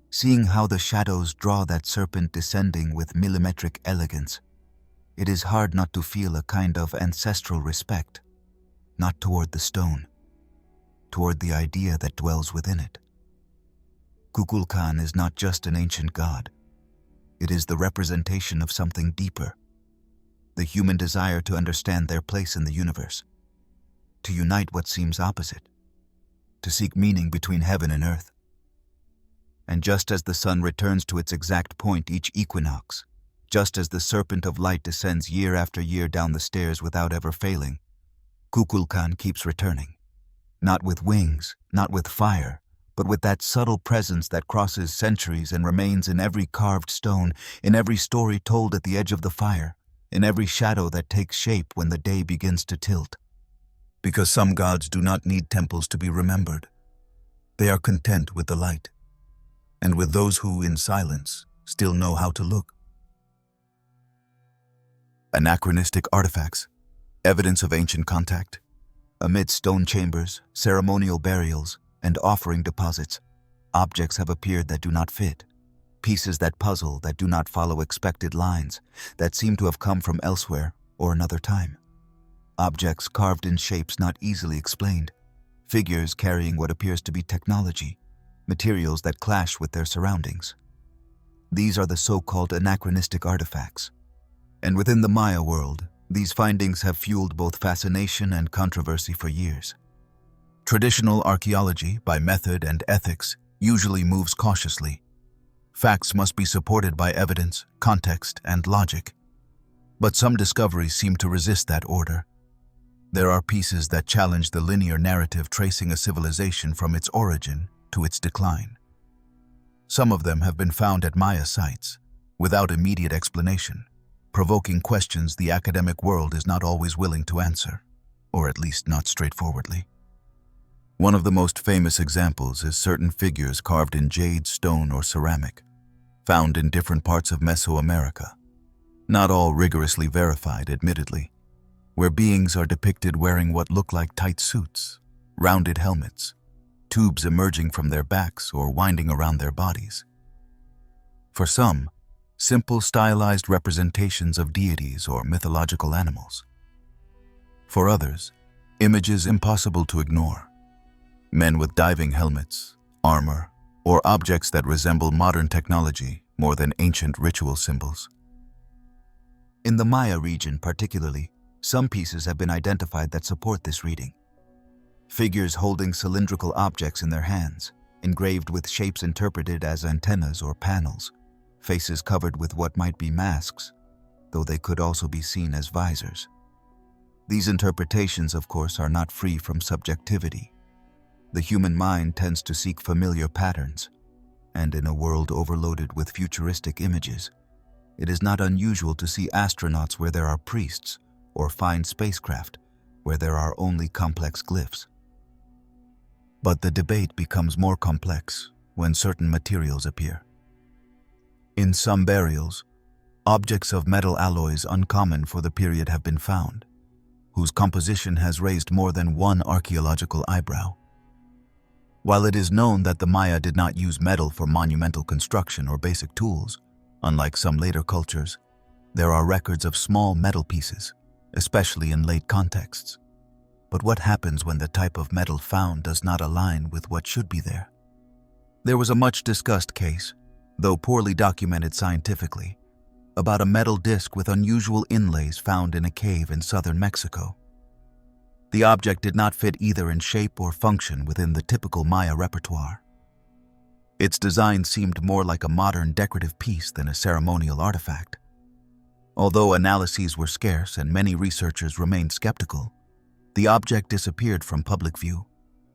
seeing how the shadows draw that serpent descending with millimetric elegance, it is hard not to feel a kind of ancestral respect, not toward the stone, toward the idea that dwells within it. Kukulkán is not just an ancient god. It is the representation of something deeper, the human desire to understand their place in the universe, to unite what seems opposite, to seek meaning between heaven and earth. And just as the sun returns to its exact point each equinox, just as the serpent of light descends year after year down the stairs without ever failing, Kukulkán keeps returning, not with wings, not with fire, but with that subtle presence that crosses centuries and remains in every carved stone, in every story told at the edge of the fire, in every shadow that takes shape when the day begins to tilt. Because some gods do not need temples to be remembered. They are content with the light, and with those who, in silence, still know how to look. Anachronistic artifacts, evidence of ancient contact. Amid stone chambers, ceremonial burials, and offering deposits, objects have appeared that do not fit, pieces that puzzle, that do not follow expected lines, that seem to have come from elsewhere or another time. Objects carved in shapes not easily explained, figures carrying what appears to be technology, materials that clash with their surroundings. These are the so-called anachronistic artifacts. And within the Maya world, these findings have fueled both fascination and controversy for years. Traditional archaeology, by method and ethics, usually moves cautiously. Facts must be supported by evidence, context, and logic. But some discoveries seem to resist that order. There are pieces that challenge the linear narrative tracing a civilization from its origin to its decline. Some of them have been found at Maya sites, without immediate explanation, provoking questions the academic world is not always willing to answer, or at least not straightforwardly. One of the most famous examples is certain figures carved in jade, stone, or ceramic, found in different parts of Mesoamerica, not all rigorously verified, admittedly, where beings are depicted wearing what look like tight suits, rounded helmets, tubes emerging from their backs or winding around their bodies. For some, simple stylized representations of deities or mythological animals. For others, images impossible to ignore. Men with diving helmets, armor, or objects that resemble modern technology more than ancient ritual symbols. In the Maya region particularly, some pieces have been identified that support this reading. Figures holding cylindrical objects in their hands, engraved with shapes interpreted as antennas or panels, faces covered with what might be masks, though they could also be seen as visors. These interpretations, of course, are not free from subjectivity. The human mind tends to seek familiar patterns, and in a world overloaded with futuristic images, it is not unusual to see astronauts where there are priests, or find spacecraft where there are only complex glyphs. But the debate becomes more complex when certain materials appear. In some burials, objects of metal alloys uncommon for the period have been found, whose composition has raised more than one archaeological eyebrow. While it is known that the Maya did not use metal for monumental construction or basic tools, unlike some later cultures, there are records of small metal pieces, especially in late contexts. But what happens when the type of metal found does not align with what should be there? There was a much discussed case, though poorly documented scientifically, about a metal disc with unusual inlays found in a cave in southern Mexico. The object did not fit either in shape or function within the typical Maya repertoire. Its design seemed more like a modern decorative piece than a ceremonial artifact. Although analyses were scarce and many researchers remained skeptical, the object disappeared from public view,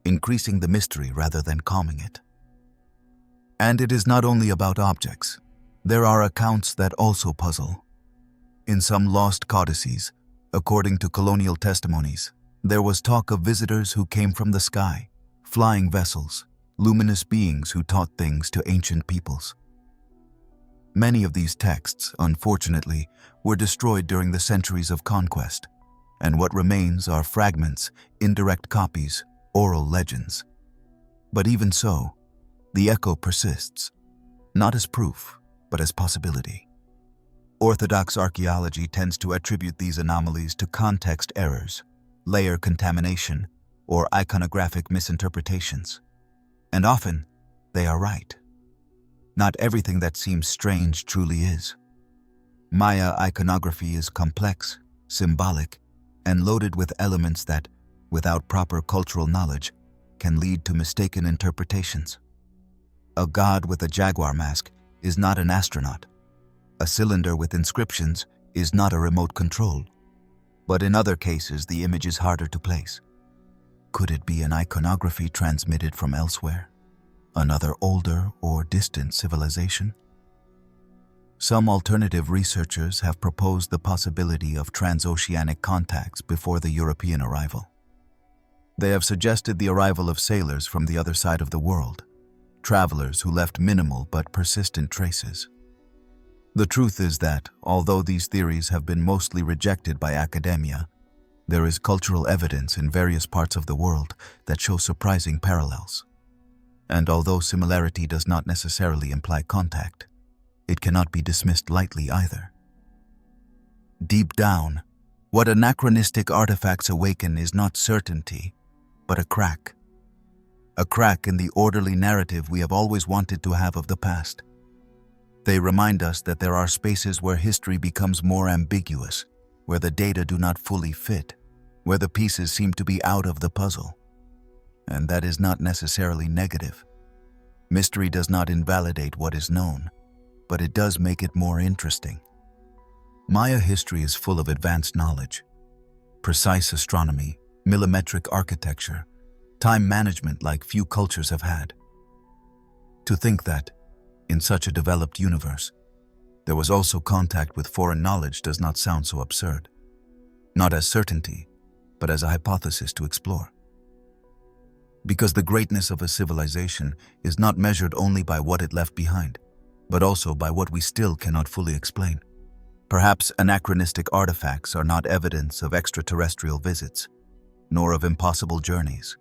increasing the mystery rather than calming it. And it is not only about objects. There are accounts that also puzzle. In some Lost Codices, according to colonial testimonies, there was talk of visitors who came from the sky, flying vessels, luminous beings who taught things to ancient peoples. Many of these texts, unfortunately, were destroyed during the centuries of conquest, and what remains are fragments, indirect copies, oral legends. But even so, the echo persists, not as proof, but as possibility. Orthodox archaeology tends to attribute these anomalies to context errors, layer contamination, or iconographic misinterpretations. And often, they are right. Not everything that seems strange truly is. Maya iconography is complex, symbolic, and loaded with elements that, without proper cultural knowledge, can lead to mistaken interpretations. A god with a jaguar mask is not an astronaut. A cylinder with inscriptions is not a remote control. But in other cases, the image is harder to place. Could it be an iconography transmitted from elsewhere? Another older or distant civilization? Some alternative researchers have proposed the possibility of transoceanic contacts before the European arrival. They have suggested the arrival of sailors from the other side of the world, travelers who left minimal but persistent traces. The truth is that, although these theories have been mostly rejected by academia, there is cultural evidence in various parts of the world that show surprising parallels. And although similarity does not necessarily imply contact, it cannot be dismissed lightly either. Deep down, what anachronistic artifacts awaken is not certainty, but a crack. A crack in the orderly narrative we have always wanted to have of the past. They remind us that there are spaces where history becomes more ambiguous, where the data do not fully fit, where the pieces seem to be out of the puzzle. And that is not necessarily negative. Mystery does not invalidate what is known, but it does make it more interesting. Maya history is full of advanced knowledge, precise astronomy, millimetric architecture, time management like few cultures have had. To think that, in such a developed universe, there was also contact with foreign knowledge does not sound so absurd. Not as certainty, but as a hypothesis to explore. Because the greatness of a civilization is not measured only by what it left behind, but also by what we still cannot fully explain. Perhaps anachronistic artifacts are not evidence of extraterrestrial visits, nor of impossible journeys.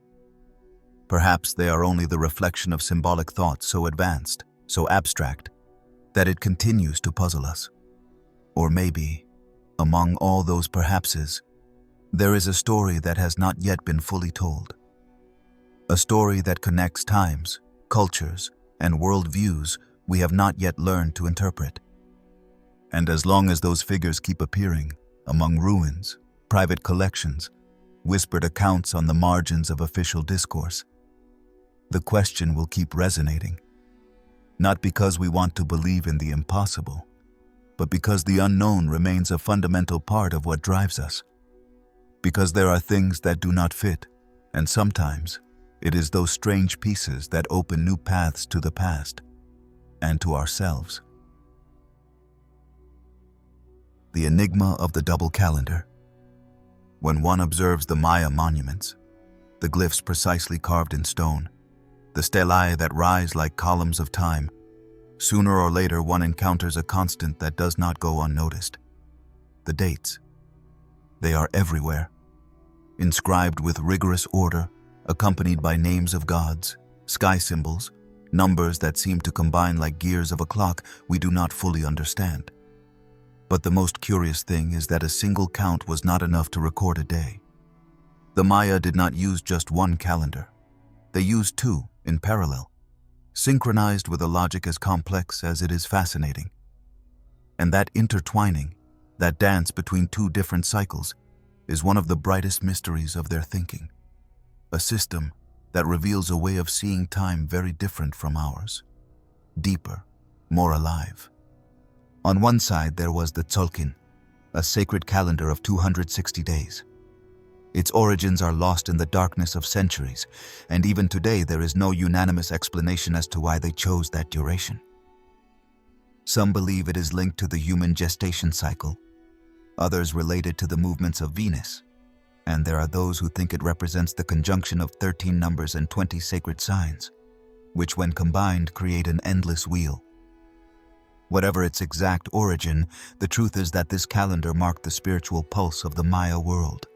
Perhaps they are only the reflection of symbolic thoughts so advanced, so abstract, that it continues to puzzle us. Or maybe, among all those perhapses, there is a story that has not yet been fully told. A story that connects times, cultures, and worldviews we have not yet learned to interpret. And as long as those figures keep appearing, among ruins, private collections, whispered accounts on the margins of official discourse, the question will keep resonating. Not because we want to believe in the impossible, but because the unknown remains a fundamental part of what drives us. Because there are things that do not fit, and sometimes it is those strange pieces that open new paths to the past and to ourselves. The Enigma of the Double Calendar. When one observes the Maya monuments, the glyphs precisely carved in stone, the stelae that rise like columns of time, sooner or later one encounters a constant that does not go unnoticed. The dates. They are everywhere, inscribed with rigorous order, accompanied by names of gods, sky symbols, numbers that seem to combine like gears of a clock we do not fully understand. But the most curious thing is that a single count was not enough to record a day. The Maya did not use just one calendar. They used two in parallel, synchronized with a logic as complex as it is fascinating. And that intertwining, that dance between two different cycles, is one of the brightest mysteries of their thinking. A system that reveals a way of seeing time very different from ours, deeper, more alive. On one side there was the Tzolk'in, a sacred calendar of 260 days. Its origins are lost in the darkness of centuries, and even today there is no unanimous explanation as to why they chose that duration. Some believe it is linked to the human gestation cycle, others related to the movements of Venus, and there are those who think it represents the conjunction of 13 numbers and 20 sacred signs, which when combined create an endless wheel. Whatever its exact origin, the truth is that this calendar marked the spiritual pulse of the Maya world.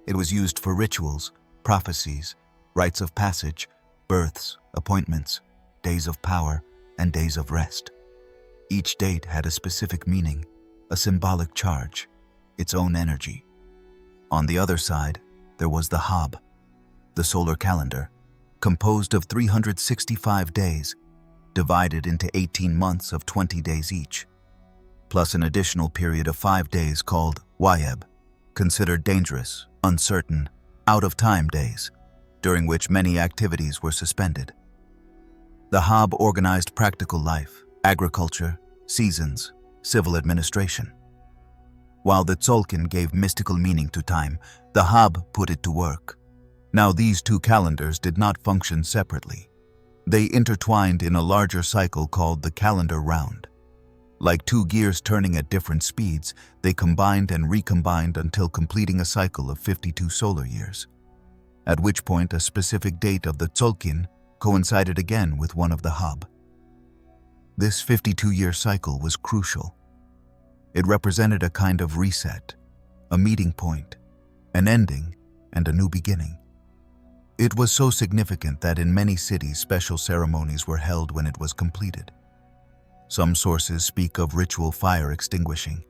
It was used for rituals, prophecies, rites of passage, births, appointments, days of power, and days of rest. Each date had a specific meaning, a symbolic charge, its own energy. On the other side, there was the Hab, the solar calendar, composed of 365 days, divided into 18 months of 20 days each, plus an additional period of 5 days called Wayeb, considered dangerous, uncertain, out-of-time days, during which many activities were suspended. The Hab organized practical life, agriculture, seasons, civil administration. While the Tzolk'in gave mystical meaning to time, the Hab put it to work. Now these two calendars did not function separately. They intertwined in a larger cycle called the calendar round. Like two gears turning at different speeds, they combined and recombined until completing a cycle of 52 solar years, at which point a specific date of the Tzolk'in coincided again with one of the Hab. This 52-year cycle was crucial. It represented a kind of reset, a meeting point, an ending, and a new beginning. It was so significant that in many cities special ceremonies were held when it was completed. Some sources speak of ritual fire extinguishing,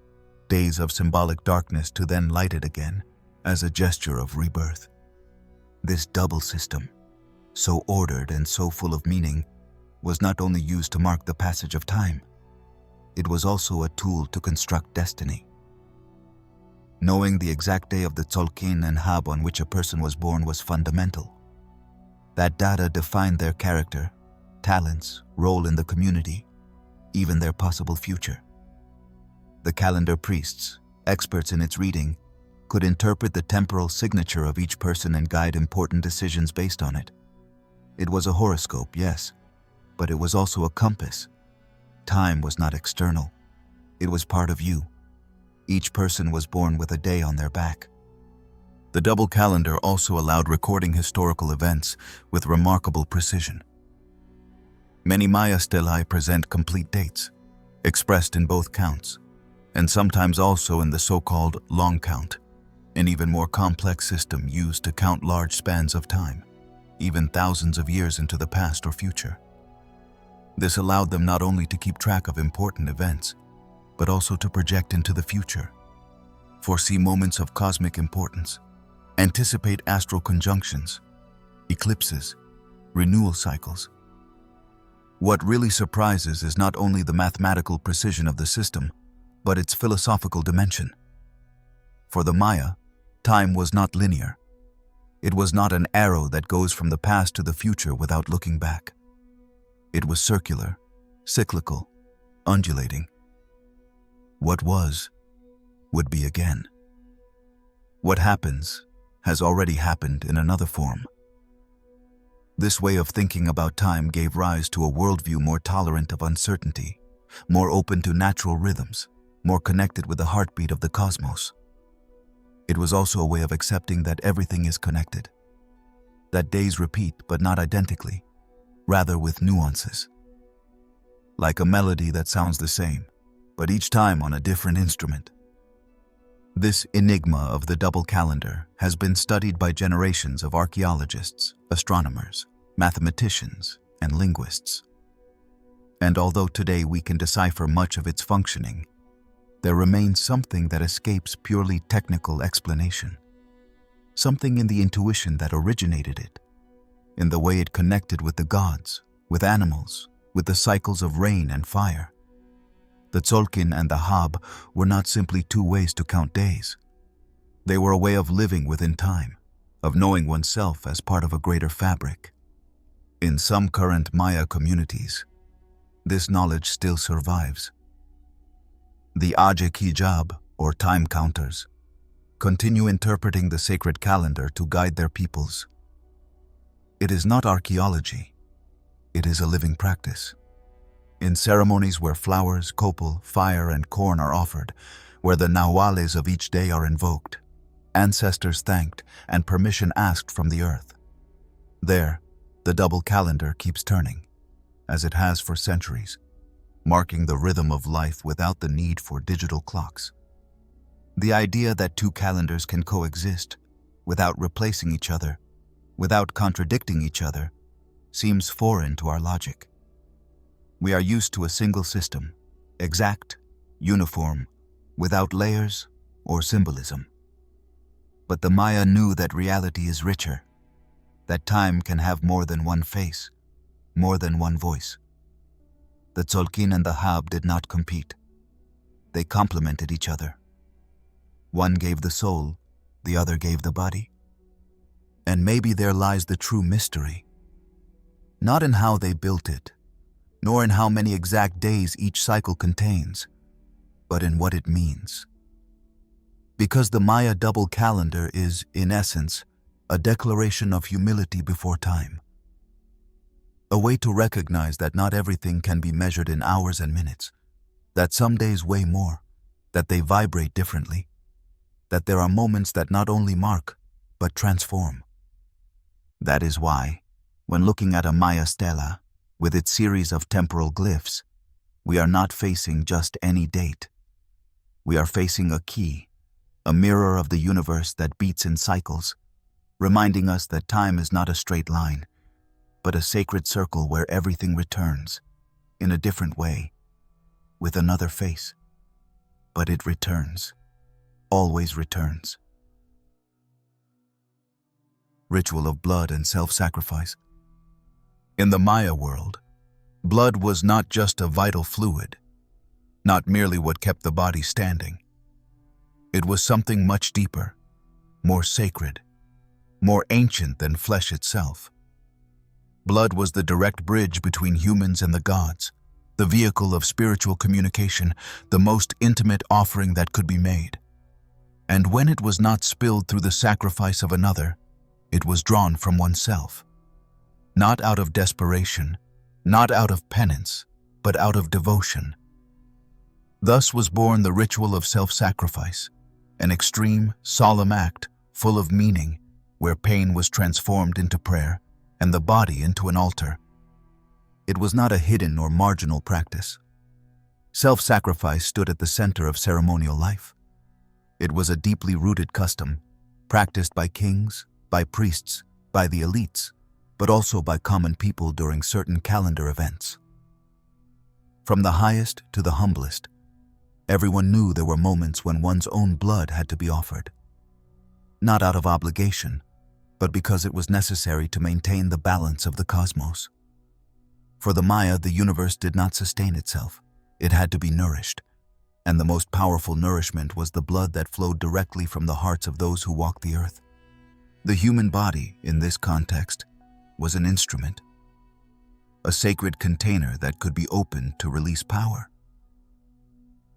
days of symbolic darkness to then light it again, as a gesture of rebirth. This double system, so ordered and so full of meaning, was not only used to mark the passage of time, it was also a tool to construct destiny. Knowing the exact day of the Tzolk'in and Hab on which a person was born was fundamental. That data defined their character, talents, role in the community, even their possible future. The calendar priests, experts in its reading, could interpret the temporal signature of each person and guide important decisions based on it. It was a horoscope, yes, but it was also a compass. Time was not external. It was part of you. Each person was born with a day on their back. The double calendar also allowed recording historical events with remarkable precision. Many Maya stelae present complete dates, expressed in both counts, and sometimes also in the so-called long count, an even more complex system used to count large spans of time, even thousands of years into the past or future. This allowed them not only to keep track of important events, but also to project into the future, foresee moments of cosmic importance, anticipate astral conjunctions, eclipses, renewal cycles. What really surprises is not only the mathematical precision of the system, but its philosophical dimension. For the Maya, time was not linear. It was not an arrow that goes from the past to the future without looking back. It was circular, cyclical, undulating. What was, would be again. What happens has already happened in another form. This way of thinking about time gave rise to a worldview more tolerant of uncertainty, more open to natural rhythms, more connected with the heartbeat of the cosmos. It was also a way of accepting that everything is connected, that days repeat but not identically, rather with nuances. Like a melody that sounds the same, but each time on a different instrument. This enigma of the double calendar has been studied by generations of archaeologists, astronomers, mathematicians, and linguists. And although today we can decipher much of its functioning, there remains something that escapes purely technical explanation. Something in the intuition that originated it, in the way it connected with the gods, with animals, with the cycles of rain and fire. The Tzolk'in and the Hab were not simply two ways to count days. They were a way of living within time, of knowing oneself as part of a greater fabric. In some current Maya communities, this knowledge still survives. The Ajek Hijab, or time counters, continue interpreting the sacred calendar to guide their peoples. It is not archaeology, it is a living practice. In ceremonies where flowers, copal, fire, and corn are offered, where the nahuales of each day are invoked, ancestors thanked, and permission asked from the earth. There, the double calendar keeps turning, as it has for centuries, marking the rhythm of life without the need for digital clocks. The idea that two calendars can coexist, without replacing each other, without contradicting each other, seems foreign to our logic. We are used to a single system, exact, uniform, without layers or symbolism. But the Maya knew that reality is richer, that time can have more than one face, more than one voice. The Tzolk'in and the Hab did not compete. They complemented each other. One gave the soul, the other gave the body. And maybe there lies the true mystery. Not in how they built it, nor in how many exact days each cycle contains, but in what it means. Because the Maya double calendar is, in essence, a declaration of humility before time. A way to recognize that not everything can be measured in hours and minutes, that some days weigh more, that they vibrate differently, that there are moments that not only mark, but transform. That is why, when looking at a Maya stela, with its series of temporal glyphs, we are not facing just any date. We are facing a key, a mirror of the universe that beats in cycles, reminding us that time is not a straight line, but a sacred circle where everything returns, in a different way, with another face. But it returns, always returns. Ritual of blood and self-sacrifice. In the Maya world, blood was not just a vital fluid, not merely what kept the body standing. It was something much deeper, more sacred, more ancient than flesh itself. Blood was the direct bridge between humans and the gods, the vehicle of spiritual communication, the most intimate offering that could be made. And when it was not spilled through the sacrifice of another, it was drawn from oneself. Not out of desperation, not out of penance, but out of devotion. Thus was born the ritual of self-sacrifice, an extreme, solemn act full of meaning, where pain was transformed into prayer and the body into an altar. It was not a hidden or marginal practice. Self-sacrifice stood at the center of ceremonial life. It was a deeply rooted custom, practiced by kings, by priests, by the elites, but also by common people during certain calendar events. From the highest to the humblest, everyone knew there were moments when one's own blood had to be offered. Not out of obligation, but because it was necessary to maintain the balance of the cosmos. For the Maya, the universe did not sustain itself. It had to be nourished, and the most powerful nourishment was the blood that flowed directly from the hearts of those who walked the earth. The human body, in this context, was an instrument, a sacred container that could be opened to release power.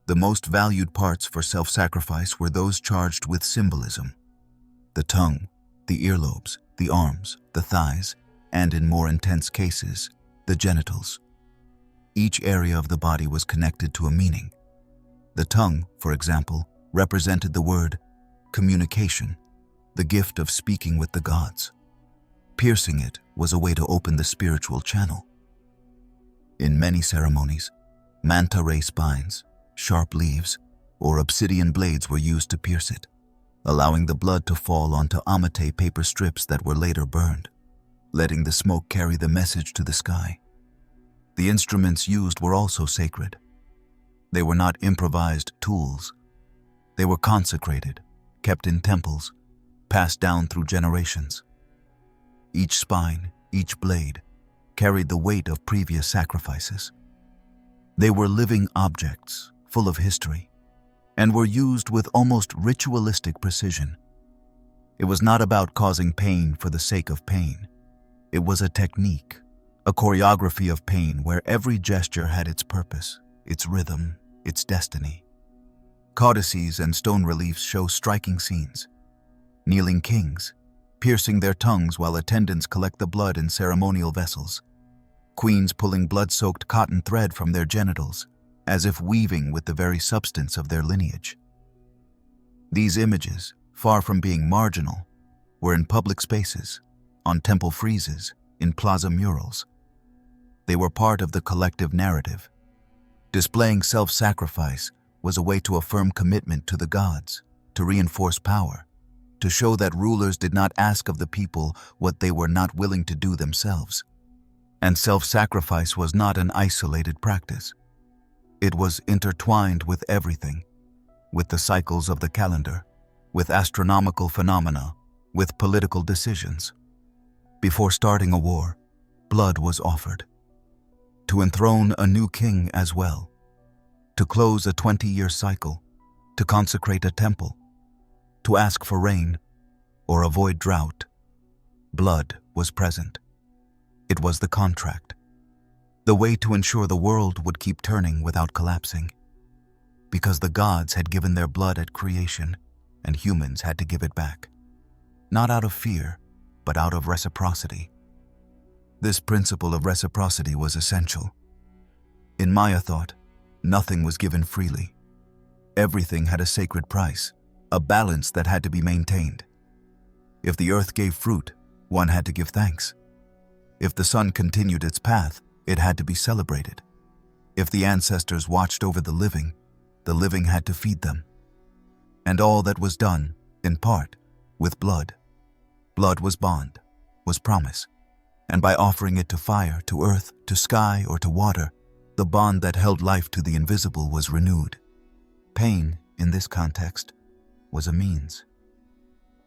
The most valued parts for self-sacrifice were those charged with symbolism: the tongue, the earlobes, the arms, the thighs, and in more intense cases, the genitals. Each area of the body was connected to a meaning. The tongue, for example, represented the word communication, the gift of speaking with the gods. Piercing it was a way to open the spiritual channel. In many ceremonies, manta ray spines, sharp leaves, or obsidian blades were used to pierce it, allowing the blood to fall onto amate paper strips that were later burned, letting the smoke carry the message to the sky. The instruments used were also sacred. They were not improvised tools. They were consecrated, kept in temples, passed down through generations. Each spine, each blade, carried the weight of previous sacrifices. They were living objects, full of history, and were used with almost ritualistic precision. It was not about causing pain for the sake of pain. It was a technique, a choreography of pain where every gesture had its purpose, its rhythm, its destiny. Codices and stone reliefs show striking scenes. Kneeling kings, piercing their tongues while attendants collect the blood in ceremonial vessels. Queens pulling blood-soaked cotton thread from their genitals, as if weaving with the very substance of their lineage. These images, far from being marginal, were in public spaces, on temple friezes, in plaza murals. They were part of the collective narrative. Displaying self-sacrifice was a way to affirm commitment to the gods, to reinforce power, to show that rulers did not ask of the people what they were not willing to do themselves. And self-sacrifice was not an isolated practice. It was intertwined with everything, with the cycles of the calendar, with astronomical phenomena, with political decisions. Before starting a war, blood was offered. To enthrone a new king as well, to close a 20-year cycle, to consecrate a temple, to ask for rain or avoid drought. Blood was present. It was the contract, the way to ensure the world would keep turning without collapsing. Because the gods had given their blood at creation, and humans had to give it back. Not out of fear, but out of reciprocity. This principle of reciprocity was essential. In Maya thought, nothing was given freely. Everything had a sacred price, a balance that had to be maintained. If the earth gave fruit, one had to give thanks. If the sun continued its path, it had to be celebrated. If the ancestors watched over the living had to feed them. And all that was done, in part, with blood. Blood was bond, was promise, and by offering it to fire, to earth, to sky, or to water, the bond that held life to the invisible was renewed. Pain, in this context, was a means.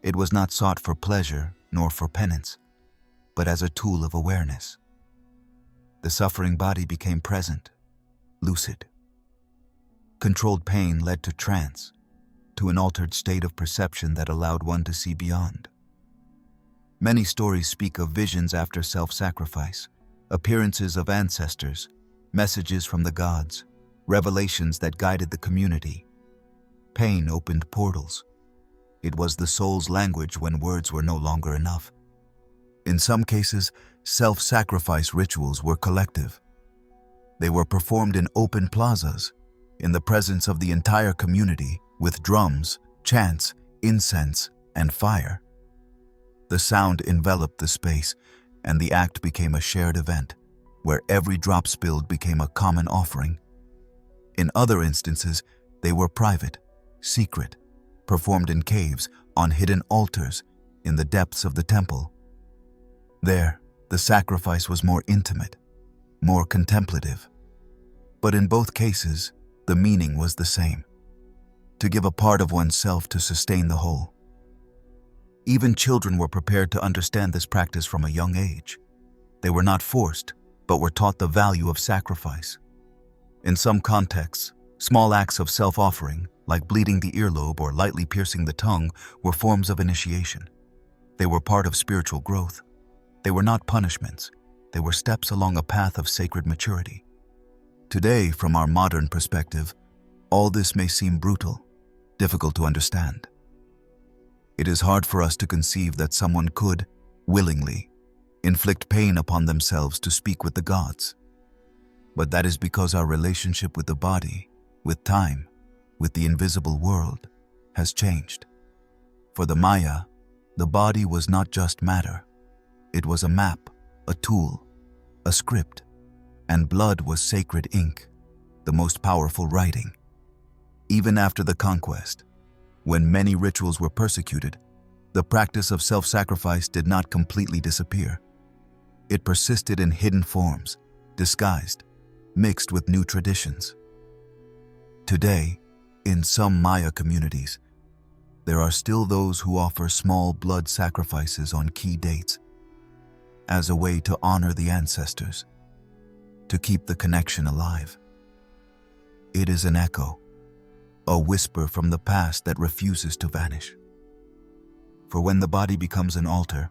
It was not sought for pleasure nor for penance, but as a tool of awareness. The suffering body became present, lucid. Controlled pain led to trance, to an altered state of perception that allowed one to see beyond. Many stories speak of visions after self-sacrifice, appearances of ancestors, messages from the gods, revelations that guided the community. Pain opened portals. It was the soul's language when words were no longer enough. In some cases, self-sacrifice rituals were collective. They were performed in open plazas, in the presence of the entire community, with drums, chants, incense, and fire. The sound enveloped the space, and the act became a shared event, where every drop spilled became a common offering. In other instances, they were private, secret, performed in caves, on hidden altars, in the depths of the temple. There, the sacrifice was more intimate, more contemplative. But in both cases, the meaning was the same: to give a part of oneself to sustain the whole. Even children were prepared to understand this practice from a young age. They were not forced, but were taught the value of sacrifice. In some contexts, small acts of self-offering, like bleeding the earlobe or lightly piercing the tongue, were forms of initiation. They were part of spiritual growth. They were not punishments. They were steps along a path of sacred maturity. Today, from our modern perspective, all this may seem brutal, difficult to understand. It is hard for us to conceive that someone could, willingly, inflict pain upon themselves to speak with the gods. But that is because our relationship with the body, with time, with the invisible world, has changed. For the Maya, the body was not just matter. It was a map, a tool, a script, and blood was sacred ink, the most powerful writing. Even after the conquest, when many rituals were persecuted, the practice of self-sacrifice did not completely disappear. It persisted in hidden forms, disguised, mixed with new traditions. Today, in some Maya communities, there are still those who offer small blood sacrifices on key dates as a way to honor the ancestors, to keep the connection alive. It is an echo, a whisper from the past that refuses to vanish. For when the body becomes an altar,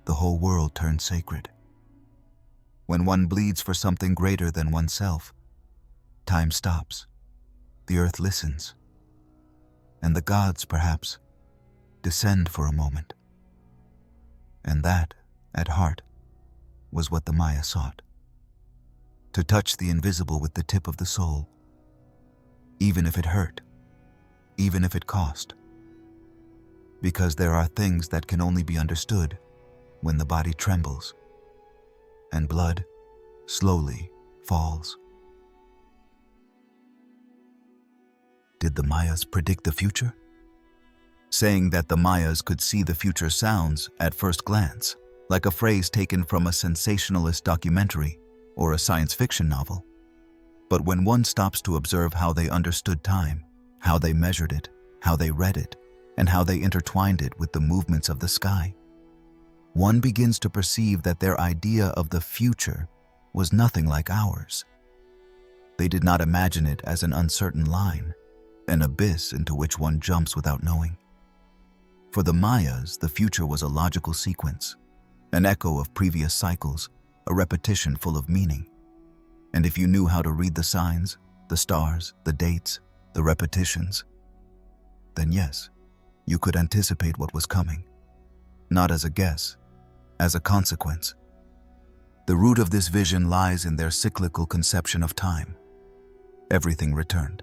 the whole world turns sacred. When one bleeds for something greater than oneself, time stops, the earth listens, and the gods, perhaps, descend for a moment. And that, at heart, was what the Maya sought. To touch the invisible with the tip of the soul, even if it hurt, even if it cost. Because there are things that can only be understood when the body trembles, and blood slowly falls. Did the Mayas predict the future? Saying that the Mayas could see the future sounds, at first glance, like a phrase taken from a sensationalist documentary or a science fiction novel. But when one stops to observe how they understood time, how they measured it, how they read it, and how they intertwined it with the movements of the sky, one begins to perceive that their idea of the future was nothing like ours. They did not imagine it as an uncertain line, an abyss into which one jumps without knowing. For the Mayas, the future was a logical sequence, an echo of previous cycles, a repetition full of meaning. And if you knew how to read the signs, the stars, the dates, the repetitions, then yes, you could anticipate what was coming, not as a guess, as a consequence. The root of this vision lies in their cyclical conception of time. Everything returned.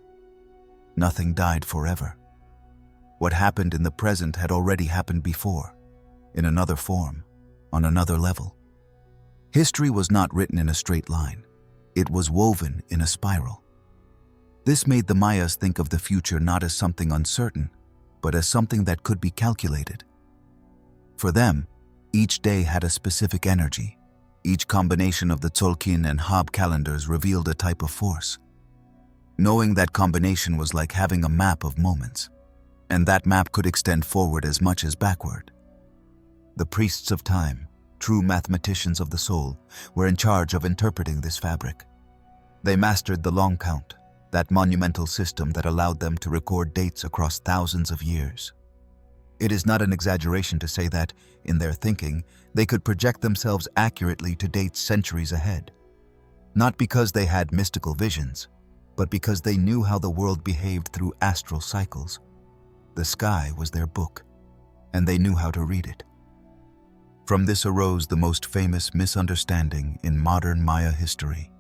Nothing died forever. What happened in the present had already happened before, in another form, on another level. History was not written in a straight line. It was woven in a spiral. This made the Mayas think of the future not as something uncertain, but as something that could be calculated. For them, each day had a specific energy. Each combination of the Tzolk'in and Hab calendars revealed a type of force. Knowing that combination was like having a map of moments, and that map could extend forward as much as backward. The priests of time, true mathematicians of the soul, were in charge of interpreting this fabric. They mastered the long count, that monumental system that allowed them to record dates across thousands of years. It is not an exaggeration to say that, in their thinking, they could project themselves accurately to dates centuries ahead. Not because they had mystical visions, but because they knew how the world behaved through astral cycles. The sky was their book, and they knew how to read it. From this arose the most famous misunderstanding in modern Maya history,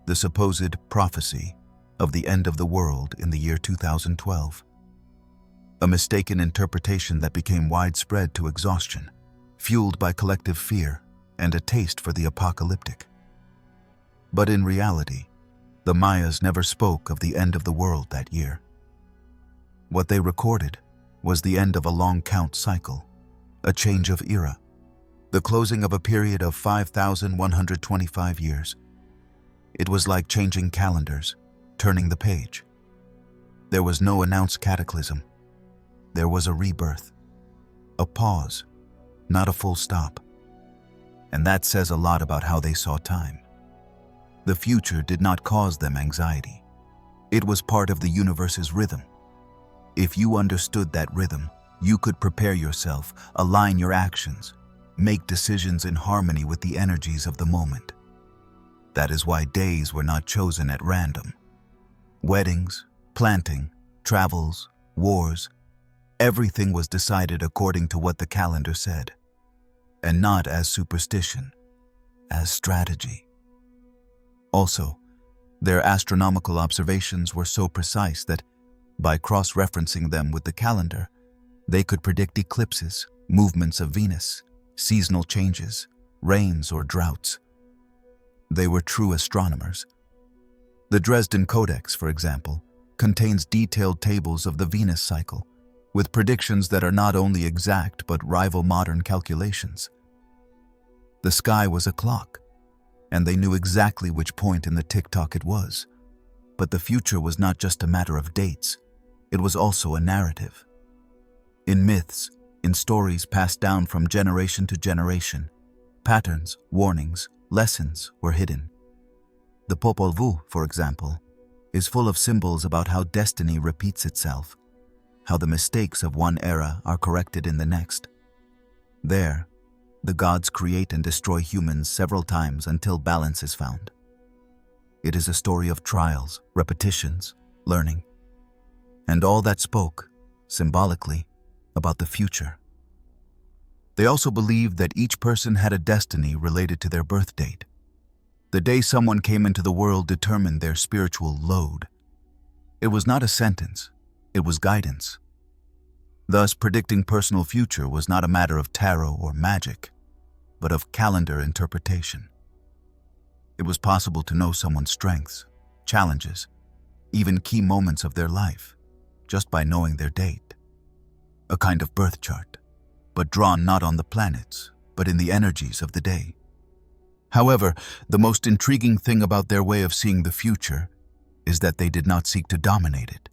the supposed prophecy of the end of the world in the year 2012. A mistaken interpretation that became widespread to exhaustion, fueled by collective fear and a taste for the apocalyptic. But in reality, the Mayas never spoke of the end of the world that year. What they recorded was the end of a long count cycle, a change of era, the closing of a period of 5,125 years. It was like changing calendars, turning the page. There was no announced cataclysm. There was a rebirth, a pause, not a full stop. And that says a lot about how they saw time. The future did not cause them anxiety. It was part of the universe's rhythm. If you understood that rhythm, you could prepare yourself, align your actions, make decisions in harmony with the energies of the moment. That is why days were not chosen at random. Weddings, planting, travels, wars, everything was decided according to what the calendar said, and not as superstition, as strategy. Also, their astronomical observations were so precise that, by cross-referencing them with the calendar, They could predict eclipses, movements of Venus, seasonal changes, rains or droughts. They were true astronomers. The Dresden Codex, for example, contains detailed tables of the Venus cycle, with predictions that are not only exact but rival modern calculations. The sky was a clock, and they knew exactly which point in the tick-tock it was. But the future was not just a matter of dates, it was also a narrative. In myths, in stories passed down from generation to generation, patterns, warnings, lessons were hidden. The Popol Vuh, for example, is full of symbols about how destiny repeats itself, how the mistakes of one era are corrected in the next. There, the gods create and destroy humans several times until balance is found. It is a story of trials, repetitions, learning, and all that spoke, symbolically, about the future. They also believed that each person had a destiny related to their birth date. The day someone came into the world determined their spiritual load. It was not a sentence, it was guidance. Thus, predicting personal future was not a matter of tarot or magic, but of calendar interpretation. It was possible to know someone's strengths, challenges, even key moments of their life, just by knowing their date. A kind of birth chart, but drawn not on the planets, but in the energies of the day. However, the most intriguing thing about their way of seeing the future is that they did not seek to dominate it.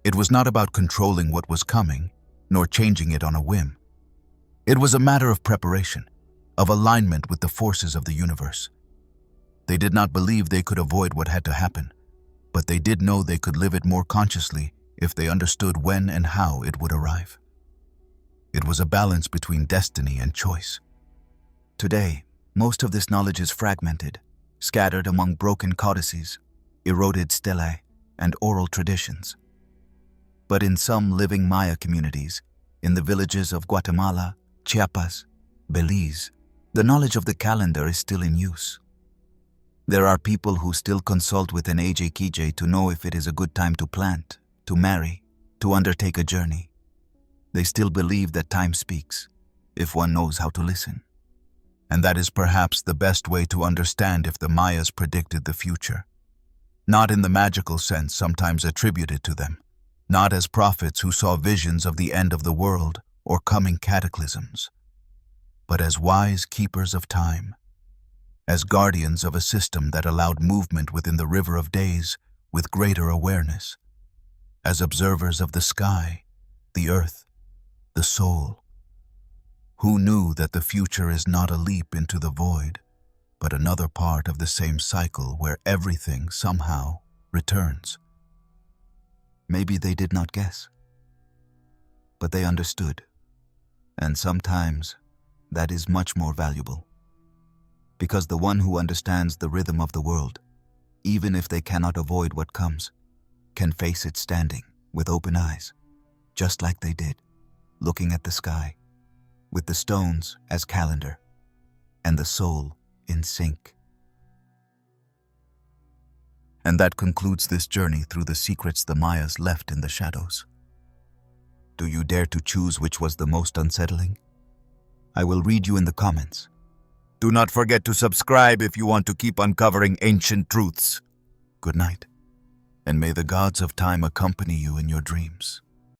It was not about controlling what was coming, nor changing it on a whim. It was a matter of preparation, of alignment with the forces of the universe. They did not believe they could avoid what had to happen, but they did know they could live it more consciously if they understood when and how it would arrive. It was a balance between destiny and choice. Today, most of this knowledge is fragmented, scattered among broken codices, eroded stelae, and oral traditions. But in some living Maya communities, in the villages of Guatemala, Chiapas, Belize, the knowledge of the calendar is still in use. There are people who still consult with an Ajekije to know if it is a good time to plant, to marry, to undertake a journey. They still believe that time speaks, if one knows how to listen. And that is perhaps the best way to understand if the Mayas predicted the future. Not in the magical sense sometimes attributed to them, not as prophets who saw visions of the end of the world or coming cataclysms, but as wise keepers of time, as guardians of a system that allowed movement within the river of days with greater awareness, as observers of the sky, the earth, the soul, who knew that the future is not a leap into the void, but another part of the same cycle where everything somehow returns. Maybe they did not guess, but they understood, and sometimes that is much more valuable. Because the one who understands the rhythm of the world, even if they cannot avoid what comes, can face it standing with open eyes, just like they did, looking at the sky, with the stones as calendar, and the soul in sync. And that concludes this journey through the secrets the Mayas left in the shadows. Do you dare to choose which was the most unsettling? I will read you in the comments. Do not forget to subscribe if you want to keep uncovering ancient truths. Good night, and may the gods of time accompany you in your dreams.